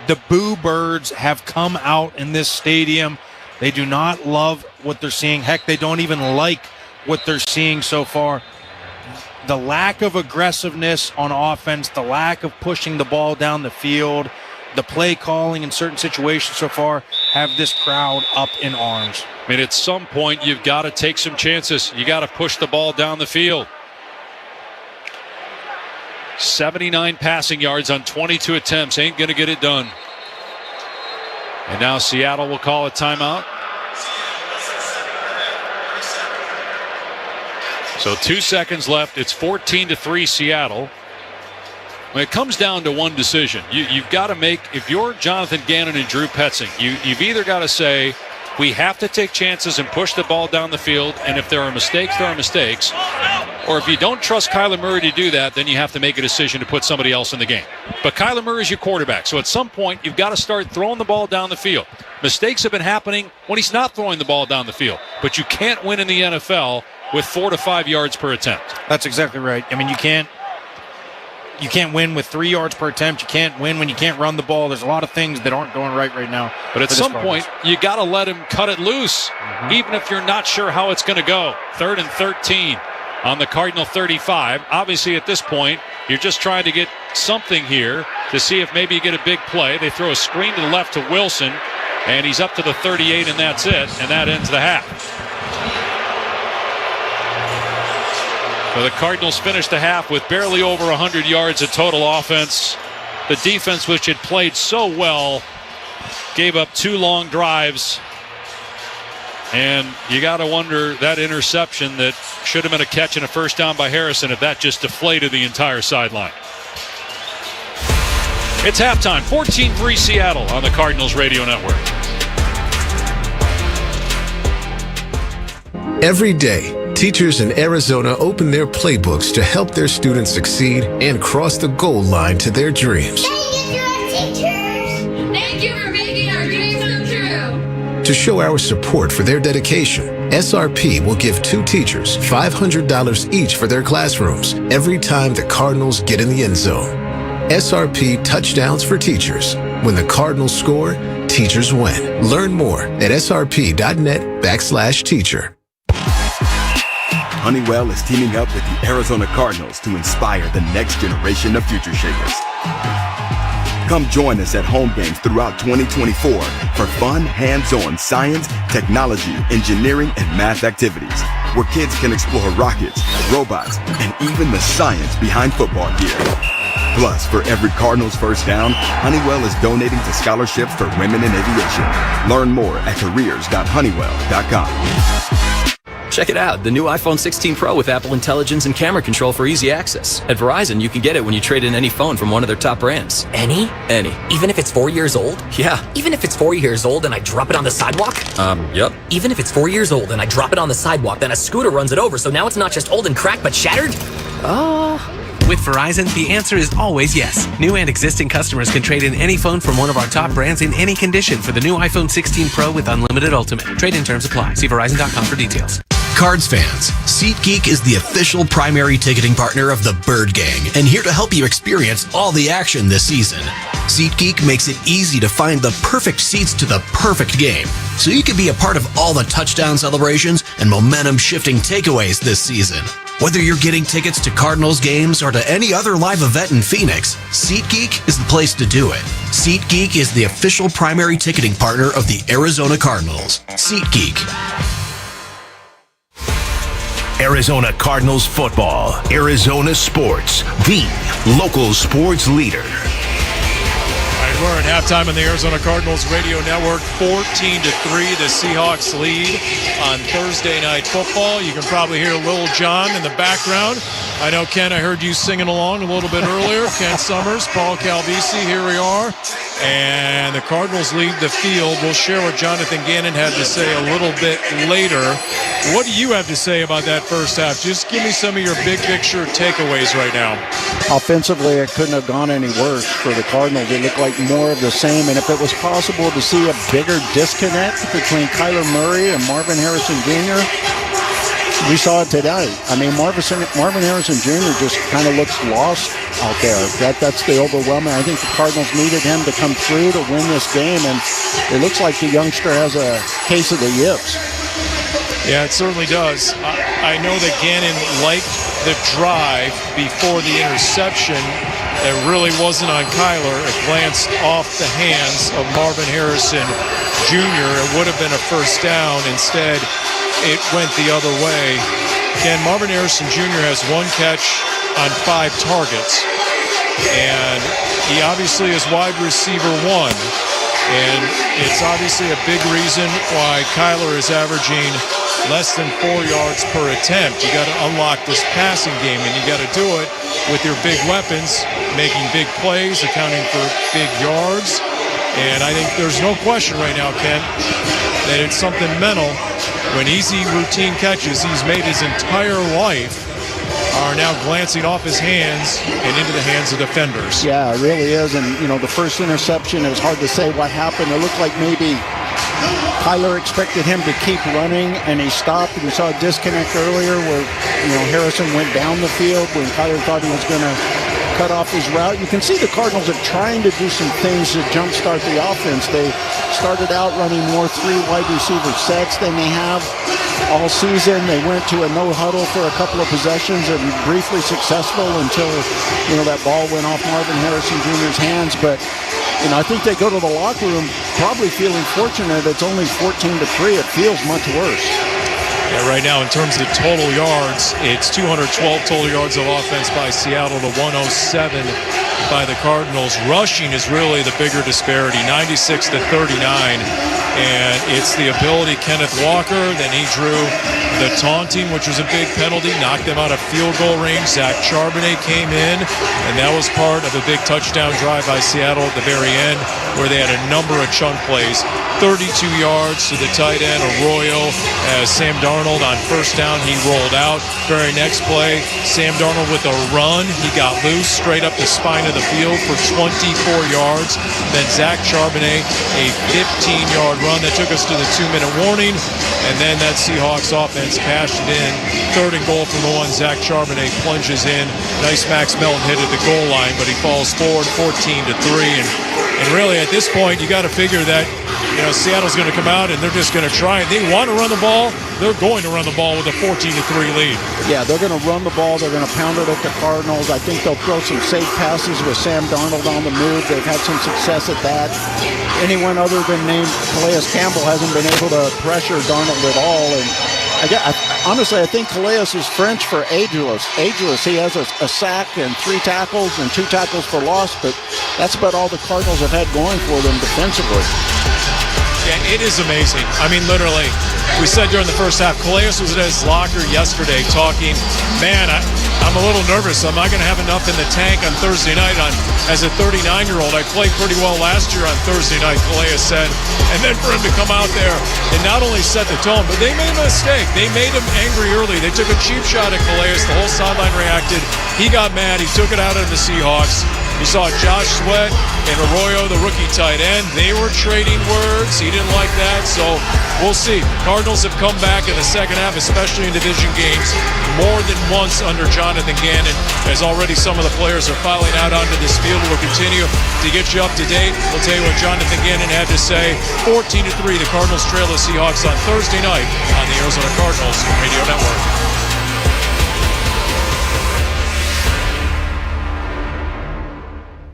The Boo Birds have come out in this stadium. They do not love what they're seeing. Heck, they don't even like what they're seeing so far. The lack of aggressiveness on offense, the lack of pushing the ball down the field, the play calling in certain situations so far have this crowd up in arms. I mean, at some point, you've got to take some chances. You got to push the ball down the field. 79 passing yards on 22 attempts. Ain't going to get it done. And now Seattle will call a timeout. So 2 seconds left. It's 14-3 Seattle. When it comes down to one decision, you've got to make, if you're Jonathan Gannon and Drew Petzing, you've either got to say, we have to take chances and push the ball down the field, and if there are mistakes, there are mistakes. Or if you don't trust Kyler Murray to do that, then you have to make a decision to put somebody else in the game. But Kyler Murray is your quarterback, so at some point, you've got to start throwing the ball down the field. Mistakes have been happening when he's not throwing the ball down the field. But you can't win in the NFL with 4 to 5 yards per attempt. That's exactly right. I mean, you can't win with 3 yards per attempt. You can't win when you can't run the ball. There's a lot of things that aren't going right now. But at some point, you got to let him cut it loose, even if you're not sure how it's going to go. 3rd and 13 on the Cardinal 35. Obviously, at this point, you're just trying to get something here to see if maybe you get a big play. They throw a screen to the left to Wilson, and he's up to the 38, and that's it. And that ends the half. So the Cardinals finished the half with barely over 100 yards of total offense. The defense, which had played so well, gave up 2 long drives. And you got to wonder, that interception that should have been a catch and a first down by Harrison, if that just deflated the entire sideline. It's halftime, 14-3 Seattle on the Cardinals Radio Network. Every day, teachers in Arizona open their playbooks to help their students succeed and cross the goal line to their dreams. Thank you for making our dreams come true. To show our support for their dedication, SRP will give 2 teachers $500 each for their classrooms every time the Cardinals get in the end zone. SRP Touchdowns for Teachers. When the Cardinals score, teachers win. Learn more at srp.net/teacher. Honeywell is teaming up with the Arizona Cardinals to inspire the next generation of future shapers. Come join us at home games throughout 2024 for fun, hands-on science, technology, engineering, and math activities, where kids can explore rockets, robots, and even the science behind football gear. Plus, for every Cardinals first down, Honeywell is donating to scholarships for women in aviation. Learn more at careers.honeywell.com. Check it out, the new iPhone 16 Pro with Apple Intelligence and camera control for easy access. At Verizon, you can get it when you trade in any phone from one of their top brands. Any? Any. Even if it's 4 years old? Yeah. Even if it's 4 years old and I drop it on the sidewalk? Yep. Even if it's 4 years old and I drop it on the sidewalk, then a scooter runs it over, so now it's not just old and cracked, but shattered? With Verizon, the answer is always yes. New and existing customers can trade in any phone from one of our top brands in any condition for the new iPhone 16 Pro with Unlimited Ultimate. Trade-in terms apply. See Verizon.com for details. Cards fans, SeatGeek is the official primary ticketing partner of the Bird Gang and here to help you experience all the action this season. SeatGeek makes it easy to find the perfect seats to the perfect game, so you can be a part of all the touchdown celebrations and momentum-shifting takeaways this season. Whether you're getting tickets to Cardinals games or to any other live event in Phoenix, SeatGeek is the place to do it. SeatGeek is the official primary ticketing partner of the Arizona Cardinals. SeatGeek. Arizona Cardinals football. Arizona sports. The local sports leader. We're at halftime on the Arizona Cardinals radio network. 14-3, the Seahawks lead on Thursday Night Football. You can probably hear Lil Jon in the background. I know, Ken, I heard you singing along a little bit earlier. Ken Summers, Paul Calvisi, here we are. And the Cardinals lead the field. We'll share what Jonathan Gannon had to say a little bit later. What do you have to say about that first half? Just give me some of your big picture takeaways right now. Offensively, it couldn't have gone any worse for the Cardinals. It looked like more of the same. And if it was possible to see a bigger disconnect between Kyler Murray and Marvin Harrison Jr., we saw it today. I mean, Marvin Harrison Jr. just kind of looks lost out there. That's the overwhelming. I think the Cardinals needed him to come through to win this game, and it looks like the youngster has a case of the yips. Yeah, it certainly does. I know that Gannon liked the drive before the interception. It really wasn't on Kyler. It glanced off the hands of Marvin Harrison Jr. It would have been a first down. Instead, it went the other way. Again, Marvin Harrison Jr. has 1 catch on 5 targets. And he obviously is wide receiver 1. And it's obviously a big reason why Kyler is averaging less than 4 yards per attempt. You got to unlock this passing game, and you got to do it with your big weapons, making big plays, accounting for big yards. And I think there's no question right now, Ken, that it's something mental. When easy routine catches he's made his entire life are now glancing off his hands and into the hands of defenders. Yeah, it really is. And, you know, the first interception, it was hard to say what happened. It looked like maybe Kyler expected him to keep running, and he stopped. We saw a disconnect earlier where, you know, Harrison went down the field when Kyler thought he was going to cut off his route. You can see the Cardinals are trying to do some things to jumpstart the offense. They started out running more 3 wide receiver sets than they have all season. They went to a no huddle for a couple of possessions and briefly successful until, you know, that ball went off Marvin Harrison Jr.'s hands. But, you know, I think they go to the locker room probably feeling fortunate. It's only 14-3. It feels much worse. Yeah, right now, in terms of total yards, it's 212 total yards of offense by Seattle to 107 by the Cardinals. Rushing is really the bigger disparity, 96-39. And it's the ability, Kenneth Walker, then he drew the taunting, which was a big penalty, knocked them out of field goal range. Zach Charbonnet came in, and that was part of a big touchdown drive by Seattle at the very end, where they had a number of chunk plays. 32 yards to the tight end, Arroyo, as Sam Darnold on first down, he rolled out. Very next play, Sam Darnold with a run. He got loose straight up the spine of the field for 24 yards. Then Zach Charbonnet, a 15-yard run that took us to the 2-minute warning. And then that Seahawks offense cashed it in. 3rd and goal from the 1. Zach Charbonnet plunges in. Nice Max Melton hit at the goal line, but he falls forward 14-3. And really, at this point, you got to figure that, you know, Seattle's going to come out and they're just going to try. They want to run the ball. They're going to run the ball with a 14-3 lead. Yeah, they're going to run the ball. They're going to pound it at the Cardinals. I think they'll throw some safe passes with Sam Darnold on the move. They've had some success at that. Anyone other than named Calais Campbell hasn't been able to pressure Darnold at all. And honestly, I think Calais is French for ageless. Ageless. He has a sack and 3 tackles and 2 tackles for loss, but that's about all the Cardinals have had going for them defensively. Yeah, it is amazing. I mean, literally, we said during the first half, Calais was at his locker yesterday talking, man, I'm a little nervous. I'm not going to have enough in the tank on Thursday night. As a 39-year-old, I played pretty well last year on Thursday night, Calais said. And then for him to come out there and not only set the tone, but they made a mistake. They made him angry early. They took a cheap shot at Calais. The whole sideline reacted. He got mad. He took it out on the Seahawks. You saw Josh Sweat and Arroyo, the rookie tight end. They were trading words. He didn't like that, so we'll see. Cardinals have come back in the second half, especially in division games, more than once under Jonathan Gannon, as already some of the players are filing out onto this field. We'll continue to get you up to date. We'll tell you what Jonathan Gannon had to say. 14-3, the Cardinals trail the Seahawks on Thursday night on the Arizona Cardinals Radio Network.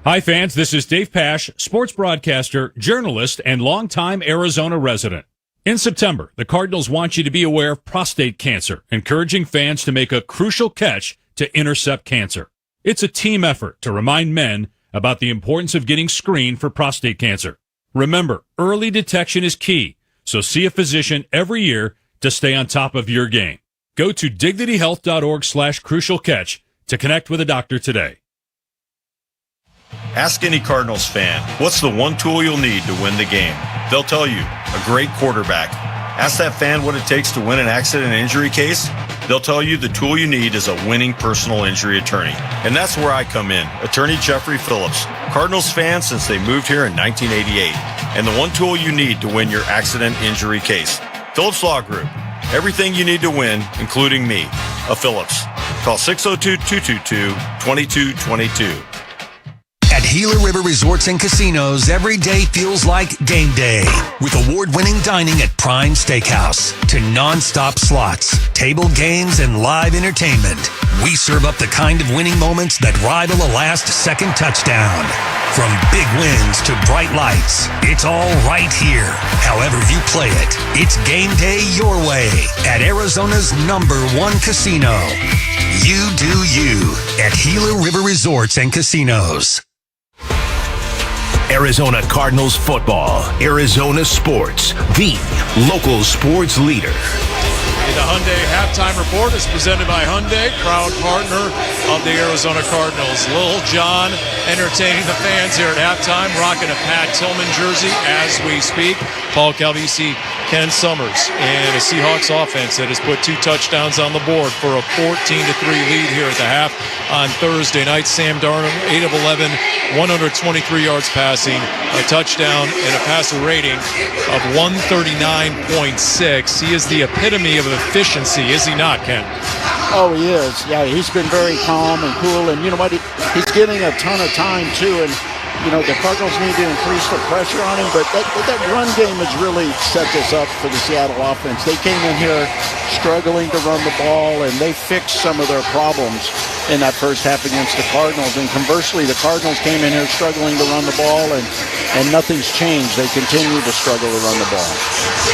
Hi, fans. This is Dave Pasch, sports broadcaster, journalist, and longtime Arizona resident. In September, the Cardinals want you to be aware of prostate cancer, encouraging fans to make a crucial catch to intercept cancer. It's a team effort to remind men about the importance of getting screened for prostate cancer. Remember, early detection is key, so see a physician every year to stay on top of your game. Go to dignityhealth.org/crucialcatch to connect with a doctor today. Ask any Cardinals fan, what's the one tool you'll need to win the game? They'll tell you, a great quarterback. Ask that fan what it takes to win an accident and injury case. They'll tell you the tool you need is a winning personal injury attorney. And that's where I come in, Attorney Jeffrey Phillips, Cardinals fan since they moved here in 1988. And the one tool you need to win your accident injury case. Phillips Law Group. Everything you need to win, including me, a Phillips. Call 602-222-2222. At Gila River Resorts and Casinos, every day feels like game day. With award-winning dining at Prime Steakhouse to non-stop slots, table games, and live entertainment, we serve up the kind of winning moments that rival a last-second touchdown. From big wins to bright lights, it's all right here. However you play it, it's game day your way at Arizona's #1 casino. You do you at Gila River Resorts and Casinos. Arizona Cardinals football, Arizona sports, the local sports leader. The Hyundai halftime report is presented by Hyundai, proud partner of the Arizona Cardinals. Lil Jon entertaining the fans here at halftime, rocking a Pat Tillman jersey as we speak. Paul Calvisi, Ken Summers, and a Seahawks offense that has put 2 touchdowns on the board for a 14-3 lead here at the half on Thursday night. Sam Darnold, 8 of 11, 123 yards passing, a touchdown, and a passer rating of 139.6. He is the epitome of efficiency, is he not, Ken? Oh, he is. Yeah, he's been very calm and cool, and you know what? He's getting a ton of time, too, and you know, the Cardinals need to increase the pressure on him, but that run game has really set this up for the Seattle offense. They came in here struggling to run the ball, and they fixed some of their problems in that first half against the Cardinals. And conversely, the Cardinals came in here struggling to run the ball, and nothing's changed. They continue to struggle to run the ball.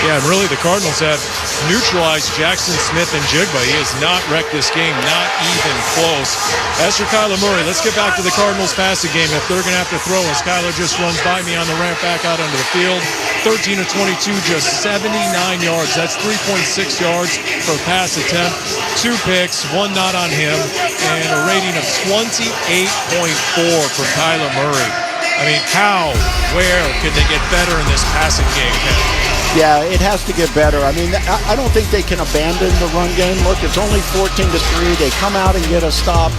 Yeah, and really the Cardinals have neutralized Jaxon, Smith, and Njigba. He has not wrecked this game, not even close. As for Kyler Murray, let's get back to the Cardinals passing game. If they're going to have to throw, as Kyler just runs by me on the ramp back out onto the field, 13 of 22, just 79 yards. That's 3.6 yards per pass attempt. 2 picks, 1 not on him, and a rating of 28.4 for Kyler Murray. I mean, how, where can they get better in this passing game, Ken? Yeah, it has to get better. I mean, I don't think they can abandon the run game. Look, it's only 14-3. They come out and get a stop.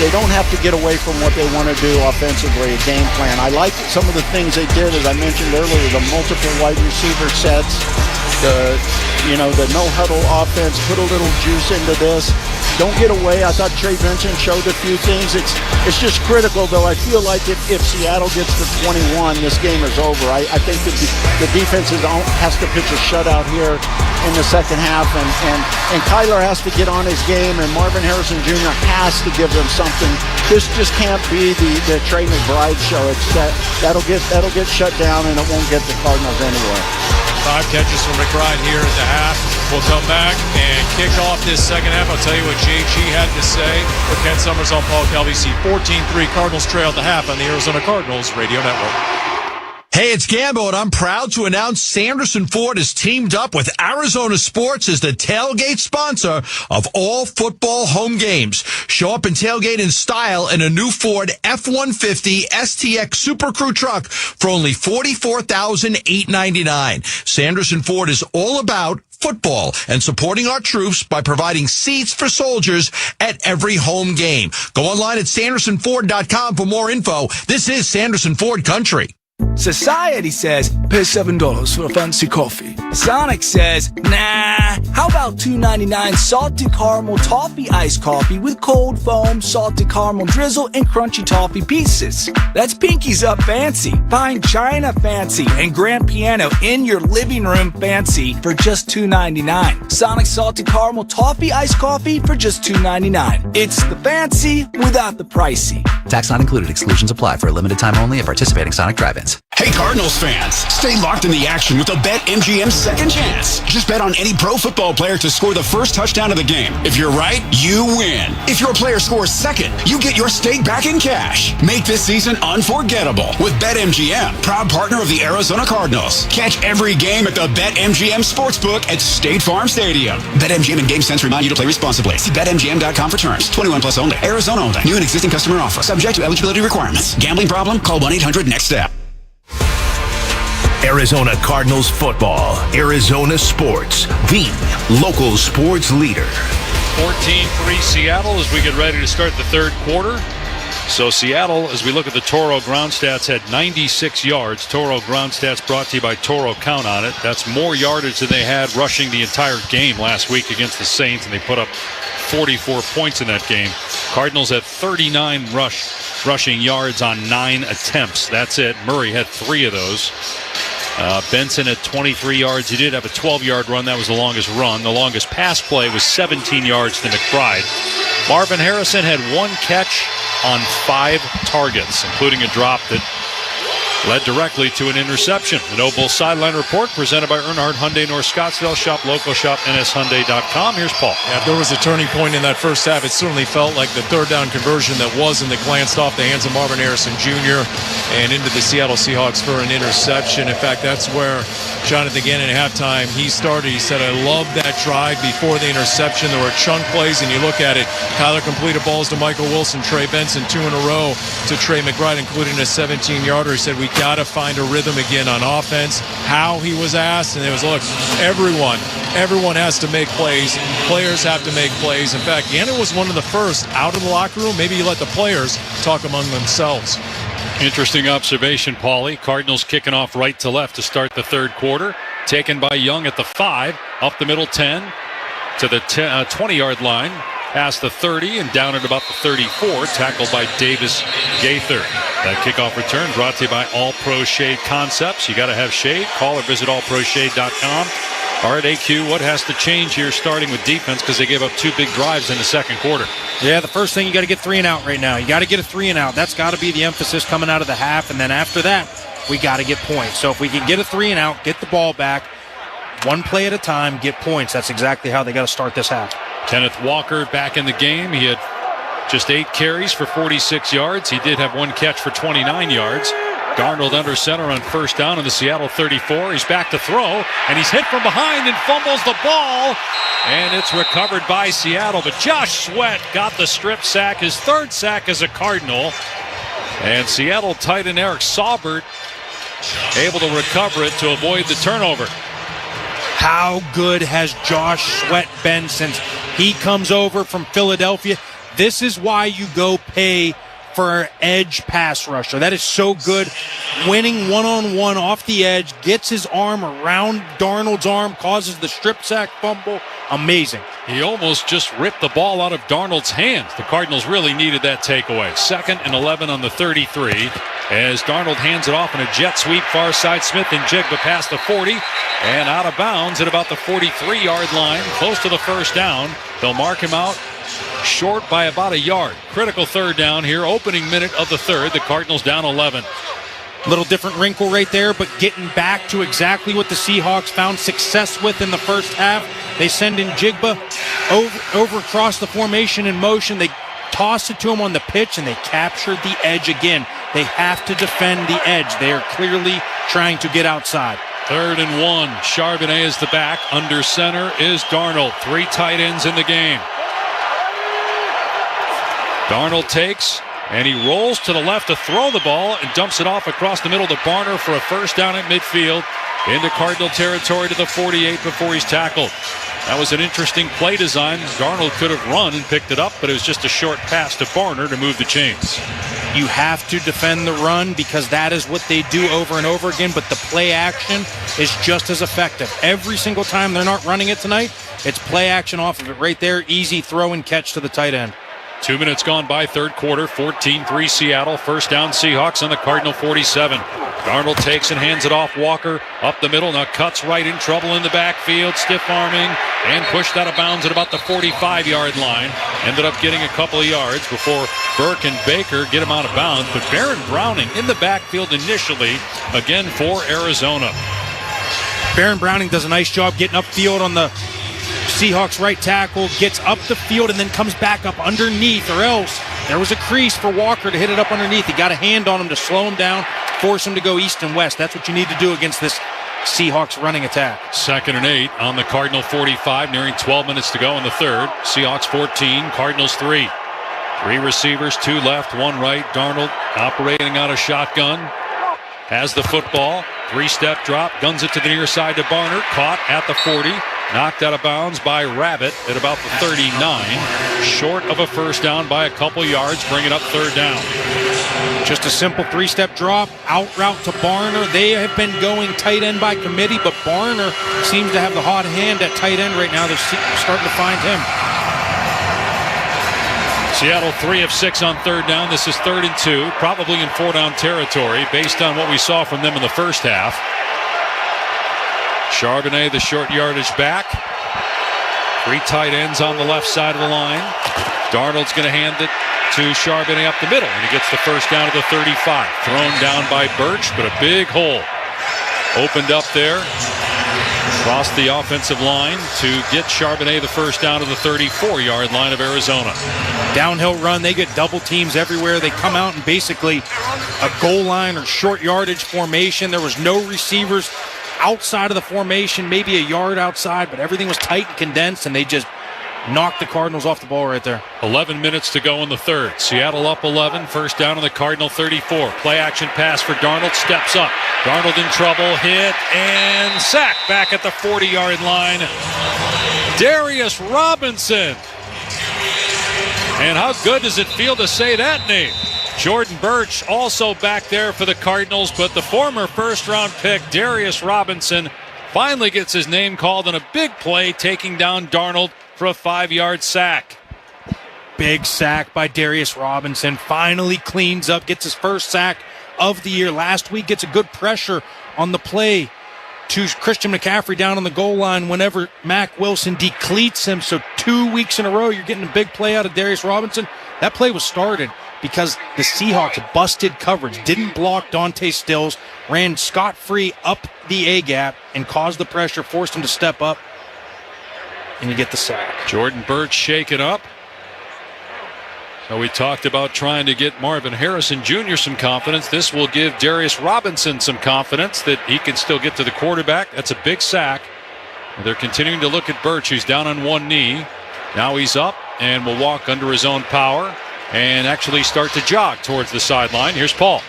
They don't have to get away from what they want to do offensively, a game plan. I like some of the things they did, as I mentioned earlier, the multiple wide receiver sets, the no-huddle offense, put a little juice into this. Don't get away. I thought Trey showed a few things. It's just critical, though. I feel like if Seattle gets to 21, this game is over. I think that the defense has to pitch a shutout here in the second half, and Kyler has to get on his game, and Marvin Harrison Jr. has to give them something. This just can't be the Trey McBride show. That'll get shut down, and it won't get the Cardinals anywhere. 5 catches from McBride here at the half. We'll come back and kick off this second half. I'll tell you what JG had to say. For Ken Summers on Paul Calvisi, 14-3 Cardinals trail at the half on the Arizona Cardinals Radio Network. Hey, it's Gambo, and I'm proud to announce Sanderson Ford has teamed up with Arizona Sports as the tailgate sponsor of all football home games. Show up and tailgate in style in a new Ford F-150 STX Super Crew truck for only $44,899. Sanderson Ford is all about football and supporting our troops by providing seats for soldiers at every home game. Go online at SandersonFord.com for more info. This is Sanderson Ford Country. Society says, pay $7 for a fancy coffee. Sonic says, nah, how about $2.99 salted caramel toffee iced coffee with cold foam, salted caramel drizzle, and crunchy toffee pieces. That's Pinky's Up Fancy. Find China Fancy and grand piano in your living room fancy for just $2.99. Sonic salted caramel toffee iced coffee for just $2.99. It's the fancy without the pricey. Tax not included. Exclusions apply for a limited time only at participating Sonic drive-ins. Hey Cardinals fans, stay locked in the action with the BetMGM Second Chance. Just bet on any pro football player to score the first touchdown of the game. If you're right, you win. If your player scores second, you get your stake back in cash. Make this season unforgettable with BetMGM, proud partner of the Arizona Cardinals. Catch every game at the BetMGM Sportsbook at State Farm Stadium. BetMGM and GameSense remind you to play responsibly. See BetMGM.com for terms. 21 plus only. Arizona only. New and existing customer offer. Subject to eligibility requirements. Gambling problem? Call 1-800-NEXT-STEP. Arizona Cardinals football. Arizona Sports, the local sports leader. 14-3 Seattle as we get ready to start the third quarter. So Seattle, as we look at the Toro ground stats, had 96 yards. Toro ground stats brought to you by Toro. Count on it. That's more yardage than they had rushing the entire game last week against the Saints, and they put up 44 points in that game. Cardinals had 39 rushing yards on 9 attempts. That's it. Murray had 3 of those. Benson had 23 yards. He did have a 12-yard run. That was the longest run. The longest pass play was 17 yards to McBride. Marvin Harrison had 1 catch on 5 targets, including a drop that led directly to an interception. The No Bull Sideline Report presented by Earnhardt Hyundai North Scottsdale. Shop local, shop nshyundai.com. Here's Paul. Yeah, if there was a turning point in that first half, it certainly felt like the third down conversion that glanced off the hands of Marvin Harrison Jr. and into the Seattle Seahawks for an interception. In fact, that's where Jonathan Gannon at halftime, he started. He said, I love that drive before the interception. There were chunk plays, and you look at it, Kyler completed balls to Michael Wilson, Trey Benson, 2 in a row to Trey McBride, including a 17-yarder. He said, we got to find a rhythm again on offense. How he was asked, and it was, look, everyone has to make plays. Players have to make plays. In fact, Gannon was one of the first out of the locker room. Maybe you let the players talk among themselves. Interesting observation, Paulie. Cardinals kicking off right to left to start the third quarter. Taken by Young at the 5, up the middle 10 to the 20-yard line. Past the 30 and down at about the 34, tackled by Davis Gaither. That kickoff return brought to you by All Pro Shade Concepts. You got to have shade. Call or visit allproshade.com. All right, AQ, what has to change here starting with defense because they gave up 2 big drives in the second quarter? Yeah, the first thing, you got to get 3 and out right now. You got to get a 3 and out. That's got to be the emphasis coming out of the half, and then after that, we got to get points. So if we can get a 3 and out, get the ball back, 1 play at a time, get points. That's exactly how they got to start this half. Kenneth Walker back in the game. He had just 8 carries for 46 yards. He did have 1 catch for 29 yards. Darnold under center on first down in the Seattle 34. He's back to throw, and he's hit from behind and fumbles the ball. And it's recovered by Seattle. But Josh Sweat got the strip sack, his 3rd sack as a Cardinal. And Seattle tight end Eric Saubert able to recover it to avoid the turnover. How good has Josh Sweat been since he comes over from Philadelphia? This is why you go pay for an edge pass rusher. That is so good. Winning one-on-one off the edge, gets his arm around Darnold's arm, causes the strip sack fumble. Amazing. He almost just ripped the ball out of Darnold's hands. The Cardinals really needed that takeaway. 2nd and 11 on the 33 as Darnold hands it off in a jet sweep far side. Smith and Njigba past the 40 and out of bounds at about the 43-yard line, close to the first down. They'll mark him out short by about a yard. Critical third down here, opening minute of the third. The Cardinals down 11. Little different wrinkle right there, but getting back to exactly what the Seahawks found success with in the first half. They send in Njigba over across the formation in motion. They toss it to him on the pitch, and they captured the edge again. They have to defend the edge. They are clearly trying to get outside. 3rd and 1. Charbonnet is the back. Under center is Darnold. 3 tight ends in the game. Darnold takes, and he rolls to the left to throw the ball and dumps it off across the middle to Barner for a first down at midfield into Cardinal territory to the 48 before he's tackled. That was an interesting play design. Darnold could have run and picked it up, but it was just a short pass to Barner to move the chains. You have to defend the run because that is what they do over and over again, but the play action is just as effective. Every single time they're not running it tonight, it's play action off of it right there. Easy throw and catch to the tight end. 2 minutes gone by, third quarter, 14-3 Seattle. First down Seahawks on the Cardinal 47. Darnold takes and hands it off. Walker up the middle, now cuts right, in trouble in the backfield, stiff arming, and pushed out of bounds at about the 45-yard line. Ended up getting a couple of yards before Burke and Baker get him out of bounds. But Baron Browning in the backfield initially, again for Arizona. Baron Browning does a nice job getting upfield on the Seahawks right tackle, gets up the field and then comes back up underneath, or else there was a crease for Walker to hit it up underneath. He got a hand on him to slow him down, force him to go east and west. That's what you need to do against this Seahawks running attack. 2nd and 8 on the Cardinal 45, nearing 12 minutes to go in the third. Seahawks 14, Cardinals 3. 3 receivers, 2 left, 1 right. Darnold operating out of shotgun. Has the football. 3-step drop, guns it to the near side to Barner. Caught at the 40. Knocked out of bounds by Rabbit at about the 39. Short of a first down by a couple yards, bring it up third down. Just a simple 3-step drop, out route to Barner. They have been going tight end by committee, but Barner seems to have the hot hand at tight end right now. They're starting to find him. Seattle 3 of 6 on third down. This is 3rd and 2, probably in 4-down territory based on what we saw from them in the first half. Charbonnet, the short yardage back. 3 tight ends on the left side of the line. Darnold's going to hand it to Charbonnet up the middle, and he gets the first down to the 35. Thrown down by Birch, but a big hole opened up there across the offensive line to get Charbonnet the first down to the 34-yard line of Arizona. Downhill run, they get double teams everywhere. They come out in basically a goal line or short yardage formation. There was no receivers outside of the formation, maybe a yard outside, but everything was tight and condensed, and they just knocked the Cardinals off the ball right there. 11 minutes to go in the third. Seattle up 11, first down on the Cardinal 34. Play action pass for Darnold, steps up. Darnold in trouble, hit, and sacked back at the 40-yard line. Darius Robinson. And how good does it feel to say that name? Jordan Birch also back there for the Cardinals, but the former first-round pick, Darius Robinson, finally gets his name called on a big play, taking down Darnold for a 5-yard sack. Big sack by Darius Robinson. Finally cleans up, gets his first sack of the year. Last week gets a good pressure on the play to Christian McCaffrey down on the goal line whenever Mack Wilson decleats him. So 2 weeks in a row, you're getting a big play out of Darius Robinson. That play was started because the Seahawks busted coverage, didn't block Dante Stills, ran scot-free up the A-gap and caused the pressure, forced him to step up, and you get the sack. Jordan Birch shaken up. So we talked about trying to get Marvin Harrison Jr. some confidence. This will give Darius Robinson some confidence that he can still get to the quarterback. That's a big sack. They're continuing to look at Birch, who's down on one knee. Now he's up and will walk under his own power and actually start to jog towards the sideline. Here's Paul.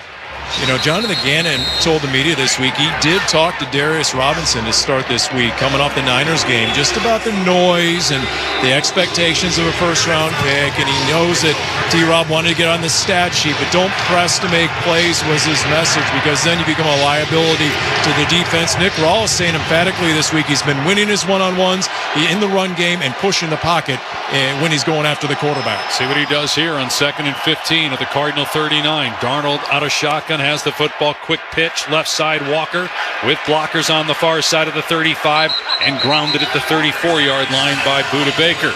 You know, Jonathan Gannon told the media this week he did talk to Darius Robinson to start this week, coming off the Niners game, just about the noise and the expectations of a first-round pick, and he knows that D-Rob wanted to get on the stat sheet, but don't press to make plays was his message, because then you become a liability to the defense. Nick Rawls saying emphatically this week he's been winning his one-on-ones in the run game and pushing the pocket when he's going after the quarterback. See what he does here on 2nd and 15 at the Cardinal 39. Darnold out of shotgun, has the football, quick pitch, left side Walker with blockers on the far side of the 35 and grounded at the 34-yard line by Budda Baker.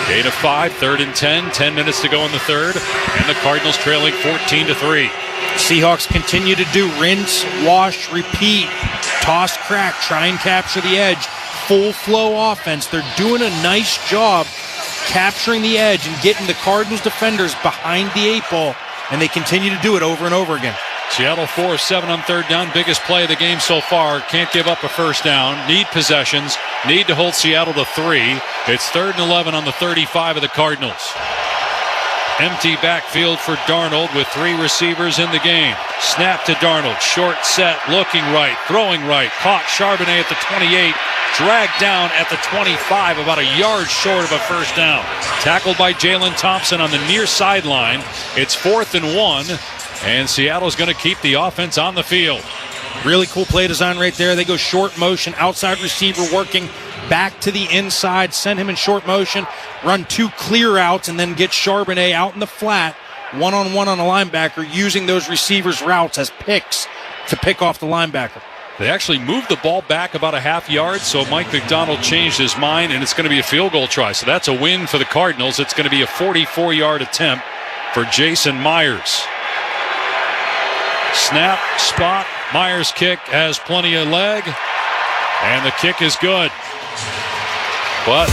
8 of 5, 3rd and 10, 10 minutes to go in the third, and the Cardinals trailing 14-3. Seahawks continue to do rinse, wash, repeat, toss, crack, try and capture the edge. Full flow offense. They're doing a nice job capturing the edge and getting the Cardinals defenders behind the 8 ball, and they continue to do it over and over again. Seattle 4 of 7 on third down. Biggest play of the game so far. Can't give up a first down. Need possessions. Need to hold Seattle to 3. It's 3rd and 11 on the 35 of the Cardinals. Empty backfield for Darnold with 3 receivers in the game. Snap to Darnold. Short set. Looking right. Throwing right. Caught Charbonnet at the 28. Dragged down at the 25. About a yard short of a first down. Tackled by Jalen Thompson on the near sideline. It's 4th and 1. And Seattle's going to keep the offense on the field. Really cool play design right there. They go short motion, outside receiver working, back to the inside, send him in short motion, run 2 clear outs, and then get Charbonnet out in the flat, one-on-one on a linebacker, using those receivers' routes as picks to pick off the linebacker. They actually moved the ball back about a half yard, so Mike McDonald changed his mind, and it's going to be a field goal try. So that's a win for the Cardinals. It's going to be a 44-yard attempt for Jason Myers. Snap, spot, Myers' kick has plenty of leg, and the kick is good. But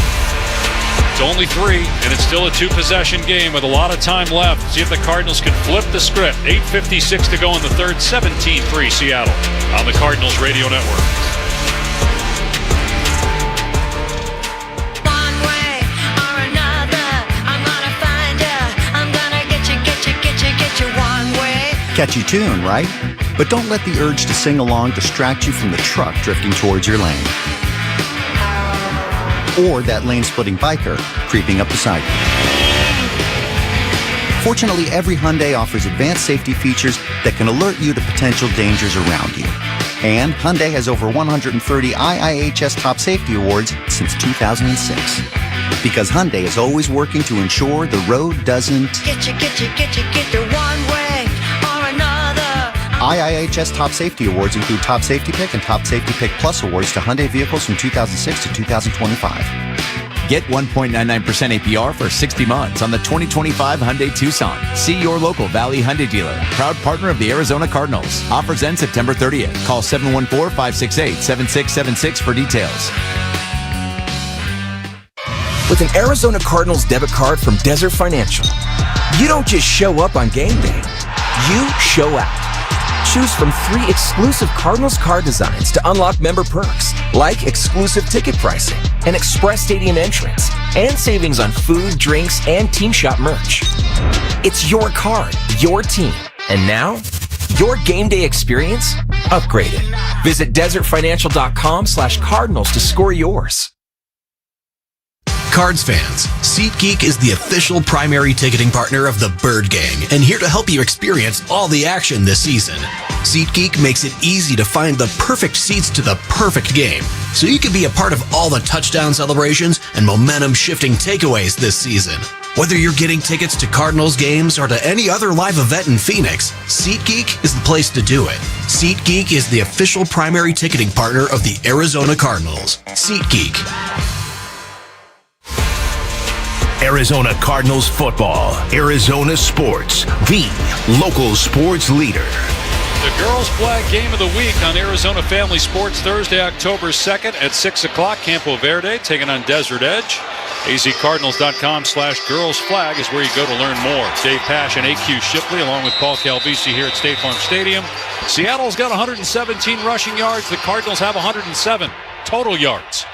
it's only 3, and it's still a 2-possession game with a lot of time left. See if the Cardinals can flip the script. 8:56 to go in the third, 17-3 Seattle on the Cardinals Radio Network. One way or another, I'm gonna find ya. I'm gonna get you one way. Catchy tune, right? But don't let the urge to sing along distract you from the truck drifting towards your lane. Or that lane-splitting biker creeping up beside you. Fortunately, every Hyundai offers advanced safety features that can alert you to potential dangers around you. And Hyundai has over 130 IIHS Top Safety Awards since 2006. Because Hyundai is always working to ensure the road doesn't Get you one way or another. IIHS Top Safety Awards include Top Safety Pick and Top Safety Pick Plus awards to Hyundai vehicles from 2006 to 2025. Get 1.99% APR for 60 months on the 2025 Hyundai Tucson. See your local Valley Hyundai dealer. Proud partner of the Arizona Cardinals. Offers end September 30th. Call 714-568-7676 for details. With an Arizona Cardinals debit card from Desert Financial, you don't just show up on game day. You show out. Choose from 3 exclusive Cardinals card designs to unlock member perks, like exclusive ticket pricing, an express stadium entrance, and savings on food, drinks, and team shop merch. It's your card, your team, and now, your game day experience upgraded. Visit desertfinancial.com/Cardinals to score yours. Cards fans, SeatGeek is the official primary ticketing partner of the Bird Gang and here to help you experience all the action this season. SeatGeek makes it easy to find the perfect seats to the perfect game, so you can be a part of all the touchdown celebrations and momentum-shifting takeaways this season. Whether you're getting tickets to Cardinals games or to any other live event in Phoenix, SeatGeek is the place to do it. SeatGeek is the official primary ticketing partner of the Arizona Cardinals. SeatGeek. Arizona Cardinals football. Arizona sports. The local sports leader. The girls' flag game of the week on Arizona Family Sports Thursday, October 2nd at 6 o'clock. Campo Verde taking on Desert Edge. azcardinals.com/girlsflag is where you go to learn more. Dave Pash and AQ Shipley along with Paul Calvisi here at State Farm Stadium. Seattle's got 117 rushing yards. The Cardinals have 107 total yards.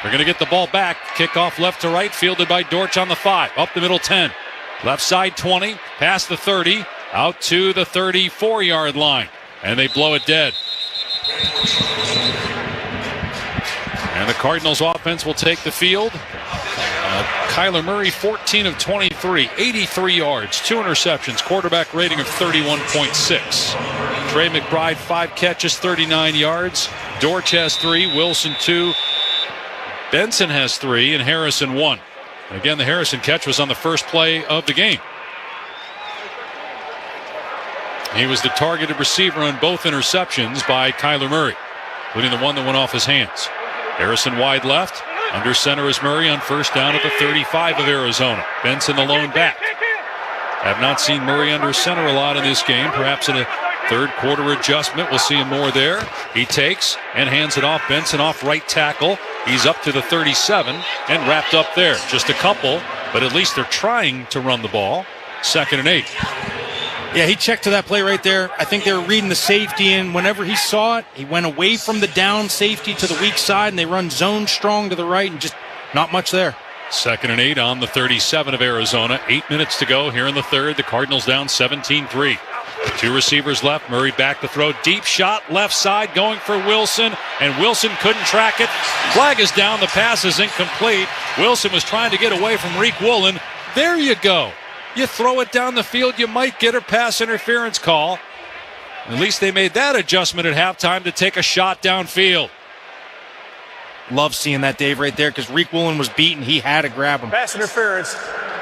They're going to get the ball back. Kickoff left to right, fielded by Dortch on the 5. Up the middle 10. Left side 20, past the 30, out to the 34-yard line. And they blow it dead. And the Cardinals offense will take the field. Kyler Murray, 14 of 23, 83 yards, 2 interceptions, quarterback rating of 31.6. Trey McBride, 5 catches, 39 yards. Dortch has 3, Wilson 2. Benson has 3 and Harrison 1. And again, the Harrison catch was on the first play of the game. He was the targeted receiver on both interceptions by Kyler Murray, including the one that went off his hands. Harrison wide left. Under center is Murray on first down at the 35 of Arizona. Benson the lone back. Have not seen Murray under center a lot in this game. Perhaps in a third quarter adjustment, we'll see him more there. He takes and hands it off. Benson off right tackle. He's up to the 37 and wrapped up there. Just a couple, but at least they're trying to run the ball. 2nd and 8. Yeah, he checked to that play right there. I think they were reading the safety, and whenever he saw it, he went away from the down safety to the weak side, and they run zone strong to the right, and just not much there. 2nd and 8 on the 37 of Arizona. 8 minutes to go here in the third. The Cardinals down 17-3. 2 receivers left. Murray back to throw. Deep shot left side going for Wilson. And Wilson couldn't track it. Flag is down. The pass is incomplete. Wilson was trying to get away from Reek Woolen. There you go. You throw it down the field, you might get a pass interference call. At least they made that adjustment at halftime to take a shot downfield. Love seeing that, Dave, right there, because Reek Woolen was beaten. He had to grab him. Pass interference.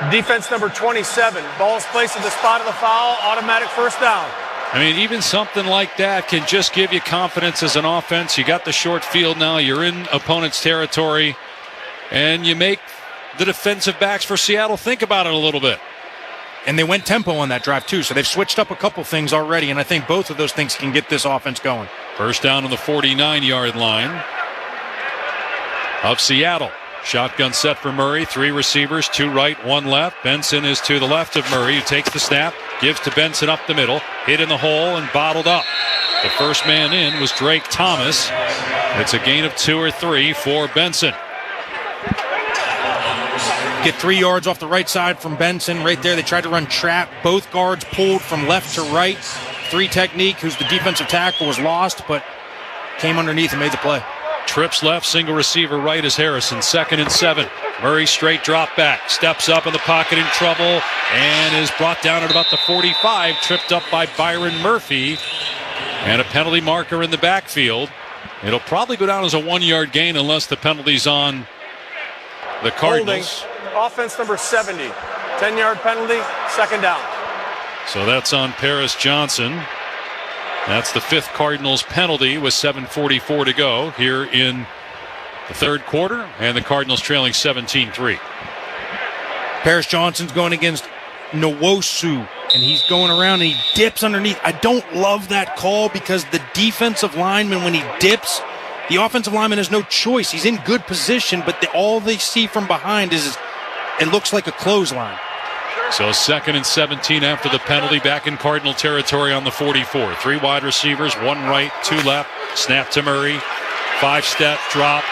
Defense number 27. Ball's placed at the spot of the foul. Automatic first down. I mean, even something like that can just give you confidence as an offense. You got the short field now. You're in opponent's territory. And you make the defensive backs for Seattle think about it a little bit. And they went tempo on that drive, too. So they've switched up a couple things already. And I think both of those things can get this offense going. First down on the 49-yard line of Seattle. Shotgun set for Murray. 3 receivers, 2 right, 1 left. Benson is to the left of Murray, who takes the snap, gives to Benson up the middle, hit in the hole and bottled up. The first man in was Drake Thomas. It's a gain of 2 or 3 for Benson. Get 3 yards off the right side from Benson right there. They tried to run trap. Both guards pulled from left to right. 3 technique, who's the defensive tackle, was lost, but came underneath and made the play. Trips left, single receiver right is Harrison. 2nd and 7. Murray straight drop back. Steps up in the pocket in trouble and is brought down at about the 45. Tripped up by Byron Murphy. And a penalty marker in the backfield. It'll probably go down as a 1-yard gain unless the penalty's on the Cardinals. Holding. Offense number 70. 10-yard penalty. 2nd down. So that's on Paris Johnson. That's the 5th Cardinals penalty with 7:44 to go here in the 3rd quarter, and the Cardinals trailing 17-3. Paris Johnson's going against Nwosu, and he's going around and he dips underneath. I don't love that call because the defensive lineman, when he dips, the offensive lineman has no choice. He's in good position, but all they see from behind is it looks like a clothesline. So 2nd and 17 after the penalty, back in Cardinal territory on the 44. 3 wide receivers, 1 right, 2 left. Snap to Murray. 5-step drop.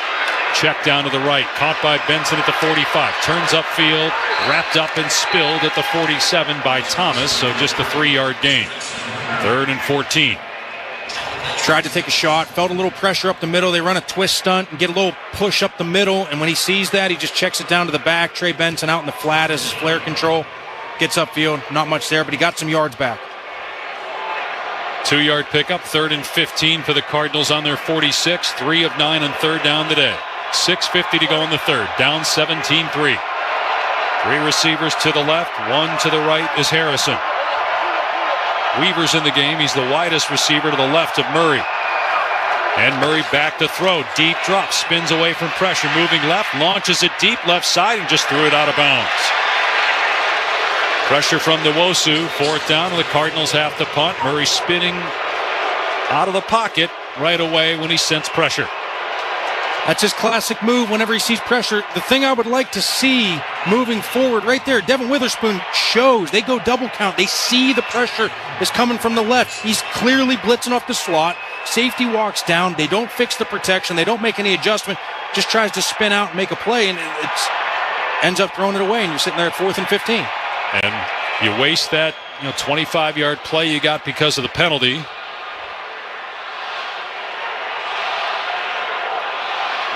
Check down to the right. Caught by Benson at the 45. Turns upfield. Wrapped up and spilled at the 47 by Thomas. So just a 3-yard gain. 3rd and 14. Tried to take a shot. Felt a little pressure up the middle. They run a twist stunt and get a little push up the middle. And when he sees that, he just checks it down to the back. Trey Benson out in the flat as his flare control. Gets upfield, not much there, but he got some yards back. 2-yard pickup, 3rd and 15 for the Cardinals on their 46. 3 of 9 on 3rd down today. 6:50 to go in the 3rd. Down 17-3. 3 receivers to the left, 1 to the right is Harrison. Weaver's in the game. He's the widest receiver to the left of Murray. And Murray back to throw. Deep drop, spins away from pressure, moving left, launches it deep left side and just threw it out of bounds. Pressure from Nwosu. 4th down, and the Cardinals have to punt. Murray spinning out of the pocket right away when he sensed pressure. That's his classic move whenever he sees pressure. The thing I would like to see moving forward right there, Devin Witherspoon shows. They go double count. They see the pressure is coming from the left. He's clearly blitzing off the slot. Safety walks down. They don't fix the protection. They don't make any adjustment. Just tries to spin out and make a play, and it ends up throwing it away, and you're sitting there at 4th and 15. And you waste that 25-yard play you got because of the penalty.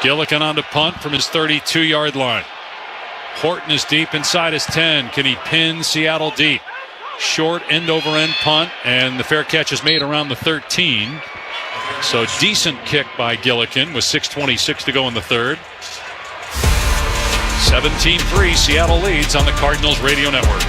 Gillikin on to punt from his 32-yard line. Horton is deep inside his 10. Can he pin Seattle deep? Short end-over-end punt, and the fair catch is made around the 13. So decent kick by Gillikin with 6:26 to go in the 3rd. 17-3, Seattle leads on the Cardinals radio network.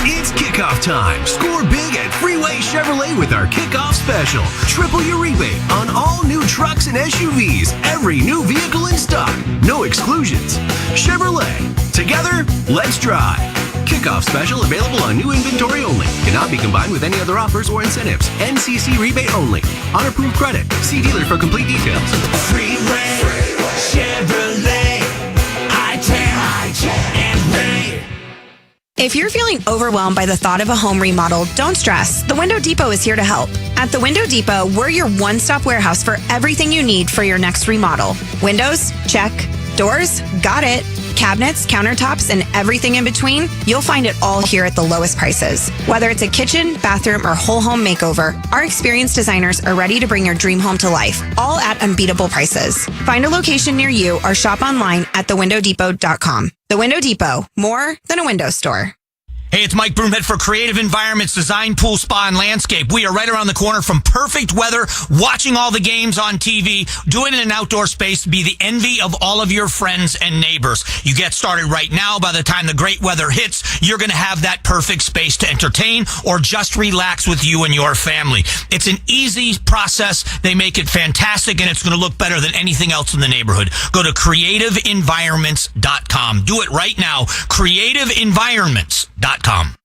It's kickoff time. Score big at Freeway Chevrolet with our kickoff special. Triple your rebate on all new trucks and SUVs. Every new vehicle in stock. No exclusions. Chevrolet. Together, let's drive. Kickoff special available on new inventory only. Cannot be combined with any other offers or incentives. NCC rebate only. On approved credit. See dealer for complete details. Freeway, Chevrolet, I-10, and Ray. If you're feeling overwhelmed by the thought of a home remodel, don't stress. The Window Depot is here to help. At the Window Depot, we're your one-stop warehouse for everything you need for your next remodel. Windows? Check. Doors? Got it. Cabinets, countertops, and everything in between, you'll find it all here at the lowest prices. Whether it's a kitchen, bathroom, or whole home makeover, our experienced designers are ready to bring your dream home to life, all at unbeatable prices. Find a location near you or shop online at thewindowdepot.com. The Window Depot, more than a window store. Hey, it's Mike Broomhead for Creative Environments Design, Pool, Spa, and Landscape. We are right around the corner from perfect weather, watching all the games on TV, doing it in an outdoor space to be the envy of all of your friends and neighbors. You get started right now. By the time the great weather hits, you're going to have that perfect space to entertain or just relax with you and your family. It's an easy process. They make it fantastic, and it's going to look better than anything else in the neighborhood. Go to creativeenvironments.com. Do it right now. Creativeenvironments.com.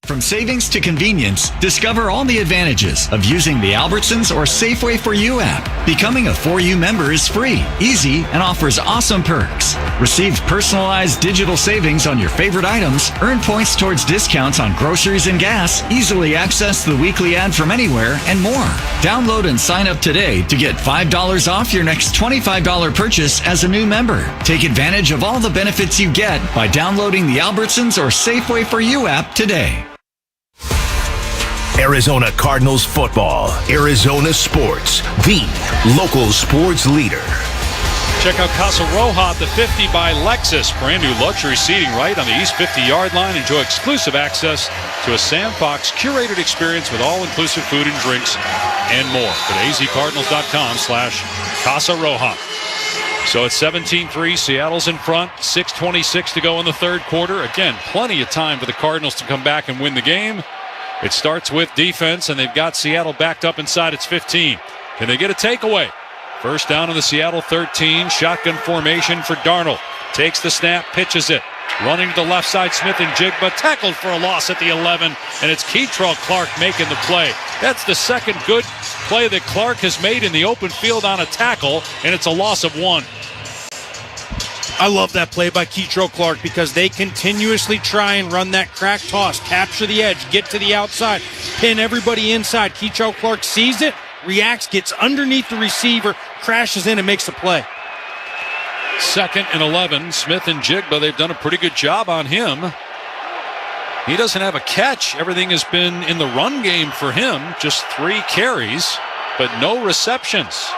From savings to convenience, discover all the advantages of using the Albertsons or Safeway For You app. Becoming a 4U member is free, easy, and offers awesome perks. Receive personalized digital savings on your favorite items, earn points towards discounts on groceries and gas, easily access the weekly ad from anywhere, and more. Download and sign up today to get $5 off your next $25 purchase as a new member. Take advantage of all the benefits you get by downloading the Albertsons or Safeway For You app today. Arizona Cardinals football. Arizona Sports, the local sports leader. Check out Casa Roja at the 50 by Lexus. Brand new luxury seating right on the East 50-yard line. Enjoy exclusive access to a Sam Fox curated experience with all-inclusive food and drinks and more. Go to azcardinals.com/Casa Roja. So it's 17-3. Seattle's in front. 6:26 to go in the third quarter. Again, plenty of time for the Cardinals to come back and win the game. It starts with defense, and they've got Seattle backed up inside its 15. Can they get a takeaway? First down in the Seattle 13. Shotgun formation for Darnold. Takes the snap, pitches it. Running to the left side, Smith and Njigba tackled for a loss at the 11, and it's Keitrell Clark making the play. That's the second good play that Clark has made in the open field on a tackle, and it's a loss of 1. I love that play by Keitrell Clark because they continuously try and run that crack toss, capture the edge, get to the outside, pin everybody inside. Keitrell Clark sees it, reacts, gets underneath the receiver, crashes in and makes the play. 2nd and 11. Smith and Njigba, they've done a pretty good job on him. He doesn't have a catch. Everything has been in the run game for him. Just 3 carries, but no receptions.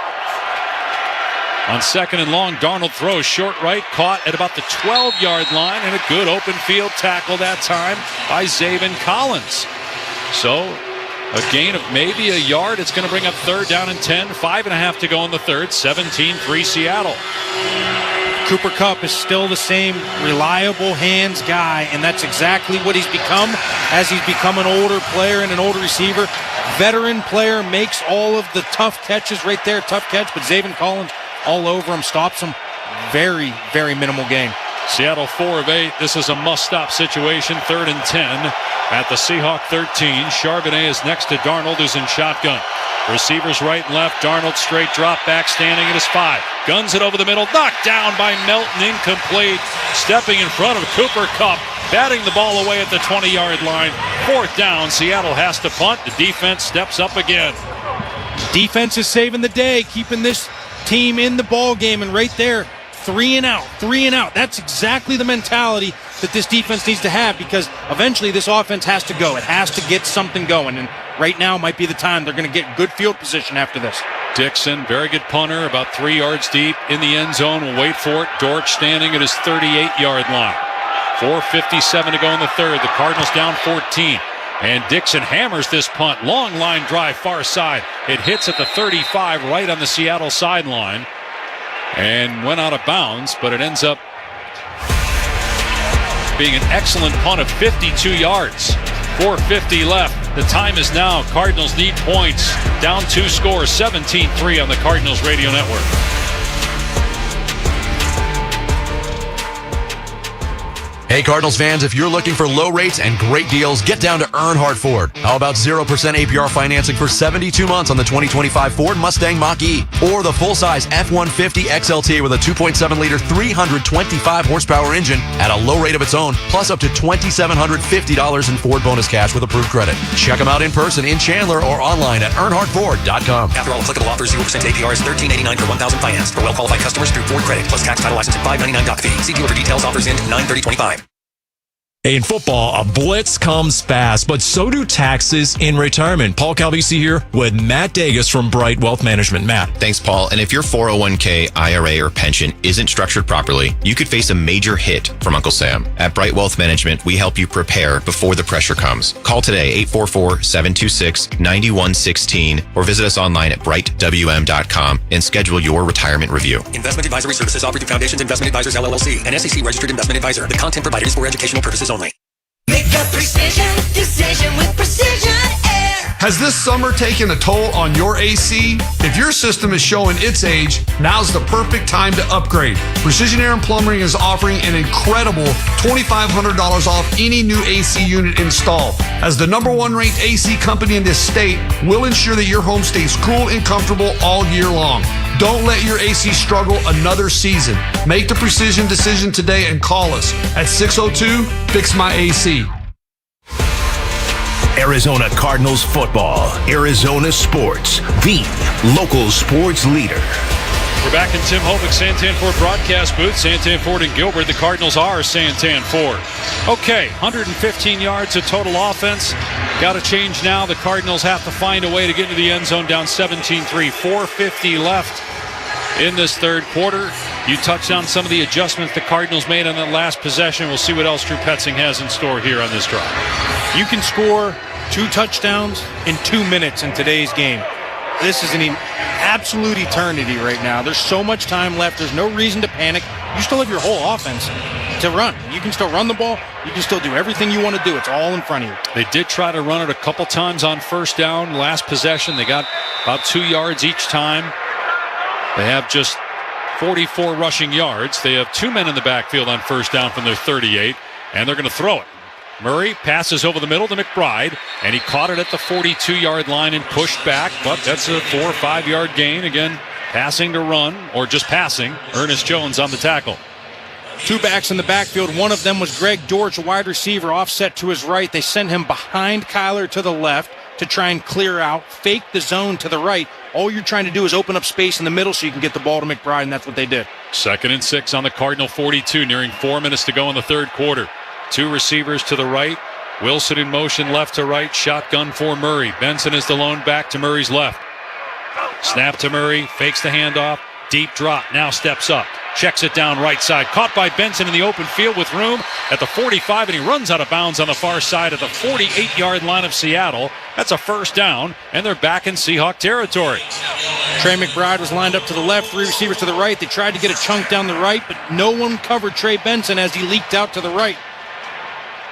On 2nd and long, Darnold throws short right, caught at about the 12-yard line, and a good open field tackle that time by Zaven Collins. So a gain of maybe a yard. It's going to bring up 3rd down and 10. 5.5 to go in the third. 17-3 Seattle. Cooper Kupp is still the same reliable hands guy, and that's exactly what he's become as he's become an older player and an older receiver. Veteran player, makes all of the tough catches right there. Tough catch, but Zaven Collins all over him, stops him. Very, very minimal gain. Seattle 4 of 8. This is a must-stop situation. 3rd and 10 at the Seahawk 13. Charbonnet is next to Darnold, who's in shotgun. Receivers right and left. Darnold straight drop back, standing at his 5. Guns it over the middle. Knocked down by Melton. Incomplete. Stepping in front of Cooper Kupp. Batting the ball away at the 20-yard line. 4th down. Seattle has to punt. The defense steps up again. Defense is saving the day, keeping this team in the ball game, and right there, 3 and out. That's exactly the mentality that this defense needs to have, because eventually this offense has to go. It has to get something going, and right now might be the time they're going to get good field position after this. Dixon, very good punter, about 3 yards deep in the end zone. Will wait for it. Dortch standing at his 38-yard line. 4:57 to go in the third. The Cardinals down 14. And Dixon hammers this punt. Long line drive far side. It hits at the 35 right on the Seattle sideline and went out of bounds, but it ends up being an excellent punt of 52 yards. 4:50 left. The time is now. Cardinals need points. Down 2 scores. 17-3 on the Cardinals Radio Network. Hey, Cardinals fans, if you're looking for low rates and great deals, get down to Earnhardt Ford. How about 0% APR financing for 72 months on the 2025 Ford Mustang Mach-E or the full-size F-150 XLT with a 2.7-liter, 325-horsepower engine at a low rate of its own, plus up to $2,750 in Ford bonus cash with approved credit. Check them out in person in Chandler or online at earnhardtford.com. After all applicable offers, 0% APR is $13.89 per 1,000 financed for well-qualified customers through Ford Credit, plus tax, title, license, and $5.99 doc fee. See dealer for details. Offers end 9/30/25. In football, a blitz comes fast, but so do taxes in retirement. Paul Calvisi here with Matt Dagas from Bright Wealth Management. Matt. Thanks, Paul. And if your 401k, IRA, or pension isn't structured properly, you could face a major hit from Uncle Sam. At Bright Wealth Management, we help you prepare before the pressure comes. Call today, 844-726-9116, or visit us online at brightwm.com and schedule your retirement review. Investment advisory services offered through Foundations Investment Advisors, LLC, an SEC registered investment advisor. The content provided is for educational purposes only. Make a precision decision with Precision Air. Has this summer taken a toll on your AC? If your system is showing its age, now's the perfect time to upgrade. Precision Air and Plumbing is offering an incredible $2,500 off any new AC unit installed. As the #1 ranked AC company in this state, we'll ensure that your home stays cool and comfortable all year long. Don't let your AC struggle another season. Make the precision decision today and call us at 602-FIX-MY-AC. Arizona Cardinals football. Arizona Sports, the local sports leader. We're back in Tim Hovick Santan Ford broadcast booth. Santan Ford and Gilbert. The Cardinals are Santan Ford. Okay, 115 yards of total offense. Got to change now. The Cardinals have to find a way to get into the end zone down 17-3. 4:50 left in this third quarter. You touched on some of the adjustments the Cardinals made on that last possession. We'll see what else Drew Petzing has in store here on this drive. You can score 2 touchdowns in 2 minutes in today's game. This is an absolute eternity right now. There's so much time left. There's no reason to panic. You still have your whole offense to run. You can still run the ball. You can still do everything you want to do. It's all in front of you. They did try to run it a couple times on first down. Last possession, they got about 2 yards each time. They have just 44 rushing yards. They have 2 men in the backfield on first down from their 38, and they're going to throw it. Murray passes over the middle to McBride, and he caught it at the 42-yard line and pushed back, but that's a 4 or 5 yard gain. Again, passing to run, or just passing. Ernest Jones on the tackle. 2 backs in the backfield. One of them was Greg Dortch, a wide receiver, offset to his right. They send him behind Kyler to the left to try and clear out, fake the zone to the right. All you're trying to do is open up space in the middle so you can get the ball to McBride, and that's what they did. 2nd and 6 on the Cardinal 42, nearing 4 minutes to go in the third quarter. 2 receivers to the right. Wilson in motion left to right. Shotgun for Murray. Benson is the lone back to Murray's left. Snap to Murray. Fakes the handoff. Deep drop. Now steps up. Checks it down right side. Caught by Benson in the open field with room at the 45, and he runs out of bounds on the far side of the 48-yard line of Seattle. That's a first down, and they're back in Seahawk territory. Trey McBride was lined up to the left, 3 receivers to the right. They tried to get a chunk down the right, but no one covered Trey Benson as he leaked out to the right.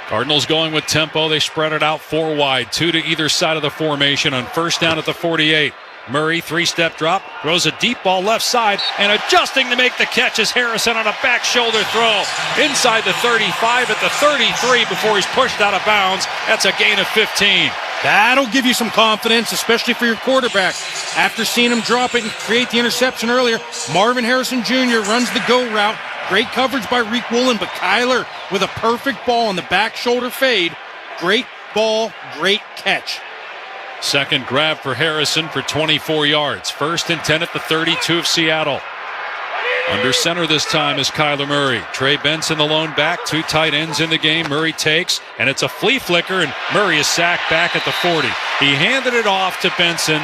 Cardinals going with tempo. They spread it out 4 wide, 2 to either side of the formation on first down at the 48. Murray, 3-step drop, throws a deep ball left side, and adjusting to make the catch is Harrison on a back shoulder throw. Inside the 35 at the 33 before he's pushed out of bounds. That's a gain of 15. That'll give you some confidence, especially for your quarterback. After seeing him drop it and create the interception earlier, Marvin Harrison Jr. runs the go route. Great coverage by Reek Woolen, but Kyler with a perfect ball on the back shoulder fade. Great ball, great catch. Second grab for Harrison for 24 yards. 1st and 10 at the 32 of Seattle. Under center this time is Kyler Murray. Trey Benson, the lone back. 2 tight ends in the game. Murray takes, and it's a flea flicker, and Murray is sacked back at the 40. He handed it off to Benson.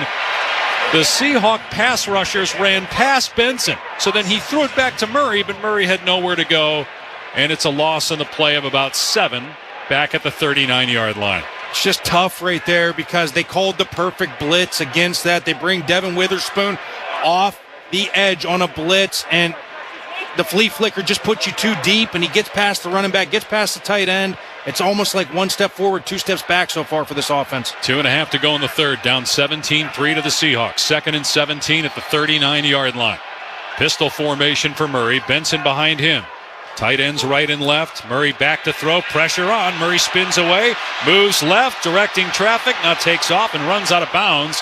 The Seahawk pass rushers ran past Benson. So then he threw it back to Murray, but Murray had nowhere to go. And it's a loss on the play of about 7 back at the 39-yard line. It's just tough right there because they called the perfect blitz against that. They bring Devin Witherspoon off the edge on a blitz, and the flea flicker just puts you too deep, and he gets past the running back, gets past the tight end. It's almost like 1 step forward, 2 steps back so far for this offense. 2.5 to go in the third, down 17-3 to the Seahawks. 2nd and 17 at the 39-yard line. Pistol formation for Murray. Benson behind him. Tight ends right and left. Murray back to throw. Pressure on. Murray spins away. Moves left, directing traffic. Now takes off and runs out of bounds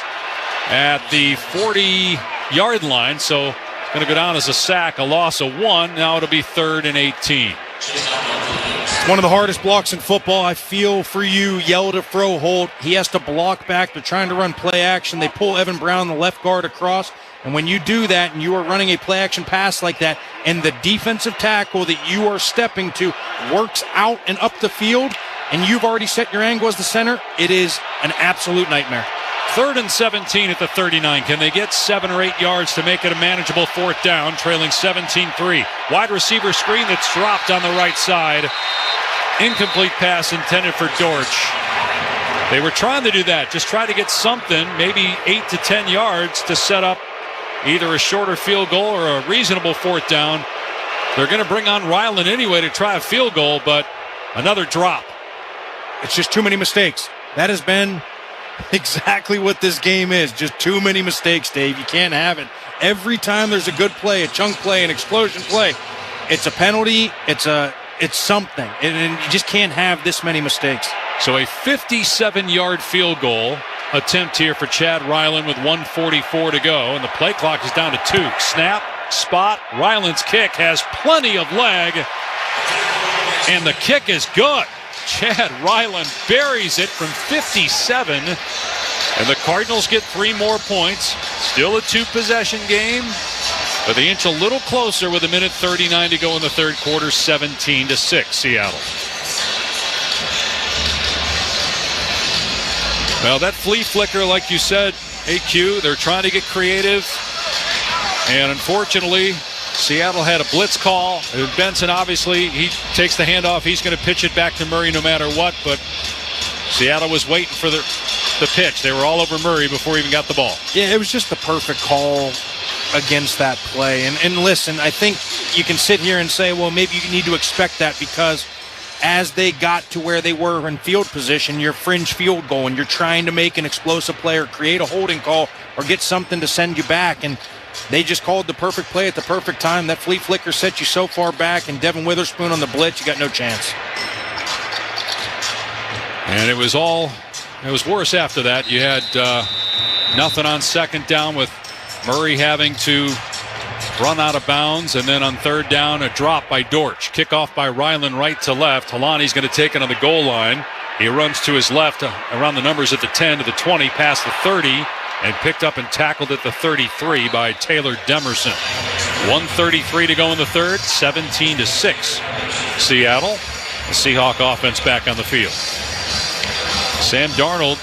at the 40-yard line. So it's going to go down as a sack, a loss of 1. Now it'll be 3rd and 18. It's one of the hardest blocks in football. I feel for you. Yell to Fro Holt. He has to block back. They're trying to run play action. They pull Evan Brown, the left guard, across. And when you do that and you are running a play action pass like that, and the defensive tackle that you are stepping to works out and up the field, and you've already set your angle as the center, it is an absolute nightmare. 3rd and 17 at the 39. Can they get 7 or 8 yards to make it a manageable 4th down, trailing 17-3? Wide receiver screen that's dropped on the right side. Incomplete pass intended for Dortch. They were trying to do that, just try to get something, maybe 8 to 10 yards to set up either a shorter field goal or a reasonable 4th down. They're going to bring on Ryland anyway to try a field goal, but another drop. It's just too many mistakes. That has been exactly what this game is. Just too many mistakes, Dave. You can't have it. Every time there's a good play, a chunk play, an explosion play, it's a penalty, it's something. And you just can't have this many mistakes. So a 57-yard field goal attempt here for Chad Ryland with 1:44 to go, and the play clock is down to 2. Snap, spot, Ryland's kick has plenty of leg, and the kick is good. Chad Ryland buries it from 57, and the Cardinals get 3 more points. Still a 2-possession game, but they inch a little closer with 1:39 to go in the 3rd quarter, 17-6, Seattle. Well, that flea flicker, like you said, AQ, they're trying to get creative, and unfortunately, Seattle had a blitz call. Benson, obviously, he takes the handoff. He's going to pitch it back to Murray no matter what, but Seattle was waiting for the pitch. They were all over Murray before he even got the ball. Yeah, it was just the perfect call against that play. And listen, I think you can sit here and say, well, maybe you need to expect that because as they got to where they were in field position, your fringe field goal, and you're trying to make an explosive play or create a holding call or get something to send you back, and they just called the perfect play at the perfect time. That flea flicker set you so far back, and Devin Witherspoon on the blitz, you got no chance. And it was worse after that. You had nothing on 2nd down with Murray having to run out of bounds, and then on 3rd down, a drop by Dortch. Kickoff by Ryland right to left. Helani's going to take it on the goal line. He runs to his left around the numbers at the 10 to the 20, past the 30, and picked up and tackled at the 33 by Taylor Demerson. 1:33 to go in the 3rd, 17-6. Seattle, the Seahawk offense back on the field. Sam Darnold,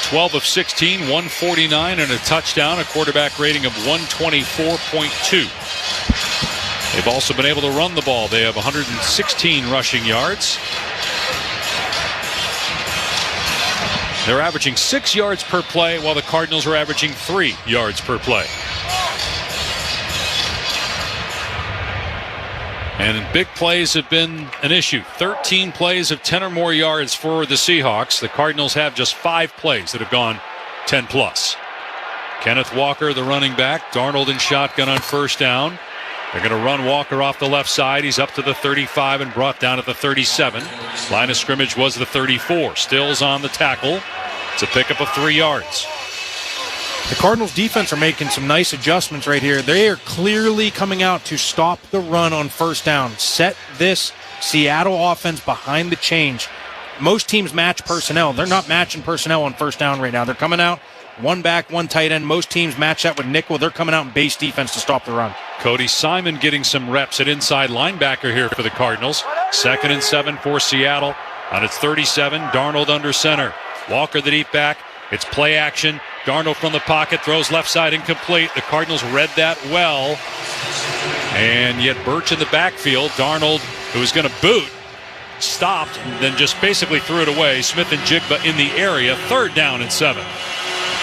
12 of 16, 149 and a touchdown, a quarterback rating of 124.2. They've also been able to run the ball. They have 116 rushing yards. They're averaging 6 yards per play, while the Cardinals are averaging 3 yards per play. And big plays have been an issue. 13 plays of 10 or more yards for the Seahawks. The Cardinals have just 5 plays that have gone 10 plus. Kenneth Walker, the running back. Darnold in shotgun on 1st down. They're going to run Walker off the left side. He's up to the 35 and brought down at the 37. Line of scrimmage was the 34. Stills on the tackle. It's a pickup of 3 yards. The Cardinals defense are making some nice adjustments right here. They are clearly coming out to stop the run on 1st down. Set this Seattle offense behind the change. Most teams match personnel. They're not matching personnel on 1st down right now. They're coming out 1 back, 1 tight end. Most teams match that with nickel. They're coming out in base defense to stop the run. Cody Simon getting some reps at inside linebacker here for the Cardinals. 2nd and 7 for Seattle. On its 37, Darnold under center. Walker the deep back. It's play action. Darnold from the pocket, throws left side incomplete. The Cardinals read that well. And yet Birch in the backfield. Darnold, who was going to boot, stopped and then just basically threw it away. Smith and Njigba in the area. 3rd down and 7.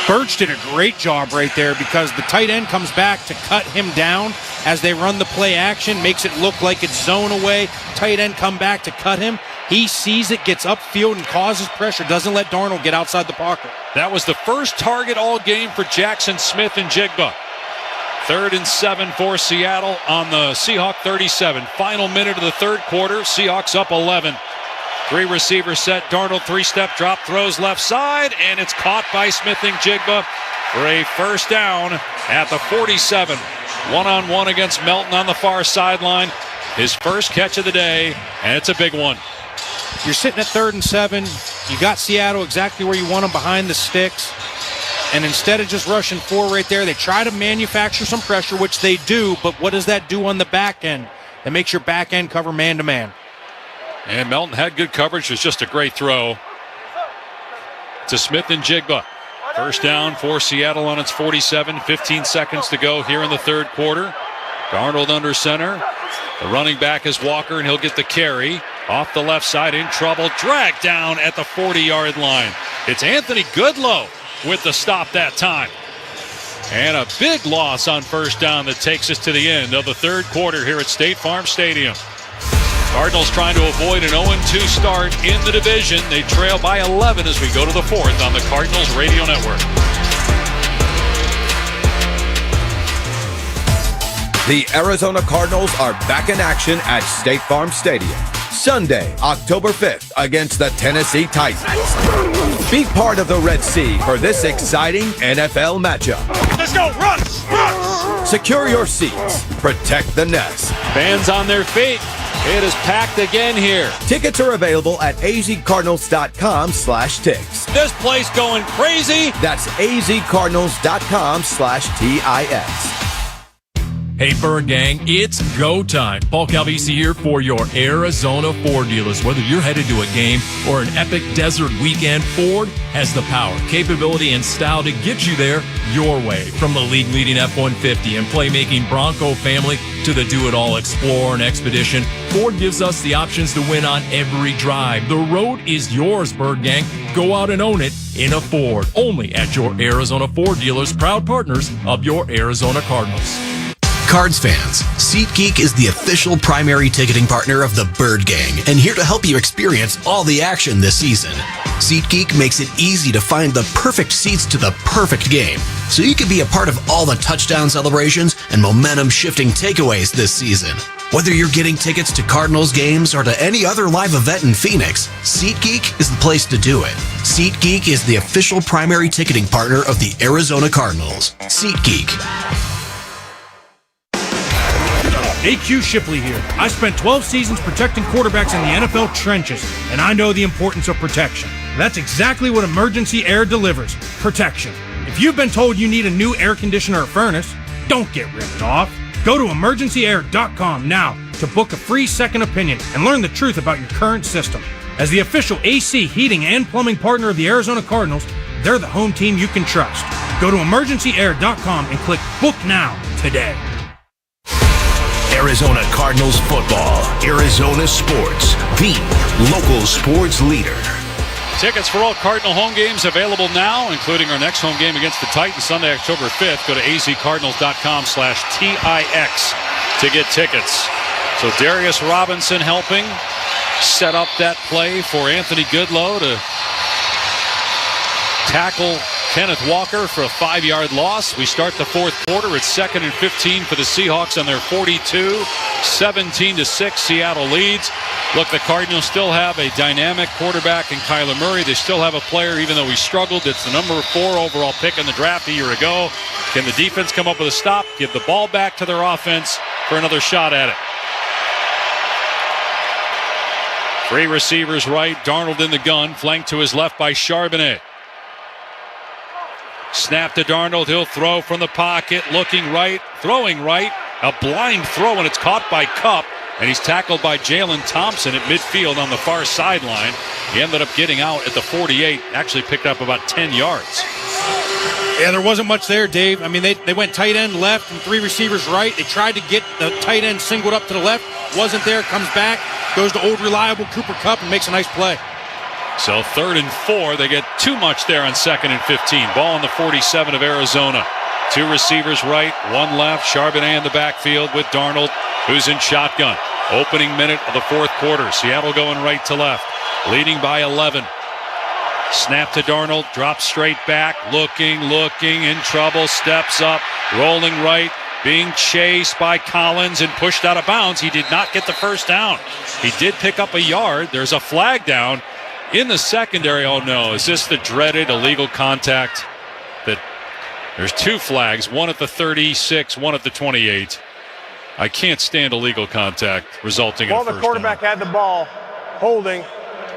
Birch did a great job right there because the tight end comes back to cut him down as they run the play action, makes it look like it's zone away. Tight end come back to cut him. He sees it, gets upfield and causes pressure, doesn't let Darnold get outside the pocket. That was the first target all game for Jaxon Smith and Njigba. 3rd and 7 for Seattle on the Seahawk 37. Final minute of the 3rd quarter. Seahawks up 11. 3 receiver set. Darnold 3-step drop, throws left side, and it's caught by Smith and Njigba for a 1st down at the 47. 1-on-1 against Melton on the far sideline. His first catch of the day, and it's a big one. You're sitting at 3rd and 7. You got Seattle exactly where you want them, behind the sticks. And instead of just rushing 4 right there, they try to manufacture some pressure, which they do, but what does that do on the back end? It makes your back end cover man-to-man. And Melton had good coverage. It was just a great throw to Smith and Njigba. First down for Seattle on its 47. 15 seconds to go here in the third quarter. Darnold under center. The running back is Walker, and he'll get the carry. Off the left side, in trouble. Dragged down at the 40-yard line. It's Anthony Goodlow with the stop that time. And a big loss on first down that takes us to the end of the third quarter here at State Farm Stadium. Cardinals trying to avoid an 0-2 start in the division. They trail by 11 as we go to the fourth on the Cardinals Radio Network. The Arizona Cardinals are back in action at State Farm Stadium. Sunday, October 5th, against the Tennessee Titans. Be part of the Red Sea for this exciting NFL matchup. Let's go, run! Secure your seats. Protect the nest. Fans on their feet. It is packed again here. Tickets are available at azcardinals.com/tickets. This place going crazy. That's azcardinals.com/TIX. Hey, Bird Gang, it's go time. Paul Calvisi here for your Arizona Ford dealers. Whether you're headed to a game or an epic desert weekend, Ford has the power, capability, and style to get you there your way. From the league-leading F-150 and playmaking Bronco family to the do-it-all Explorer and Expedition, Ford gives us the options to win on every drive. The road is yours, Bird Gang. Go out and own it in a Ford. Only at your Arizona Ford dealers, proud partners of your Arizona Cardinals. Cards fans, SeatGeek is the official primary ticketing partner of the Bird Gang and here to help you experience all the action this season. SeatGeek makes it easy to find the perfect seats to the perfect game, so you can be a part of all the touchdown celebrations and momentum-shifting takeaways this season. Whether you're getting tickets to Cardinals games or to any other live event in Phoenix, SeatGeek is the place to do it. SeatGeek is the official primary ticketing partner of the Arizona Cardinals. SeatGeek. AQ Shipley here. I spent 12 seasons protecting quarterbacks in the NFL trenches, and I know the importance of protection. That's exactly what Emergency Air delivers, protection. If you've been told you need a new air conditioner or furnace, don't get ripped off. Go to emergencyair.com now to book a free second opinion and learn the truth about your current system. As the official AC, heating, and plumbing partner of the Arizona Cardinals, they're the home team you can trust. Go to emergencyair.com and click Book Now today. Arizona Cardinals football, Arizona sports, the local sports leader. Tickets for all Cardinal home games available now, including our next home game against the Titans Sunday, October 5th. Go to azcardinals.com/TIX to get tickets. So Darius Robinson helping set up that play for Anthony Goodlow to tackle Kenneth Walker for a 5-yard loss. We start the fourth quarter. It's 2nd and 15 for the Seahawks on their 42. 17-6, Seattle leads. Look, the Cardinals still have a dynamic quarterback in Kyler Murray. They still have a player, even though he struggled. It's the number 4 overall pick in the draft a year ago. Can the defense come up with a stop, give the ball back to their offense for another shot at it? 3 receivers right. Darnold in the gun, flanked to his left by Charbonnet. Snap to Darnold. He'll throw from the pocket, looking right, throwing right. A blind throw, and it's caught by Kupp, and he's tackled by Jalen Thompson at midfield on the far sideline. He ended up getting out at the 48, actually picked up about 10 yards. Yeah, there wasn't much there, Dave. I mean, they went tight end left and 3 receivers right. They tried to get the tight end singled up to the left. Wasn't there, comes back, goes to old reliable Cooper Kupp and makes a nice play. So 3rd and 4, they get too much there on 2nd and 15. Ball on the 47 of Arizona. 2 receivers right, 1 left. Charbonnet in the backfield with Darnold, who's in shotgun. Opening minute of the fourth quarter. Seattle going right to left, leading by 11. Snap to Darnold, drops straight back, looking, in trouble, steps up, rolling right, being chased by Collins and pushed out of bounds. He did not get the first down. He did pick up a yard. There's a flag down in the secondary. Oh no, is this the dreaded illegal contact? That there's 2 flags, one at the 36, one at the 28. I can't stand illegal contact resulting in a first down. The quarterback had the ball, holding,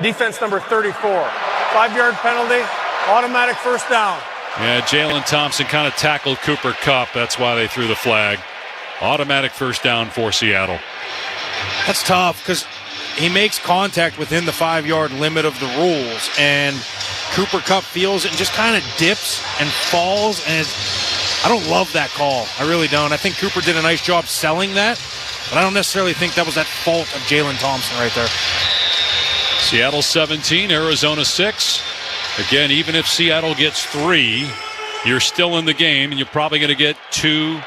defense number 34. 5-yard penalty, automatic first down. Yeah, Jalen Thompson kind of tackled Cooper Kupp. That's why they threw the flag. Automatic first down for Seattle. That's tough because he makes contact within the 5-yard limit of the rules, and Cooper Kupp feels it and just kind of dips and falls, and I don't love that call. I really don't. I think Cooper did a nice job selling that, but I don't necessarily think that was that fault of Jalen Thompson right there. Seattle 17, Arizona 6. Again, even if Seattle gets 3, you're still in the game, and you're probably going to get 2,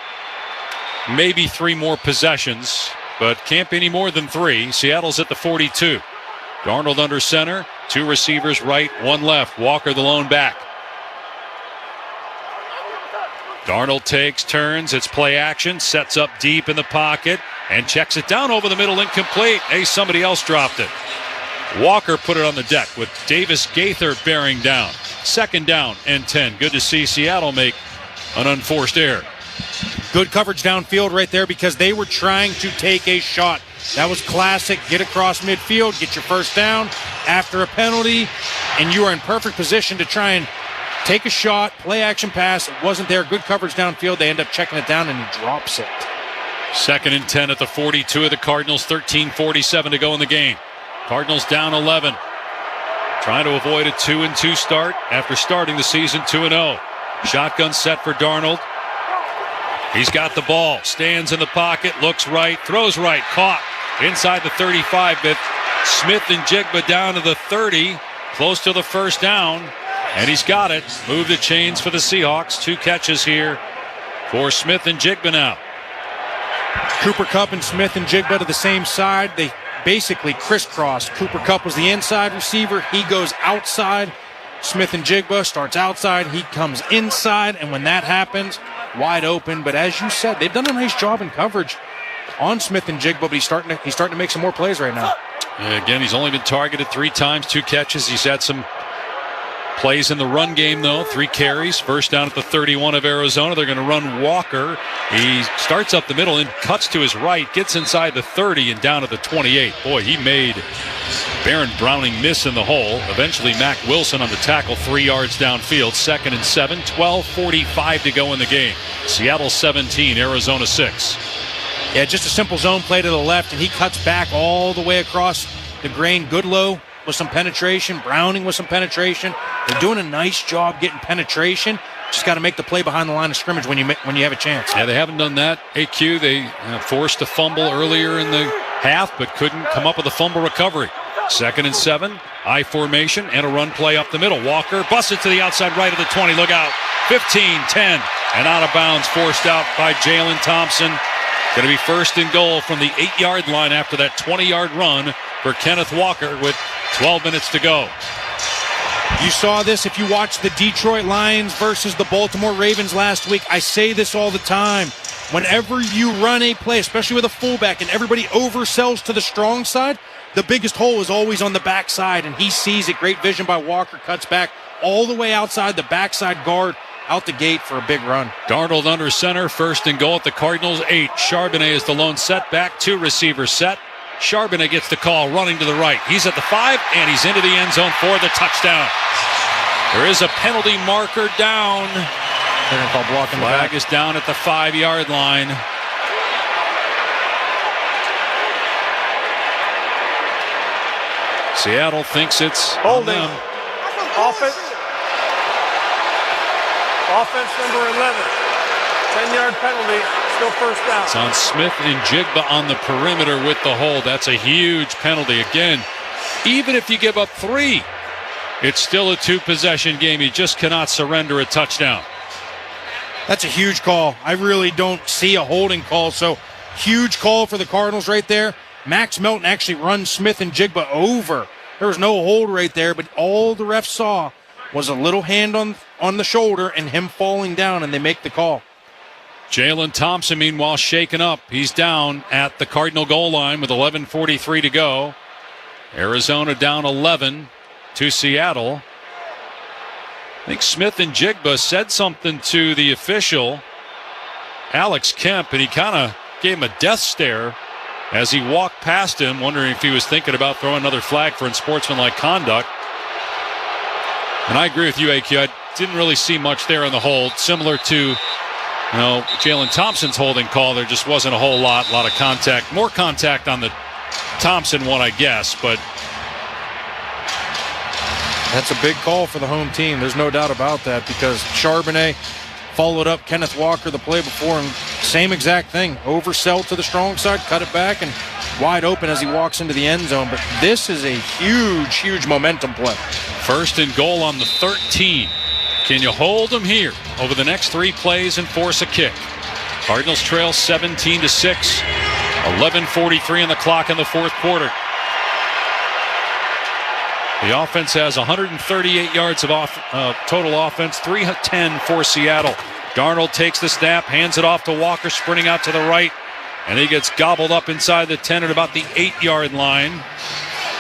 maybe 3 more possessions, but can't be any more than 3. Seattle's at the 42. Darnold under center, 2 receivers right, 1 left. Walker the lone back. Darnold takes, turns, it's play action, sets up deep in the pocket, and checks it down over the middle, incomplete. Hey, somebody else dropped it. Walker put it on the deck with Davis Gaither bearing down. 2nd down and 10. Good to see Seattle make an unforced error. Good coverage downfield right there because they were trying to take a shot. That was classic. Get across midfield, get your first down after a penalty, and you are in perfect position to try and take a shot, play action pass. It wasn't there. Good coverage downfield. They end up checking it down, and he drops it. 2nd and 10 at the 42 of the Cardinals. 13:47 to go in the game. Cardinals down 11. Trying to avoid a 2-2 start after starting the season 2-0. Shotgun set for Darnold. He's got the ball. Stands in the pocket. Looks right. Throws right. Caught inside the 35. But Smith and Njigba down to the 30. Close to the first down. And he's got it. Move the chains for the Seahawks. 2 catches here for Smith and Njigba now. Cooper Kupp and Smith and Njigba to the same side. They basically crisscrossed. Cooper Kupp was the inside receiver. He goes outside. Smith and Njigba starts outside. He comes inside. And when that happens, wide open. But as you said, they've done a nice job in coverage on Smith and Njigba, but he's starting to make some more plays right now. Again, he's only been targeted 3 times, 2 catches. He's had some plays in the run game, though. 3 carries. First down at the 31 of Arizona. They're going to run Walker. He starts up the middle and cuts to his right, gets inside the 30 and down to the 28. Boy, he made Baron Browning miss in the hole. Eventually, Mac Wilson on the tackle, 3 yards downfield. 2nd and 7, 12:45 to go in the game. Seattle 17, Arizona 6. Yeah, just a simple zone play to the left, and he cuts back all the way across the grain. Goodlow with some penetration, Browning with some penetration. They're doing a nice job getting penetration. Just got to make the play behind the line of scrimmage when you have a chance. Yeah, they haven't done that. AQ, they forced a fumble earlier in the half, but couldn't come up with a fumble recovery. 2nd and 7, I formation, and a run play up the middle. Walker busted to the outside right of the 20. Look out. 15, 10, and out of bounds, forced out by Jalen Thompson. Going to be 1st and goal from the 8-yard line after that 20-yard run for Kenneth Walker with 12 minutes to go. You saw this if you watched the Detroit Lions versus the Baltimore Ravens last week. I say this all the time. Whenever you run a play, especially with a fullback, and everybody oversells to the strong side, the biggest hole is always on the backside, and he sees it. Great vision by Walker, cuts back all the way outside the backside guard, out the gate for a big run. Darnold under center, 1st and goal at the Cardinals 8. Charbonnet is the lone setback, 2 receivers set. Charbonnet gets the call, running to the right. He's at the 5, and he's into the end zone for the touchdown. There is a penalty marker down. They're going to call blocking. Flag is down at the 5-yard line. Seattle thinks it's holding. Offense number 11. 10-yard penalty. Still first down. It's on Smith and Njigba on the perimeter with the hold. That's a huge penalty. Again, even if you give up 3, it's still a 2-possession game. You just cannot surrender a touchdown. That's a huge call. I really don't see a holding call. So huge call for the Cardinals right there. Max Melton actually runs Smith and Njigba over. There was no hold right there, but all the refs saw was a little hand on the shoulder and him falling down, and they make the call. Jalen Thompson, meanwhile, shaken up. He's down at the Cardinal goal line with 11:43 to go. Arizona down 11 to Seattle. I think Smith and Njigba said something to the official, Alex Kemp, and he kind of gave him a death stare as he walked past him, wondering if he was thinking about throwing another flag for unsportsmanlike conduct. And I agree with you, AQ. didn't really see much there in the hold. Similar to Jalen Thompson's holding call, there just wasn't a whole lot of contact. More contact on the Thompson one, I guess, but that's a big call for the home team. There's no doubt about that, because Charbonnet followed up Kenneth Walker the play before, and same exact thing. Oversell to the strong side, cut it back, and wide open as he walks into the end zone. But this is a huge, huge momentum play. First and goal on the 13. Can you hold them here over the next 3 plays and force a kick? Cardinals trail 17-6. 11:43 on the clock in the fourth quarter. The offense has 138 yards of total offense, 310 for Seattle. Darnold takes the snap, hands it off to Walker, sprinting out to the right, and he gets gobbled up inside the 10 at about the 8-yard line.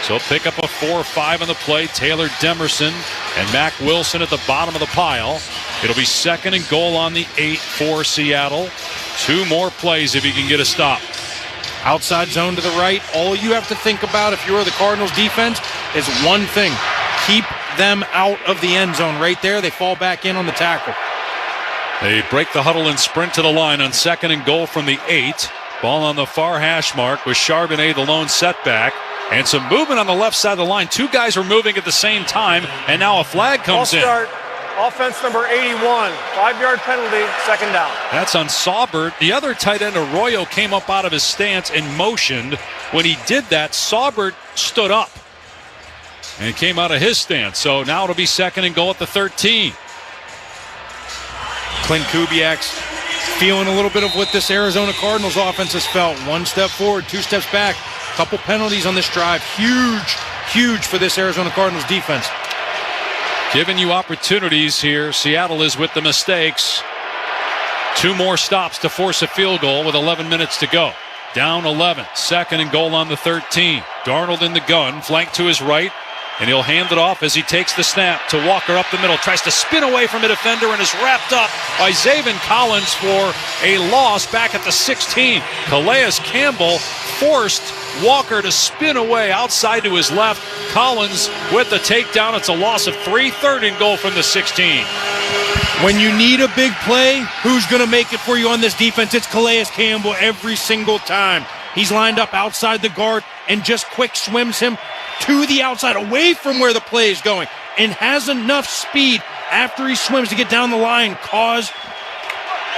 So pick up a 4-5 on the play. Taylor Demerson and Mac Wilson at the bottom of the pile. It'll be second and goal on the 8 for Seattle. 2 more plays if you can get a stop. Outside zone to the right. All you have to think about if you're the Cardinals defense is one thing. Keep them out of the end zone. Right there, they fall back in on the tackle. They break the huddle and sprint to the line on second and goal from the 8. Ball on the far hash mark with Charbonnet the lone setback. And some movement on the left side of the line. 2 guys are moving at the same time, and now a flag comes in. Offense number 81, 5-yard penalty, second down. That's on Saubert. The other tight end, Arroyo, came up out of his stance and motioned. When he did that, Saubert stood up and came out of his stance. So now it'll be second and goal at the 13. Clint Kubiak's feeling a little bit of what this Arizona Cardinals offense has felt. 1 step forward, 2 steps back. Couple penalties on this drive. Huge, huge for this Arizona Cardinals defense. Giving you opportunities here. Seattle is with the mistakes. 2 more stops to force a field goal with 11 minutes to go. Down 11. Second and goal on the 13. Darnold in the gun, flanked to his right, and he'll hand it off as he takes the snap to Walker up the middle. Tries to spin away from a defender and is wrapped up by Zaven Collins for a loss back at the 16. Calais Campbell forced Walker to spin away outside to his left. Collins with the takedown. It's a loss of 3. Third and goal from the 16. When you need a big play, who's going to make it for you on this defense? It's Calais Campbell every single time. He's lined up outside the guard and just quick swims him to the outside, away from where the play is going, and has enough speed after he swims to get down the line, cause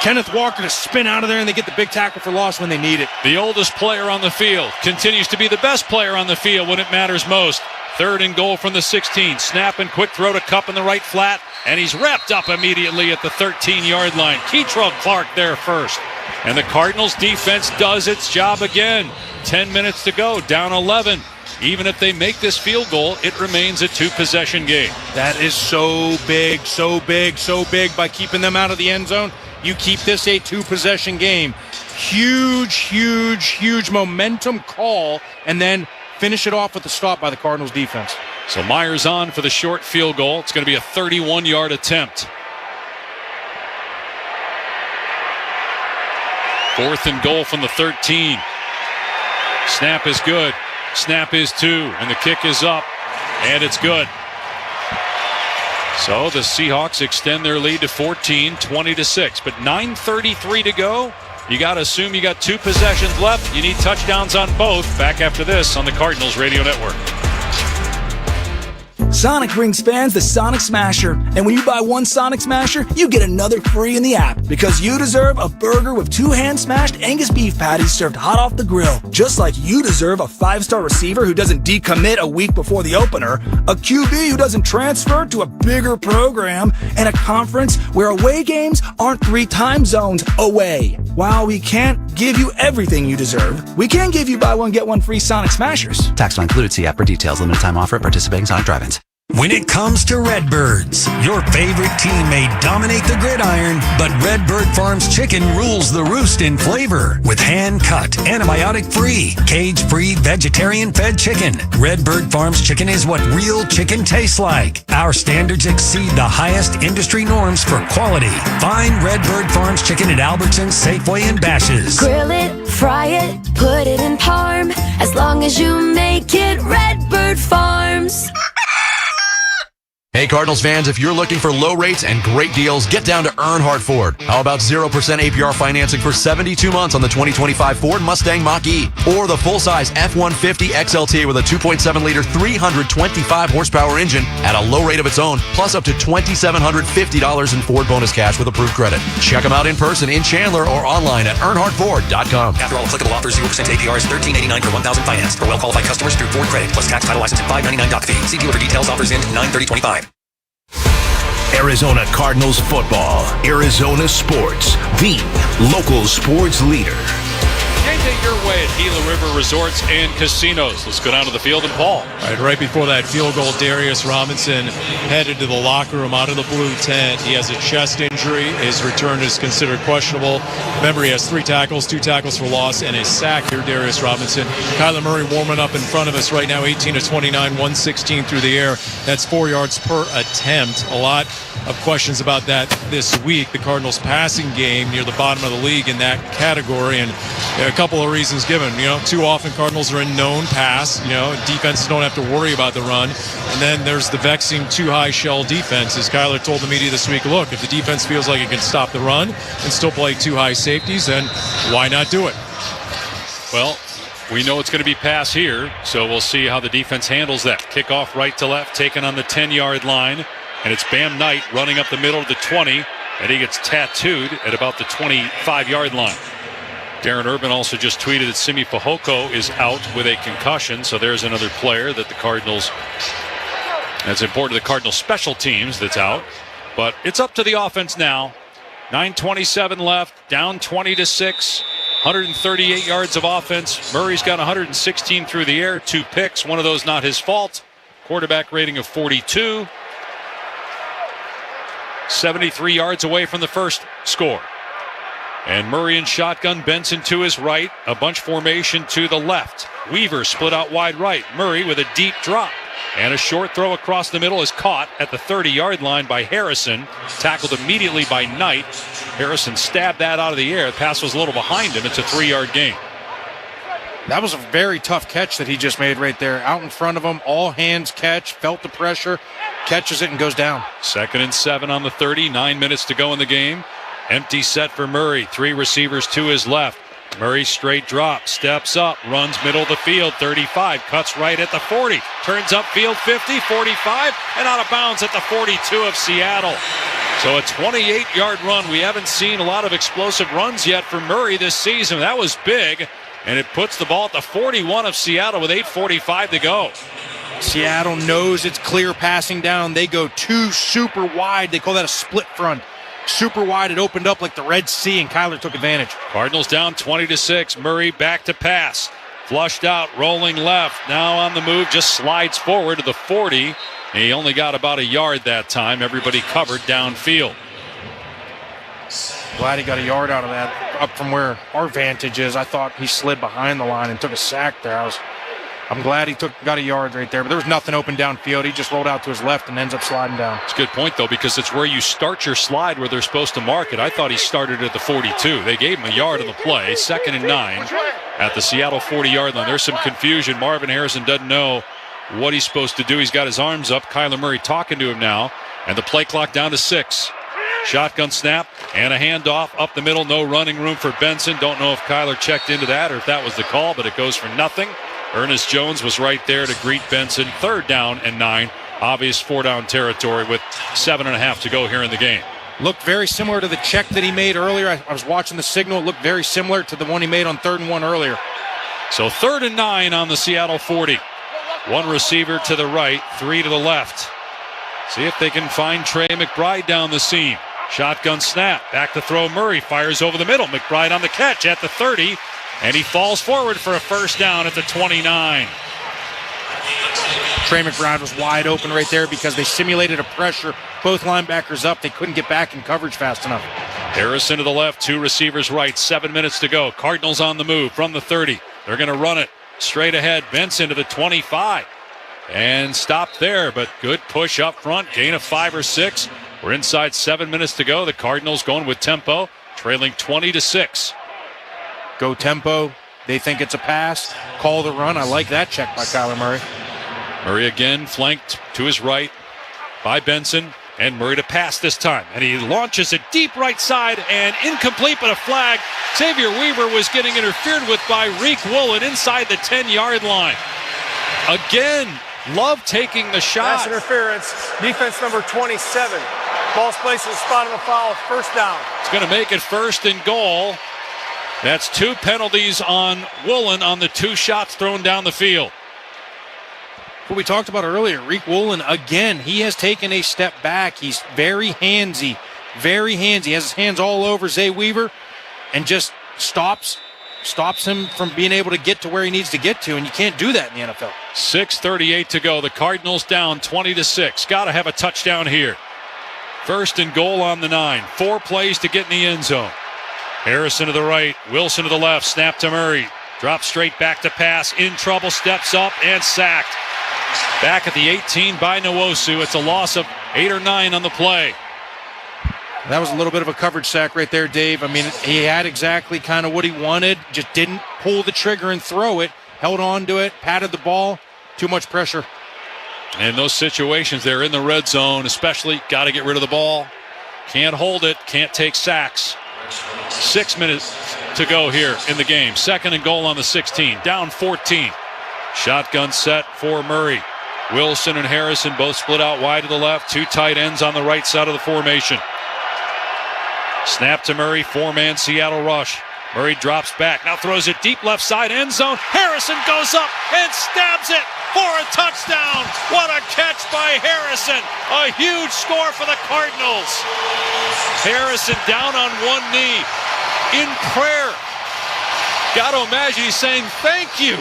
Kenneth Walker to spin out of there, and they get the big tackle for loss when they need it. The oldest player on the field continues to be the best player on the field when it matters most. Third and goal from the 16. Snap and quick throw to Kupp in the right flat, and he's wrapped up immediately at the 13-yard line. Keitrell Clark there first. And the Cardinals defense does its job again. 10 minutes to go, down 11. Even if they make this field goal, it remains a 2-possession game. That is so big, so big, so big by keeping them out of the end zone. You keep this a 2-possession game. Huge, huge, huge momentum call, and then finish it off with the stop by the Cardinals defense. So Myers on for the short field goal. It's going to be a 31-yard attempt. Fourth and goal from the 13. Snap is good. Snap is 2, and the kick is up, and it's good. So the Seahawks extend their lead to 14, 20-6. But 9:33 to go. You got to assume you got 2 possessions left. You need touchdowns on both. Back after this on the Cardinals Radio Network. Sonic brings fans the Sonic Smasher. And when you buy 1 Sonic Smasher, you get another free in the app. Because you deserve a burger with 2 hand-smashed Angus beef patties served hot off the grill. Just like you deserve a 5-star receiver who doesn't decommit a week before the opener, a QB who doesn't transfer to a bigger program, and a conference where away games aren't 3 time zones away. While we can't give you everything you deserve, we can give you buy 1, get 1 free Sonic Smashers. Tax not included. See app for details. Limited time offer at participating Sonic drive-ins. When it comes to Redbirds, your favorite team may dominate the gridiron, but Redbird Farms chicken rules the roost in flavor. With hand-cut, antibiotic-free, cage-free, vegetarian-fed chicken, Redbird Farms chicken is what real chicken tastes like. Our standards exceed the highest industry norms for quality. Find Redbird Farms chicken at Albertsons, Safeway, and Bash's. Grill it, fry it, put it in parm. As long as you make it Redbird Farms. Hey Hey, Cardinals fans, if you're looking for low rates and great deals, get down to Earnhardt Ford. How about 0% APR financing for 72 months on the 2025 Ford Mustang Mach-E or the full-size F-150 XLT with a 2.7-liter, 325-horsepower engine at a low rate of its own, plus up to $2,750 in Ford bonus cash with approved credit. Check them out in person in Chandler or online at earnhardtford.com. After all applicable offers, 0% APR is $13.89 per 1,000 finance. For well-qualified customers through Ford Credit, plus tax, title, license, and $5.99 doc fee. See dealer for details. Offers end 9/30/25. Arizona Cardinals football. Arizona Sports, the local sports leader. Game day your way at Gila River Resorts and Casinos. Let's go down to the field and Paul. Right before that field goal, Darius Robinson headed to the locker room out of the blue tent. He has a chest injury. His return is considered questionable. Remember, he has 3 tackles, 2 tackles for loss, and a sack here, Darius Robinson. Kyler Murray warming up in front of us right now, 18 of 29, 116 through the air. That's 4 yards per attempt. A lot of questions about that this week. The Cardinals passing game near the bottom of the league in that category, and a couple of reasons given. Too often Cardinals are in known pass. Defenses don't have to worry about the run. And then there's the vexing too high shell defense. As Kyler told the media this week, look, if the defense feels like it can stop the run and still play too high safeties, then why not do it? Well, we know it's going to be pass here, so we'll see how the defense handles that. Kickoff right to left, taken on the 10-yard line, and it's Bam Knight running up the middle of the 20, and he gets tattooed at about the 25-yard line. Darren Urban also just tweeted that Simi Fehoko is out with a concussion, so there's another player that the Cardinals, that's important to the Cardinals special teams that's out. But it's up to the offense now. 9:27 left, down 20-6, 138 yards of offense. Murray's got 116 through the air, 2 picks, one of those not his fault. Quarterback rating of 42. 73 yards away from the first score. And Murray in shotgun, Benson to his right, a bunch formation to the left. Weaver split out wide right. Murray with a deep drop. And a short throw across the middle is caught at the 30-yard line by Harrison. Tackled immediately by Knight. Harrison stabbed that out of the air. The pass was a little behind him. It's a 3-yard gain. That was a very tough catch that he just made right there. Out in front of him, all hands catch, felt the pressure, catches it and goes down. 2nd and 7 on the 30, 9 minutes to go in the game. Empty set for Murray. 3 receivers to his left. Murray straight drop, steps up, runs middle of the field, 35, cuts right at the 40, turns upfield 50, 45, and out of bounds at the 42 of Seattle. So a 28-yard run. We haven't seen a lot of explosive runs yet from Murray this season. That was big, and it puts the ball at the 41 of Seattle with 8:45 to go. Seattle knows it's clear passing down. They go 2 super wide. They call that a split front. Super wide, it opened up like the Red Sea, and Kyler took advantage. Cardinals down 20-6. Murray back to pass. Flushed out, rolling left. Now on the move, just slides forward to the 40. And he only got about a yard that time. Everybody covered downfield. Glad he got a yard out of that. Up from where our vantage is, I thought he slid behind the line and took a sack there. I'm glad he got a yard right there, but there was nothing open downfield. He just rolled out to his left and ends up sliding down. It's a good point, though, because it's where you start your slide where they're supposed to mark it. I thought he started at the 42. They gave him a yard on the play, 2nd and 9 at the Seattle 40-yard line. There's some confusion. Marvin Harrison doesn't know what he's supposed to do. He's got his arms up. Kyler Murray talking to him now, and the play clock down to 6. Shotgun snap and a handoff up the middle. No running room for Benson. Don't know if Kyler checked into that or if that was the call, but it goes for nothing. Ernest Jones was right there to greet Benson. 3rd down and 9. Obvious 4-down territory with 7.5 to go here in the game. Looked very similar to the check that he made earlier. I was watching the signal. It looked very similar to the one he made on 3rd and 1 earlier. So 3rd and 9 on the Seattle 40. 1 receiver to the right, 3 to the left. See if they can find Trey McBride down the seam. Shotgun snap. Back to throw. Murray fires over the middle. McBride on the catch at the 30. And he falls forward for a 1st down at the 29. Trey McBride was wide open right there because they simulated a pressure. Both linebackers up. They couldn't get back in coverage fast enough. Harrison to the left, 2 receivers right, 7 minutes to go. Cardinals on the move from the 30. They're going to run it straight ahead. Benson to the 25. And stop there, but good push up front. Gain of 5 or 6. We're inside 7 minutes to go. The Cardinals going with tempo, trailing 20-6. Go tempo. They think it's a pass. Call the run. I like that check by Kyler Murray. Murray again flanked to his right. by Benson, and Murray to pass this time. And he launches it deep right side and incomplete, but a flag. Xavier Weaver was getting interfered with by Reek Woolen inside the 10-yard line. Again, Love taking the shot. Pass interference. Defense number 27. Ball's placed at the spot of the foul. First down. It's going to make it 1st and goal. That's 2 penalties on Woolen on the 2 shots thrown down the field. What we talked about earlier, Reek Woolen, again, he has taken a step back. He's very handsy, very handsy. He has his hands all over Zay Weaver and just stops him from being able to get to where he needs to get to, and you can't do that in the NFL. 6:38 to go. The Cardinals down 20-6. Got to have a touchdown here. 1st and goal on the 9. 4 plays to get in the end zone. Harrison to the right, Wilson to the left, snap to Murray. Drops straight back to pass, in trouble, steps up, and sacked. Back at the 18 by Nwosu. It's a loss of 8 or 9 on the play. That was a little bit of a coverage sack right there, Dave. I mean, he had exactly kind of what he wanted, just didn't pull the trigger and throw it, held on to it, patted the ball, too much pressure. And those situations, they're in the red zone, especially got to get rid of the ball. Can't hold it, can't take sacks. 6 minutes to go here in the game. 2nd and goal on the 16, down 14. Shotgun set for Murray. Wilson and Harrison both split out wide to the left. 2 tight ends on the right side of the formation. Snap to Murray, 4-man Seattle rush. Murray drops back, now throws it deep left side end zone. Harrison goes up and stabs it for a touchdown. What a catch by Harrison. A huge score for the Cardinals. Harrison down on one knee in prayer. Got to imagine he's saying, thank you.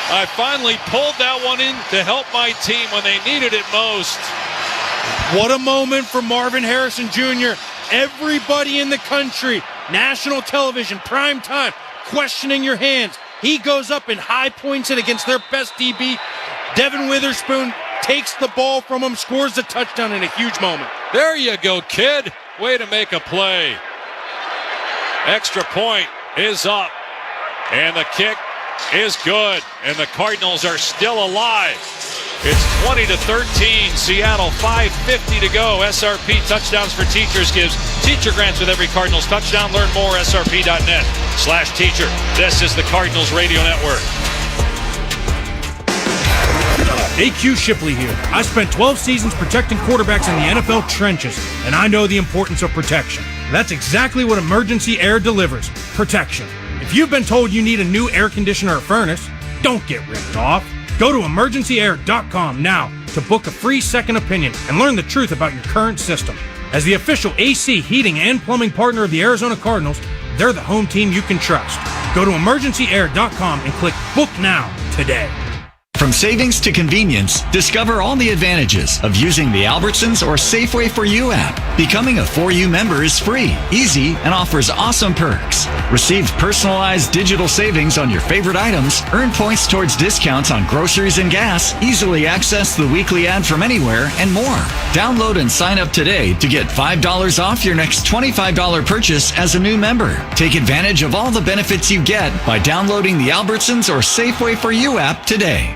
I finally pulled that one in to help my team when they needed it most. What a moment for Marvin Harrison Jr. Everybody in the country, national television, prime time, questioning your hands. He goes up and high points it against their best DB. Devin Witherspoon takes the ball from him, scores the touchdown in a huge moment. There you go, kid. Way to make a play. Extra point is up, and the kick is good, and the Cardinals are still alive. It's 20-13, Seattle, 5:50 to go. SRP Touchdowns for Teachers gives teacher grants with every Cardinals touchdown. Learn more, srp.net/teacher. This is the Cardinals Radio Network. AQ Shipley here. I spent 12 seasons protecting quarterbacks in the NFL trenches, and I know the importance of protection. That's exactly what Emergency Air delivers, protection. If you've been told you need a new air conditioner or furnace, don't get ripped off. Go to emergencyair.com now to book a free second opinion and learn the truth about your current system. As the official AC, heating, and plumbing partner of the Arizona Cardinals, they're the home team you can trust. Go to emergencyair.com and click Book Now today. From savings to convenience, discover all the advantages of using the Albertsons or Safeway for You app. Becoming a For You member is free, easy, and offers awesome perks. Receive personalized digital savings on your favorite items, earn points towards discounts on groceries and gas, easily access the weekly ad from anywhere, and more. Download and sign up today to get $5 off your next $25 purchase as a new member. Take advantage of all the benefits you get by downloading the Albertsons or Safeway for You app today.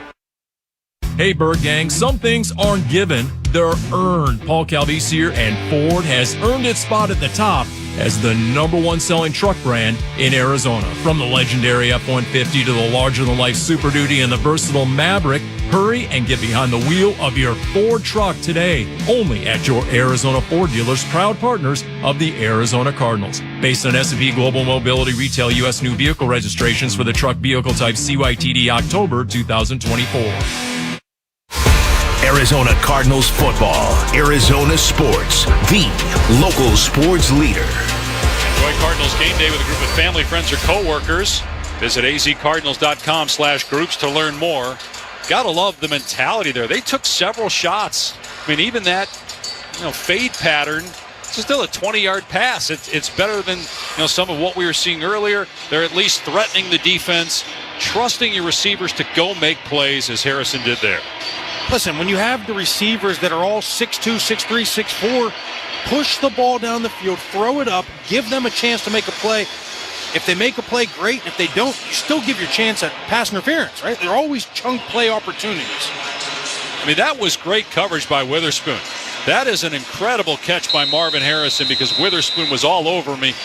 Hey, Bird Gang, some things aren't given, they're earned. Paul Calvisier and Ford has earned its spot at the top as the #1 selling truck brand in Arizona. From the legendary F-150 to the larger-than-life Super Duty and the versatile Maverick, hurry and get behind the wheel of your Ford truck today, only at your Arizona Ford dealers, proud partners of the Arizona Cardinals. Based on SEP Global Mobility Retail U.S. new vehicle registrations for the truck vehicle type CYTD October 2024. Arizona Cardinals football, Arizona sports, the local sports leader. Enjoy Cardinals game day with a group of family, friends, or coworkers. Visit azcardinals.com/groups to learn more. Gotta love the mentality there. They took several shots. I mean, even that, fade pattern. It's still a 20-yard pass. It's better than some of what we were seeing earlier. They're at least threatening the defense, trusting your receivers to go make plays, as Harrison did there. Listen, when you have the receivers that are all 6'2", 6'3", 6'4", push the ball down the field, throw it up, give them a chance to make a play. If they make a play, great. If they don't, you still give your chance at pass interference, right? They're always chunk play opportunities. I mean, that was great coverage by Witherspoon. That is an incredible catch by Marvin Harrison because Witherspoon was all over me.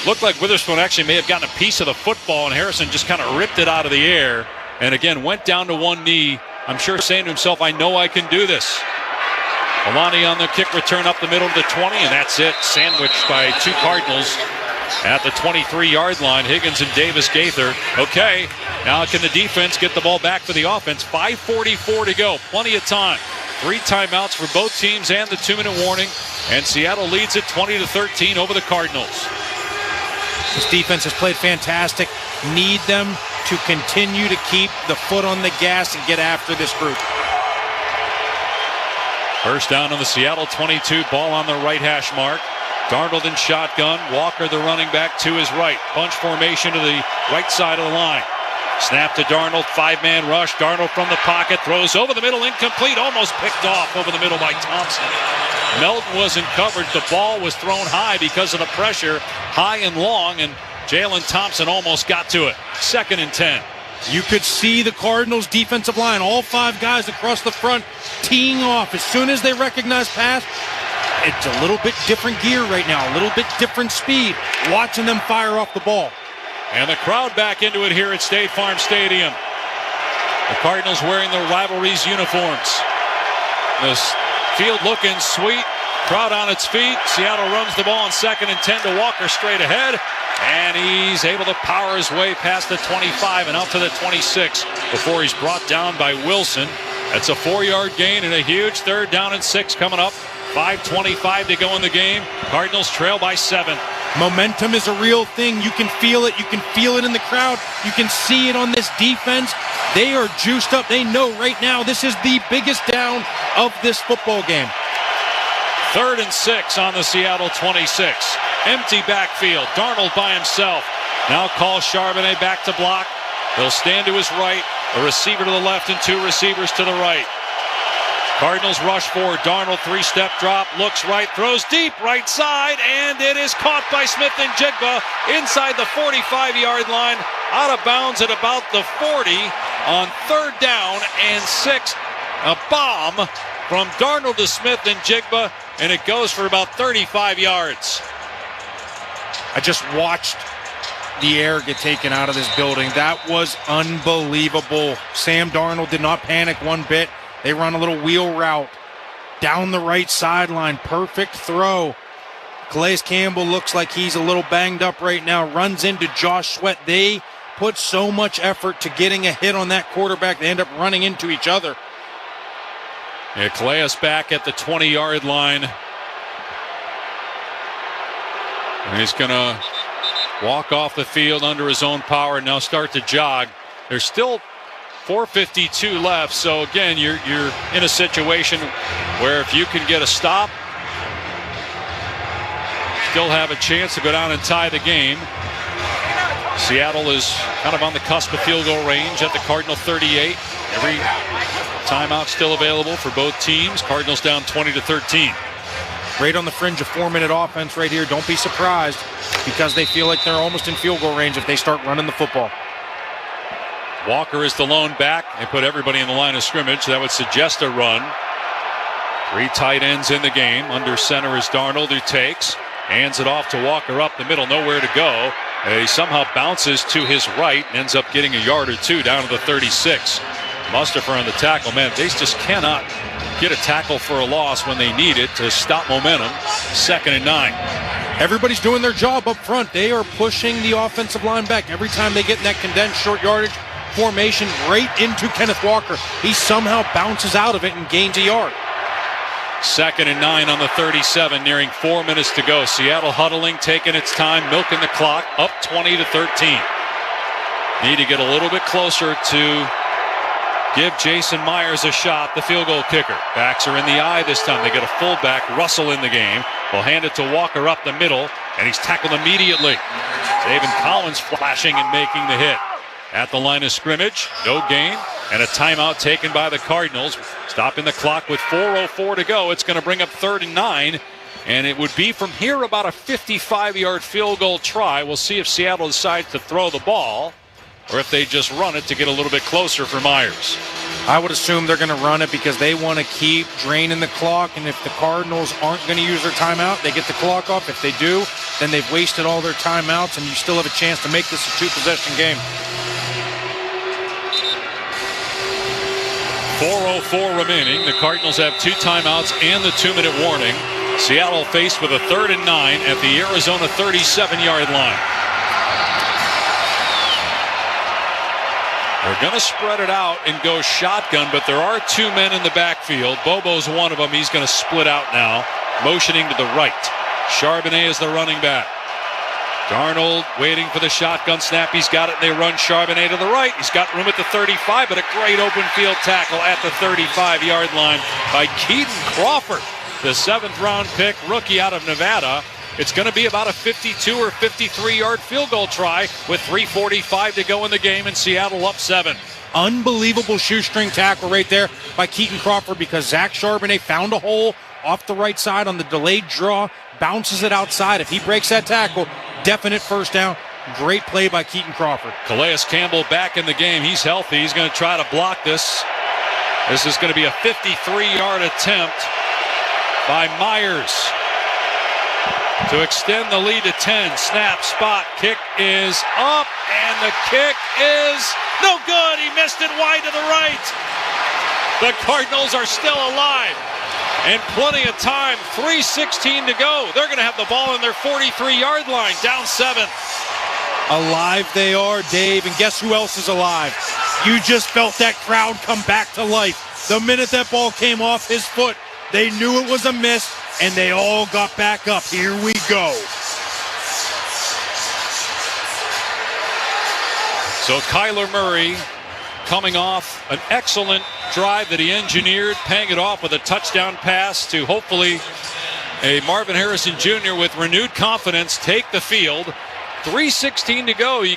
Looked like Witherspoon actually may have gotten a piece of the football, and Harrison just kind of ripped it out of the air. And again, went down to one knee. I'm sure saying to himself, I know I can do this. Alani on the kick return up the middle of the 20, and that's it. Sandwiched by two Cardinals at the 23-yard line. Higgins and Davis Gaither. Okay, now can the defense get the ball back for the offense? 5:44 to go. Plenty of time. 3 timeouts for both teams and the 2-minute warning. And Seattle leads it 20-13 over the Cardinals. This defense has played fantastic. Need them to continue to keep the foot on the gas and get after this group. First down on the Seattle 22. Ball on the right hash mark. Darnold in shotgun. Walker, the running back, to his right. Bunch formation to the right side of the line. Snap to Darnold, 5-man rush. Darnold from the pocket, throws over the middle, incomplete, almost picked off over the middle by Thompson. Melton wasn't covered. The ball was thrown high because of the pressure, high and long, and Jalen Thompson almost got to it. 2nd and 10. You could see the Cardinals defensive line, all 5 guys across the front, teeing off. As soon as they recognize pass, it's a little bit different gear right now, a little bit different speed. Watching them fire off the ball. And the crowd back into it here at State Farm Stadium. The Cardinals wearing their rivalry's uniforms. This field looking sweet. Crowd on its feet. Seattle runs the ball on 2nd and 10 to Walker straight ahead. And he's able to power his way past the 25 and out to the 26 before he's brought down by Wilson. That's a 4-yard gain and a huge 3rd down and 6 coming up. 5:25 to go in the game. Cardinals trail by 7. Momentum is a real thing. You can feel it. You can feel it in the crowd. You can see it on this defense. They are juiced up. They know right now this is the biggest down of this football game. 3rd and 6 on the Seattle 26. Empty backfield. Darnold by himself. Now calls Charbonnet back to block. He'll stand to his right. A receiver to the left and 2 receivers to the right. Cardinals rush forward. Darnold 3-step drop. Looks right. Throws deep right side. And it is caught by Smith and Njigba inside the 45-yard line. Out of bounds at about the 40 on 3rd down and 6. A bomb from Darnold to Smith and Njigba. And it goes for about 35 yards. I just watched the air get taken out of this building. That was unbelievable. Sam Darnold did not panic one bit. They run a little wheel route down the right sideline. Perfect throw. Calais Campbell looks like he's a little banged up right now. Runs into Josh Sweat. They put so much effort to getting a hit on that quarterback. They end up running into each other. Yeah, Calais back at the 20-yard line. And he's going to walk off the field under his own power and now start to jog. There's still 4:52 left, so again, you're in a situation where if you can get a stop, still have a chance to go down and tie the game. Seattle is kind of on the cusp of field goal range at the Cardinal 38. Every timeout still available for both teams. Cardinals down 20-13. Right on the fringe of 4-minute offense right here. Don't be surprised because they feel like they're almost in field goal range if they start running the football. Walker is the lone back. They put everybody in the line of scrimmage. That would suggest a run. 3 tight ends in the game. Under center is Darnold, who takes. Hands it off to Walker up the middle. Nowhere to go. He somehow bounces to his right and ends up getting a yard or 2 down to the 36. Mustipher on the tackle. Man, they just cannot get a tackle for a loss when they need it to stop momentum. 2nd and 9. Everybody's doing their job up front. They are pushing the offensive line back. Every time they get in that condensed short yardage formation right into Kenneth Walker, he somehow bounces out of it and gains a yard. 2nd and 9 on the 37, nearing 4 minutes to go. Seattle huddling, taking its time, milking the clock, up 20-13. Need to get a little bit closer to give Jason Myers a shot, the field goal kicker. Backs are in the eye this time. They get a fullback, Russell, in the game. They'll hand it to Walker up the middle, and he's tackled immediately. David Collins flashing and making the hit. At the line of scrimmage, no gain, and a timeout taken by the Cardinals. Stopping the clock with 4:04 to go. It's going to bring up 3rd and 9, and it would be from here about a 55-yard field goal try. We'll see if Seattle decides to throw the ball. or if they just run it to get a little bit closer for Myers. I would assume they're going to run it because they want to keep draining the clock, and if the Cardinals aren't going to use their timeout, they get the clock off. If they do, then they've wasted all their timeouts, and you still have a chance to make this a 2-possession game. 4:04 remaining. The Cardinals have 2 timeouts and the 2-minute warning. Seattle faced with a 3rd and 9 at the Arizona 37-yard line. They're going to spread it out and go shotgun, but there are 2 men in the backfield. Bobo's one of them. He's going to split out now, motioning to the right. Charbonnet is the running back. Darnold waiting for the shotgun snap. He's got it, and they run Charbonnet to the right. He's got room at the 35, but a great open field tackle at the 35-yard line by Keaton Crawford, the 7th-round pick, rookie out of Nevada. It's going to be about a 52 or 53-yard field goal try with 3:45 to go in the game, and Seattle up 7. Unbelievable shoestring tackle right there by Keaton Crawford because Zach Charbonnet found a hole off the right side on the delayed draw, bounces it outside. If he breaks that tackle, definite first down. Great play by Keaton Crawford. Calais Campbell back in the game. He's healthy. He's going to try to block this. This is going to be a 53-yard attempt by Myers to extend the lead to 10. Snap, spot, kick is up, and the kick is no good. He missed it wide to the right. The Cardinals are still alive, and plenty of time. 3:16 to go. They're going to have the ball in their 43-yard line, down 7. Alive they are, Dave, and guess who else is alive? You just felt that crowd come back to life. The minute that ball came off his foot, they knew it was a miss, and they all got back up. Here we go. So Kyler Murray coming off an excellent drive that he engineered, paying it off with a touchdown pass to hopefully a Marvin Harrison Jr. with renewed confidence take the field. 3:16 to go. You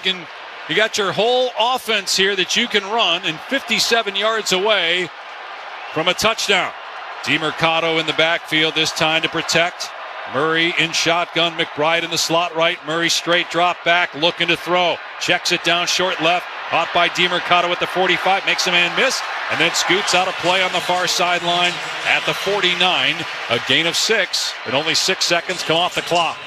got your whole offense here that you can run, and 57 yards away from a touchdown. DeMercado in the backfield this time to protect. Murray in shotgun, McBride in the slot right. Murray straight drop back, looking to throw. Checks it down short left. Caught by DeMercado at the 45. Makes a man miss, and then scoots out a play on the far sideline at the 49. A gain of 6, and only 6 seconds come off the clock.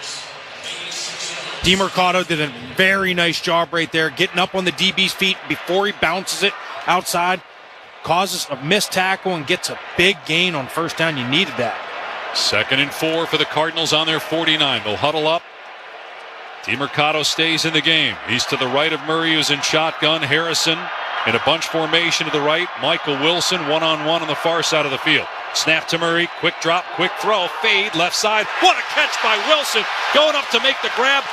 DeMercado did a very nice job right there, getting up on the DB's feet before he bounces it outside. Causes a missed tackle and gets a big gain on first down. You needed that. 2nd and 4 for the Cardinals on their 49. They'll huddle up. DeMercado stays in the game. He's to the right of Murray, who's in shotgun. Harrison in a bunch formation to the right. Michael Wilson one-on-one on the far side of the field. Snap to Murray. Quick drop, quick throw. Fade, left side. What a catch by Wilson. Going up to make the grab.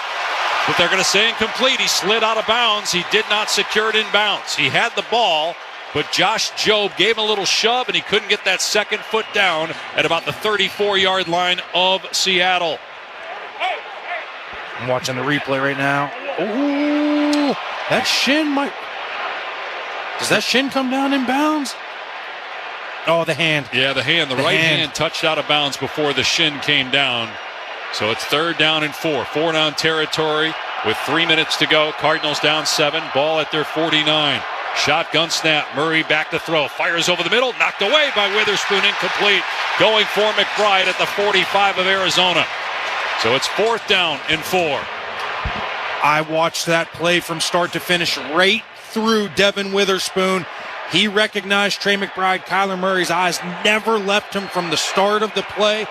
But they're going to say incomplete. He slid out of bounds. He did not secure it in bounds. He had the ball, but Josh Jobe gave him a little shove, and he couldn't get that second foot down at about the 34-yard line of Seattle. I'm watching the replay right now. Ooh, that shin might... Does that shin come down in bounds? Oh, the hand. Yeah, the hand. The right hand touched out of bounds before the shin came down. So it's 3rd down and 4. 4-down territory with 3 minutes to go. Cardinals down 7. Ball at their 49. Shotgun snap. Murray back to throw. Fires over the middle. Knocked away by Witherspoon. Incomplete. Going for McBride at the 45 of Arizona. So it's 4th down and 4. I watched that play from start to finish right through Devin Witherspoon. He recognized Trey McBride. Kyler Murray's eyes never left him from the start of the play.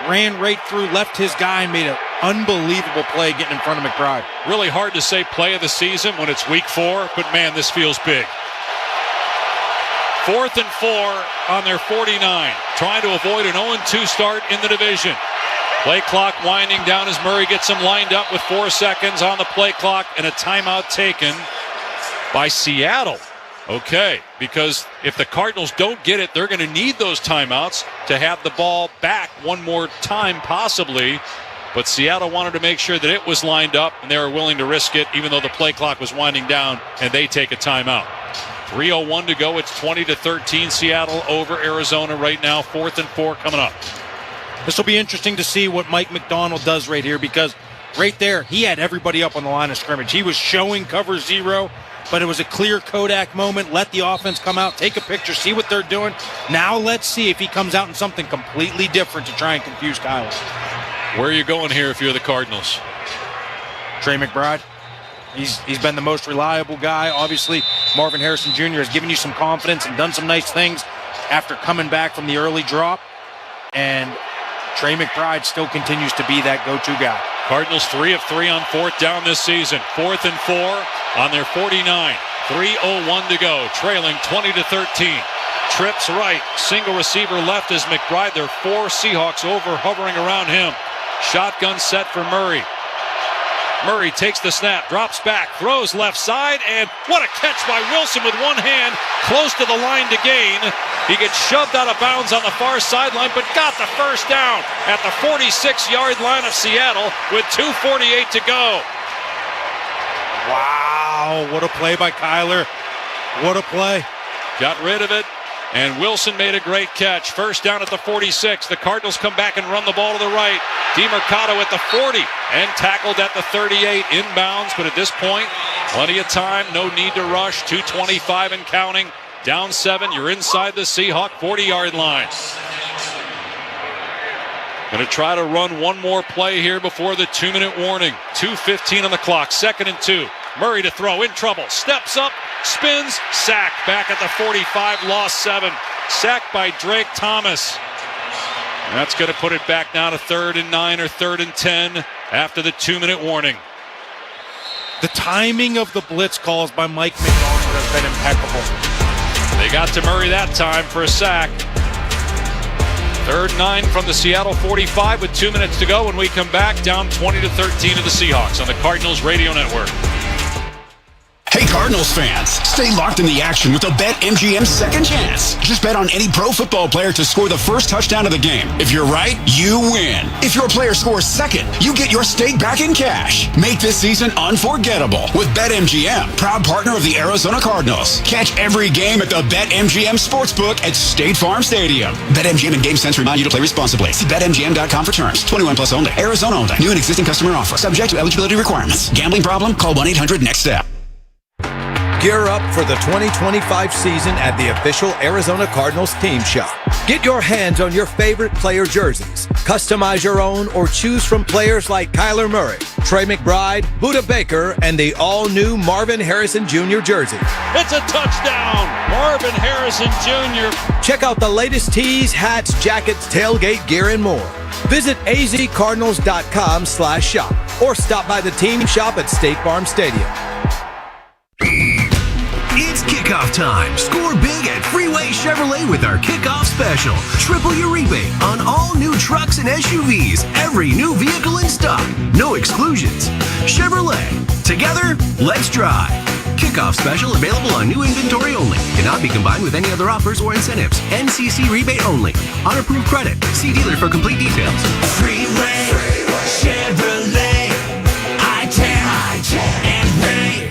Ran right through, left his guy, and made an unbelievable play getting in front of McBride. Really hard to say play of the season when it's week 4, but man, this feels big. 4th and 4 on their 49, trying to avoid an 0-2 start in the division. Play clock winding down as Murray gets him lined up with 4 seconds on the play clock, and a timeout taken by Seattle. Okay, because if the Cardinals don't get it, they're going to need those timeouts to have the ball back one more time possibly. But Seattle wanted to make sure that it was lined up, and they were willing to risk it even though the play clock was winding down, and they take a timeout. 3:01 to go. It's 20-13 Seattle over Arizona right now. 4th and 4 coming up. This will be interesting to see what Mike McDonald does right here, because right there he had everybody up on the line of scrimmage. He was showing cover 0. but it was a clear Kodak moment. Let the offense come out, take a picture, see what they're doing. Now let's see if he comes out in something completely different to try and confuse Kyler. Where are you going here if you're the Cardinals? Trey McBride. He's been the most reliable guy. Obviously, Marvin Harrison Jr. has given you some confidence and done some nice things after coming back from the early drop. And Trey McBride still continues to be that go-to guy. Cardinals 3 of 3 on fourth down this season. 4th and 4 on their 49. 3:01 to go, trailing 20-13. Trips right, single receiver left is McBride. There are 4 Seahawks over hovering around him. Shotgun set for Murray. Murray takes the snap, drops back, throws left side, and what a catch by Wilson with one hand, close to the line to gain. He gets shoved out of bounds on the far sideline, but got the first down at the 46-yard line of Seattle with 2:48 to go. Wow, what a play by Kyler. What a play. Got rid of it, and Wilson made a great catch. First down at the 46. The Cardinals come back and run the ball to the right. DeMercado at the 40 and tackled at the 38 inbounds, but at this point, plenty of time, no need to rush. 2:25 and counting. Down 7, you're inside the Seahawk 40-yard line. Going to try to run one more play here before the 2-minute warning. 2:15 on the clock, 2nd and 2. Murray to throw, in trouble, steps up, spins, sacked. Back at the 45, lost 7. Sacked by Drake Thomas. And that's going to put it back now to 3rd and 9 or 3rd and 10 after the 2-minute warning. The timing of the blitz calls by Mike McDonald has been impeccable. They got to Murray that time for a sack. 3rd and 9 from the Seattle 45 with 2 minutes to go. When we come back, down 20-13 to the Seahawks on the Cardinals Radio Network. Hey Cardinals fans, stay locked in the action with a BetMGM second chance. Just bet on any pro football player to score the first touchdown of the game. If you're right, you win. If your player scores second, you get your stake back in cash. Make this season unforgettable with BetMGM, proud partner of the Arizona Cardinals. Catch every game at the BetMGM Sportsbook at State Farm Stadium. BetMGM and GameSense remind you to play responsibly. See BetMGM.com for terms. 21 plus only. Arizona only. New and existing customer offer. Subject to eligibility requirements. Gambling problem? Call 1-800-NEXT-STEP. Gear up for the 2025 season at the official Arizona Cardinals team shop. Get your hands on your favorite player jerseys. Customize your own or choose from players like Kyler Murray, Trey McBride, Budda Baker, and the all-new Marvin Harrison Jr. jersey. It's a touchdown! Marvin Harrison Jr. Check out the latest tees, hats, jackets, tailgate gear, and more. Visit azcardinals.com/shop or stop by the team shop at State Farm Stadium. It's kickoff time. Score big at Freeway Chevrolet with our kickoff special. Triple your rebate on all new trucks and SUVs. Every new vehicle in stock. No exclusions. Chevrolet. Together, let's drive. Kickoff special available on new inventory only. Cannot be combined with any other offers or incentives. NCC rebate only. On approved credit. See dealer for complete details. Freeway Chevrolet. I-10 and Ray.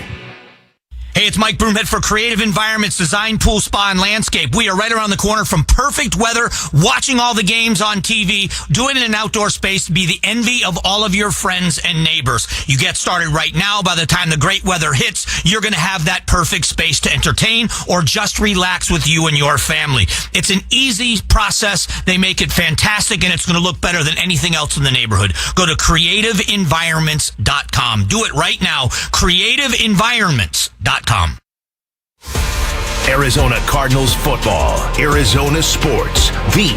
Hey, it's Mike Broomhead for Creative Environments Design, Pool, Spa, and Landscape. We are right around the corner from perfect weather, watching all the games on TV, doing it in an outdoor space to be the envy of all of your friends and neighbors. You get started right now. By the time the great weather hits, you're going to have that perfect space to entertain or just relax with you and your family. It's an easy process. They make it fantastic, and it's going to look better than anything else in the neighborhood. Go to creativeenvironments.com. Do it right now. Creativeenvironments.com. Arizona Cardinals football, Arizona sports, the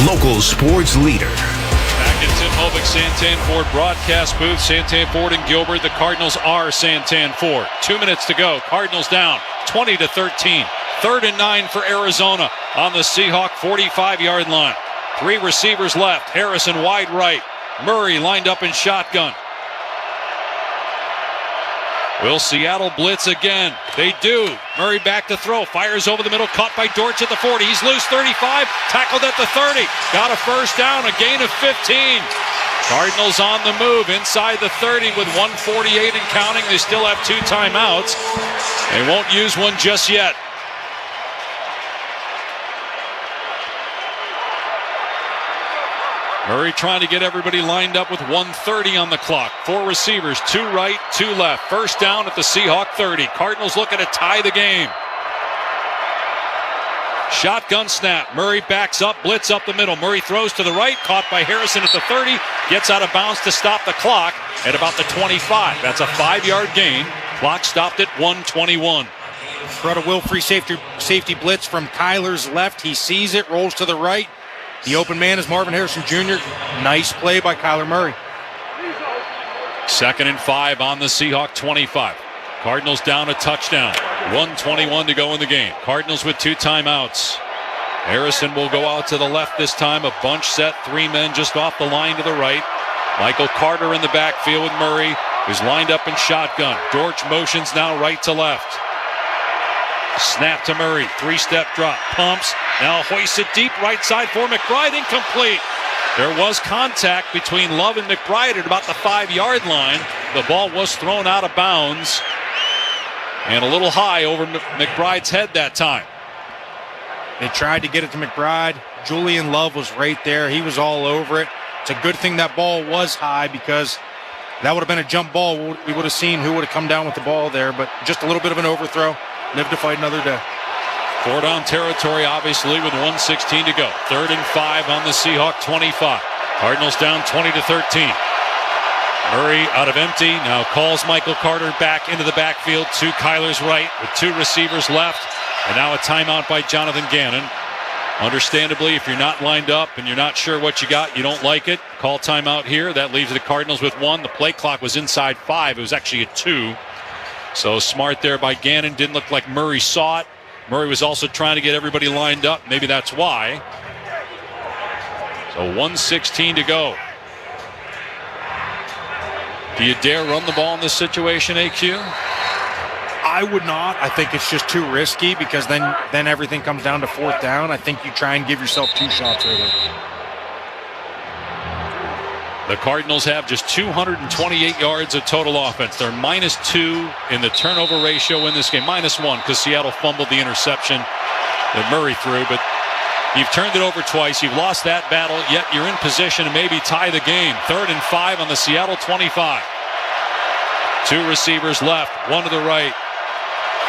local sports leader. Back in Tim Hovick, Santan Ford broadcast booth. Santan Ford and Gilbert. The Cardinals are Santan Ford. 2 minutes to go. Cardinals down 20-13. 3rd and 9 for Arizona on the Seahawk 45-yard line. 3 receivers left. Harrison wide right. Murray lined up in shotgun. Will Seattle blitz again? They do. Murray back to throw. Fires over the middle. Caught by Dortch at the 40. He's loose. 35. Tackled at the 30. Got a first down. A gain of 15. Cardinals on the move inside the 30 with 1:48 and counting. They still have 2 timeouts. They won't use one just yet. Murray trying to get everybody lined up with 1:30 on the clock. 4 receivers, 2 right, 2 left. First down at the Seahawk 30. Cardinals looking to tie the game. Shotgun snap. Murray backs up, blitz up the middle. Murray throws to the right, caught by Harrison at the 30. Gets out of bounds to stop the clock at about the 25. That's a 5-yard gain. Clock stopped at 1:21. Brought a will-free safety blitz from Kyler's left. He sees it, rolls to the right. The open man is Marvin Harrison Jr. Nice play by Kyler Murray. 2nd and 5 on the Seahawk 25. Cardinals down a touchdown. 1:21 to go in the game. Cardinals with 2 timeouts. Harrison will go out to the left this time. A bunch set, 3 men just off the line to the right. Michael Carter in the backfield with Murray, who's lined up in shotgun. Dortch motions now right to left. Snap to Murray, 3-step drop, pumps, now hoists it deep right side for McBride, incomplete. There was contact between Love and McBride at about the 5-yard line. The ball was thrown out of bounds and a little high over McBride's head that time. They tried to get it to McBride. Julian Love was right there. He was all over it. It's a good thing that ball was high, because that would have been a jump ball. We would have seen who would have come down with the ball there, but just a little bit of an overthrow. Live to fight another day. 4 down territory, obviously, with 1:16 to go. 3rd and 5 on the Seahawk 25. Cardinals down 20-13. Murray out of empty, now calls Michael Carter back into the backfield to Kyler's right with 2 receivers left. And now a timeout by Jonathan Gannon. Understandably, if you're not lined up and you're not sure what you got, you don't like it, call timeout here. That leaves the Cardinals with 1. The play clock was inside 5. It was actually at 2. So smart there by Gannon. Didn't look like Murray saw it. Murray was also trying to get everybody lined up. Maybe that's why. So 1:16 to go. Do you dare run the ball in this situation, AQ? I would not. I think it's just too risky, because then everything comes down to 4th down. I think you try and give yourself 2 shots right here. The Cardinals have just 228 yards of total offense. They're -2 in the turnover ratio in this game. -1 because Seattle fumbled the interception that Murray threw. But you've turned it over twice. You've lost that battle, yet you're in position to maybe tie the game. 3rd and 5 on the Seattle 25. 2 receivers left, 1 to the right.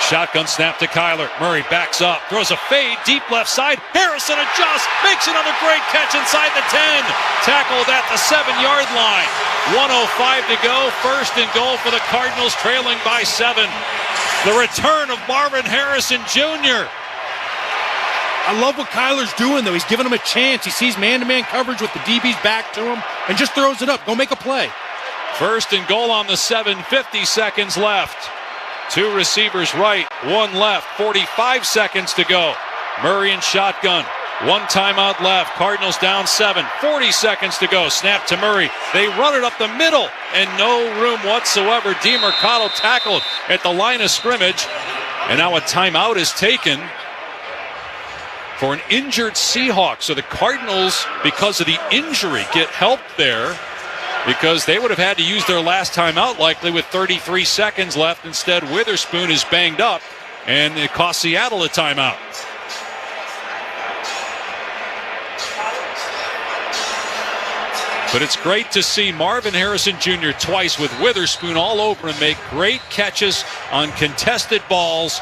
Shotgun snap to Kyler. Murray backs up, throws a fade, deep left side. Harrison adjusts, makes another great catch inside the 10. Tackled at the 7-yard line. 1:05 to go. 1st and goal for the Cardinals, trailing by 7. The return of Marvin Harrison Jr. I love what Kyler's doing, though. He's giving him a chance. He sees man-to-man coverage with the DBs back to him and just throws it up. Go make a play. 1st and goal on the 7, 50 seconds left. 2 receivers right, 1 left, 45 seconds to go. Murray in shotgun, 1 timeout left. Cardinals down 7, 40 seconds to go. Snap to Murray. They run it up the middle and no room whatsoever. DeMercado tackled at the line of scrimmage. And now a timeout is taken for an injured Seahawks. So the Cardinals, because of the injury, get help there, because they would have had to use their last timeout likely with 33 seconds left. Instead, Witherspoon is banged up, and it cost Seattle a timeout. But it's great to see Marvin Harrison Jr. twice with Witherspoon all over him make great catches on contested balls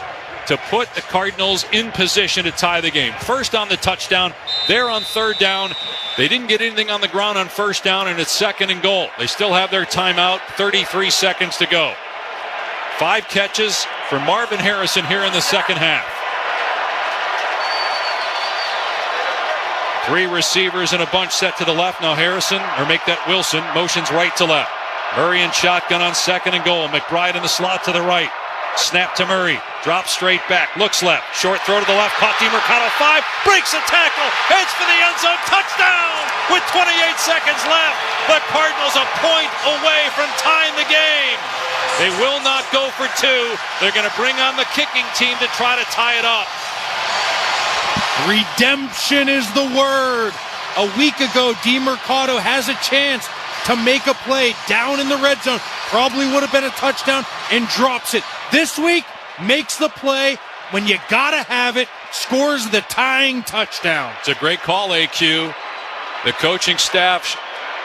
to put the Cardinals in position to tie the game. First on the touchdown, they're on 3rd down. They didn't get anything on the ground on 1st down, and it's 2nd and goal. They still have their timeout, 33 seconds to go. 5 catches for Marvin Harrison here in the 2nd half. 3 receivers and a bunch set to the left. Now Harrison, or make that Wilson, motions right to left. Murray in shotgun on 2nd and goal. McBride in the slot to the right. Snap to Murray. Drops straight back. Looks left. Short throw to the left. Caught DeMercado 5. Breaks a tackle. Heads for the end zone. Touchdown with 28 seconds left. The Cardinals a point away from tying the game. They will not go for 2. They're going to bring on the kicking team to try to tie it up. Redemption is the word. A week ago, DeMercado has a chance to make a play down in the red zone. Probably would have been a touchdown, and drops it. This week, makes the play when you gotta have it, scores the tying touchdown. It's a great call, AQ. The coaching staff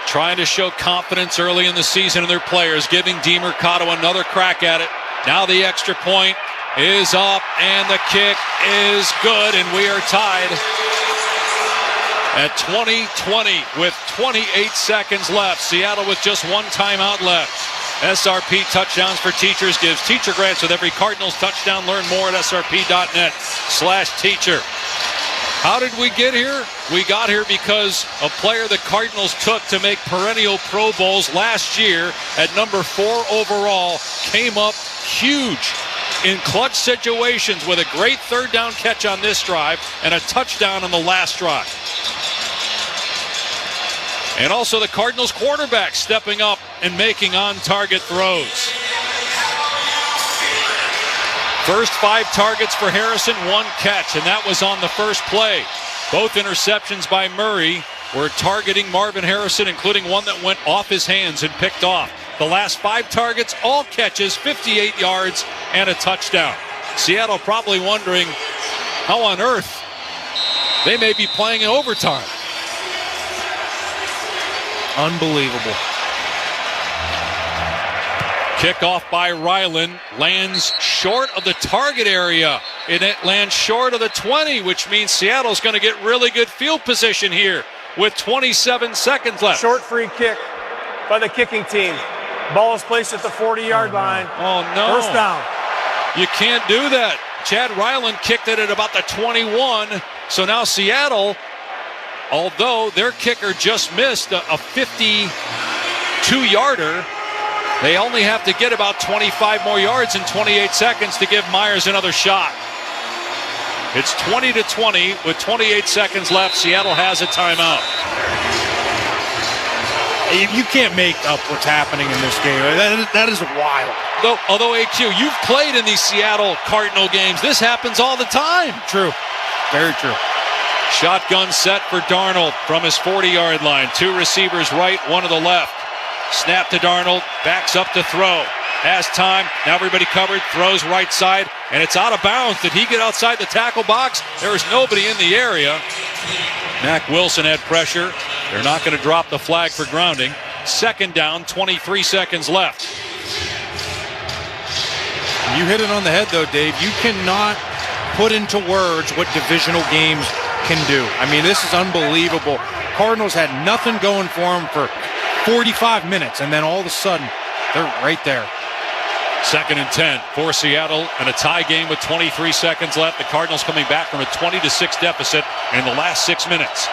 trying to show confidence early in the season in their players, giving DiMercato another crack at it. Now the extra point is up, and the kick is good, and we are tied at 20-20 with 28 seconds left. Seattle with just one timeout left. SRP Touchdowns for Teachers gives teacher grants with every Cardinals touchdown. Learn more at srp.net/teacher. How did we get here? We got here because a player the Cardinals took to make perennial Pro Bowls last year at number 4 overall came up huge in clutch situations with a great third down catch on this drive and a touchdown on the last drive. And also the Cardinals quarterback stepping up and making on-target throws. First 5 targets for Harrison, 1 catch, and that was on the first play. Both interceptions by Murray were targeting Marvin Harrison, including one that went off his hands and picked off. The last 5 targets, all catches, 58 yards, and a touchdown. Seattle probably wondering how on earth they may be playing in overtime. Unbelievable. Kickoff by Ryland lands short of the target area, and it lands short of the 20, which means Seattle's going to get really good field position here with 27 seconds left. Short free kick by the kicking team. Ball is placed at the 40-yard line. Oh, no. First down. You can't do that. Chad Ryland kicked it at about the 21, so now Seattle, although their kicker just missed a 52-yarder, they only have to get about 25 more yards in 28 seconds to give Myers another shot. It's 20-20 with 28 seconds left. Seattle has a timeout. You can't make up what's happening in this game. That is wild. Although AQ, you've played in these Seattle Cardinal games. This happens all the time. True. Very true. Shotgun set for Darnold from his 40-yard line. 2 receivers right, 1 to the left. Snap to Darnold, backs up to throw. Has time, now everybody covered, throws right side, and it's out of bounds. Did he get outside the tackle box? There was nobody in the area. Mack Wilson had pressure. They're not going to drop the flag for grounding. Second down, 23 seconds left. You hit it on the head, though, Dave. You cannot put into words what divisional games can do. I mean, this is unbelievable. Cardinals had nothing going for them for 45 minutes, and then all of a sudden, they're right there. Second and 10 for Seattle, and a tie game with 23 seconds left. The Cardinals coming back from a 20-6 deficit in the last 6 minutes.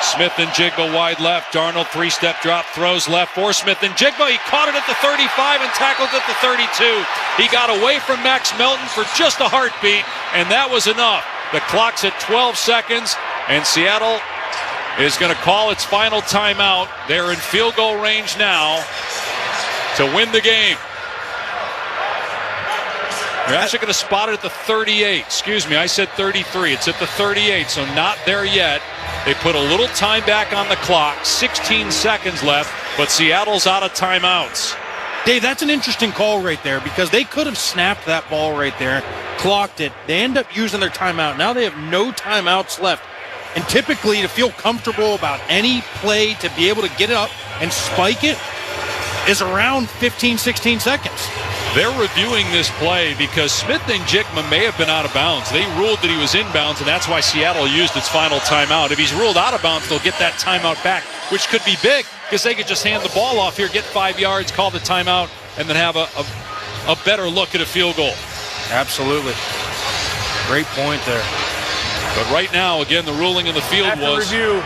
Smith and Njigba wide left. Darnold 3-step drop, throws left for Smith and Njigba. He caught it at the 35 and tackled at the 32. He got away from Max Melton for just a heartbeat, and that was enough. The clock's at 12 seconds, and Seattle is going to call its final timeout. They're in field goal range now to win the game. They're actually going to spot it at the 38. Excuse me, I said 33. It's at the 38, so not there yet. They put a little time back on the clock, 16 seconds left, but Seattle's out of timeouts. Dave, that's an interesting call right there because they could have snapped that ball right there, clocked it. They end up using their timeout. Now they have no timeouts left. And typically, to feel comfortable about any play, to be able to get it up and spike it, is around 15, 16 seconds. They're reviewing this play because Smith and Njigba may have been out of bounds. They ruled that he was inbounds, and that's why Seattle used its final timeout. If he's ruled out of bounds, they'll get that timeout back, which could be big because they could just hand the ball off here, get 5 yards, call the timeout, and then have a better look at a field goal. Absolutely. Great point there. But right now, again, the ruling in the field After review,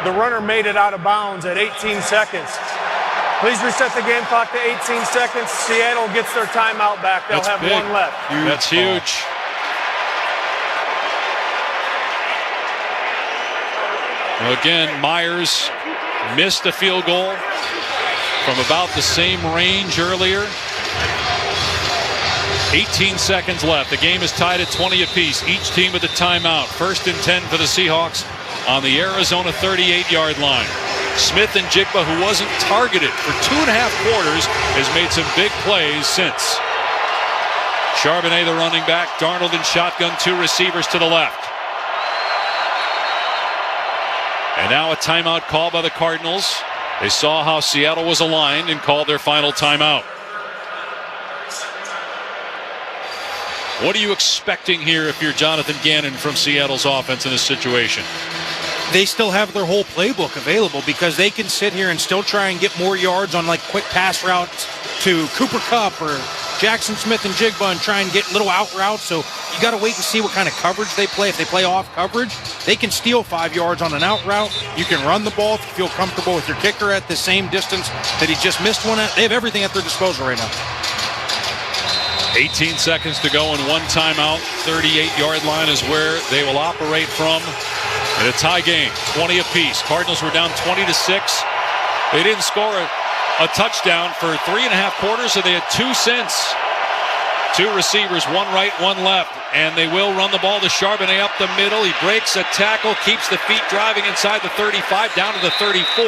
the runner made it out of bounds at 18 seconds. Please reset the game clock to 18 seconds. Seattle gets their timeout back. They'll have big. 1 left. That's huge. Well, again, Myers missed a field goal from about the same range earlier. 18 seconds left. The game is tied at 20 apiece. Each team with a timeout. First and 10 for the Seahawks on the Arizona 38-yard line. Smith and Njigba, who wasn't targeted for 2.5 quarters, has made some big plays since. Charbonnet, the running back. Darnold in shotgun, 2 receivers to the left. And And now a timeout call by the Cardinals. They saw how Seattle was aligned and called their final timeout. What are you expecting here if you're Jonathan Gannon from Seattle's offense in this situation? They still have their whole playbook available because they can sit here and still try and get more yards on like quick pass routes to Cooper Kupp or Jaxon Smith and Njigba and try and get little out routes. So you got to wait and see what kind of coverage they play. If they play off coverage, they can steal 5 yards on an out route. You can run the ball if you feel comfortable with your kicker at the same distance that he just missed one at. They have everything at their disposal right now. 18 seconds to go and one timeout. 38-yard line is where they will operate from in a tie game, 20 apiece. Cardinals were down 20-6. They didn't score a touchdown for 3.5 quarters, so they had 2 since. 2 receivers, one right, one left, and they will run the ball to Charbonnet up the middle. He breaks a tackle, keeps the feet driving inside the 35, down to the 34.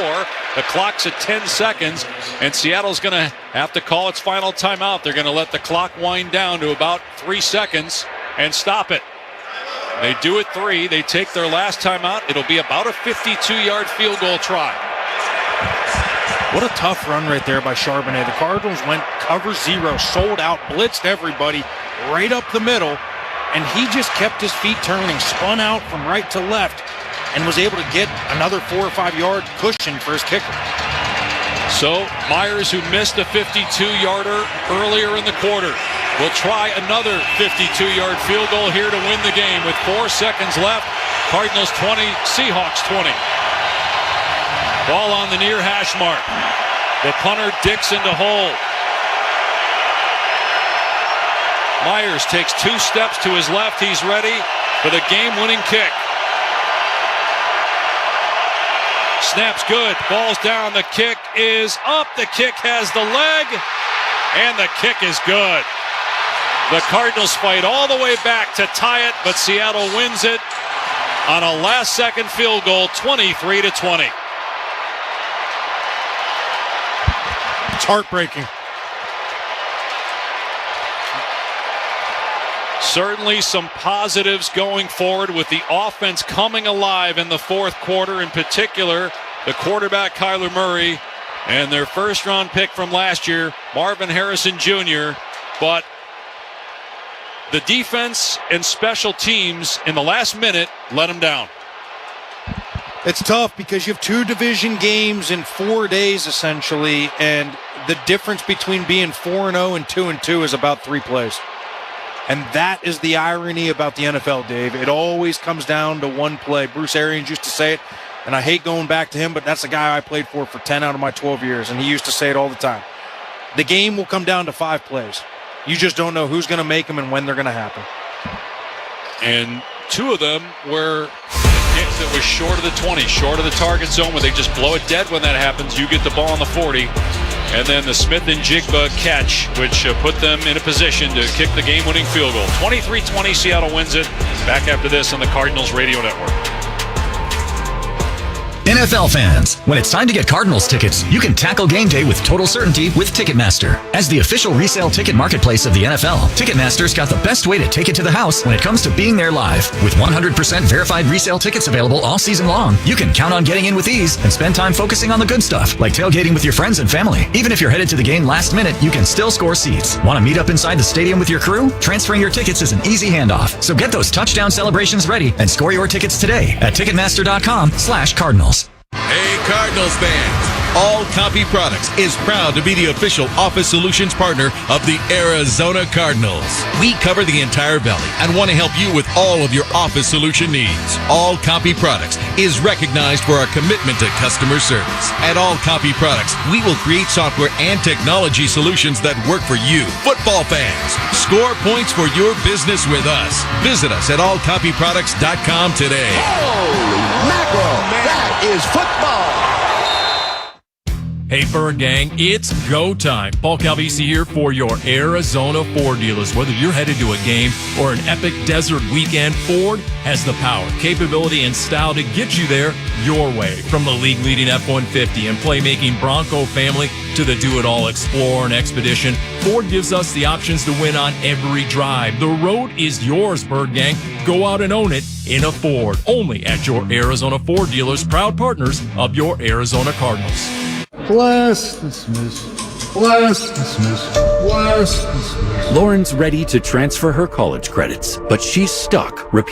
The clock's at 10 seconds, and Seattle's going to have to call its final timeout. They're going to let the clock wind down to about 3 seconds and stop it. They do it 3. They take their last timeout. It'll be about a 52-yard field goal try. What a tough run right there by Charbonnet. The Cardinals went cover 0, sold out, blitzed everybody right up the middle, and he just kept his feet turning, spun out from right to left, and was able to get another 4 or 5 yard cushion for his kicker. So Myers, who missed a 52-yarder earlier in the quarter, will try another 52-yard field goal here to win the game with 4 seconds left. Cardinals 20, Seahawks 20. Ball on the near hash mark. The punter Dixon to hold. Myers takes 2 steps to his left. He's ready for the game-winning kick. Snap's good. Ball's down. The kick is up. The kick has the leg. And the kick is good. The Cardinals fight all the way back to tie it, but Seattle wins it on a last-second field goal, 23-20. It's heartbreaking. Certainly some positives going forward with the offense coming alive in the fourth quarter, in particular the quarterback Kyler Murray and their first-round pick from last year, Marvin Harrison Jr., but the defense and special teams in the last minute let them down. It's tough because you have 2 division games in 4 days, essentially, and the difference between being 4-0 and 2-2 is about 3 plays. And that is the irony about the NFL, Dave. It always comes down to 1 play. Bruce Arians used to say it, and I hate going back to him, but that's the guy I played for 10 out of my 12 years, and he used to say it all the time. The game will come down to 5 plays. You just don't know who's going to make them and when they're going to happen. And 2 of them were kicks that was short of the 20, short of the target zone, where they just blow it dead when that happens. You get the ball on the 40. And then the Smith and Njigba catch, which put them in a position to kick the game-winning field goal. 23-20, Seattle wins it. Back after this on the Cardinals Radio Network. NFL fans, when it's time to get Cardinals tickets, you can tackle game day with total certainty with Ticketmaster. As the official resale ticket marketplace of the NFL, Ticketmaster's got the best way to take it to the house when it comes to being there live. With 100% verified resale tickets available all season long, you can count on getting in with ease and spend time focusing on the good stuff, like tailgating with your friends and family. Even if you're headed to the game last minute, you can still score seats. Want to meet up inside the stadium with your crew? Transferring your tickets is an easy handoff. So get those touchdown celebrations ready and score your tickets today at Ticketmaster.com/Cardinals. Hey, Cardinals fans! All Copy Products is proud to be the official office solutions partner of the Arizona Cardinals. We cover the entire valley and want to help you with all of your office solution needs. All Copy Products is recognized for our commitment to customer service. At All Copy Products, we will create software and technology solutions that work for you. Football fans, score points for your business with us. Visit us at allcopyproducts.com today. Holy mackerel! That is football! Hey, Bird Gang, it's go time. Paul Calvisi here for your Arizona Ford dealers. Whether you're headed to a game or an epic desert weekend, Ford has the power, capability, and style to get you there your way. From the league-leading F-150 and playmaking Bronco family to the do-it-all Explorer and Expedition, Ford gives us the options to win on every drive. The road is yours, Bird Gang. Go out and own it in a Ford. Only at your Arizona Ford dealers, proud partners of your Arizona Cardinals. Bless dismiss. Bless dismiss. Bless dismiss. Lauren's ready to transfer her college credits, but she's stuck repeating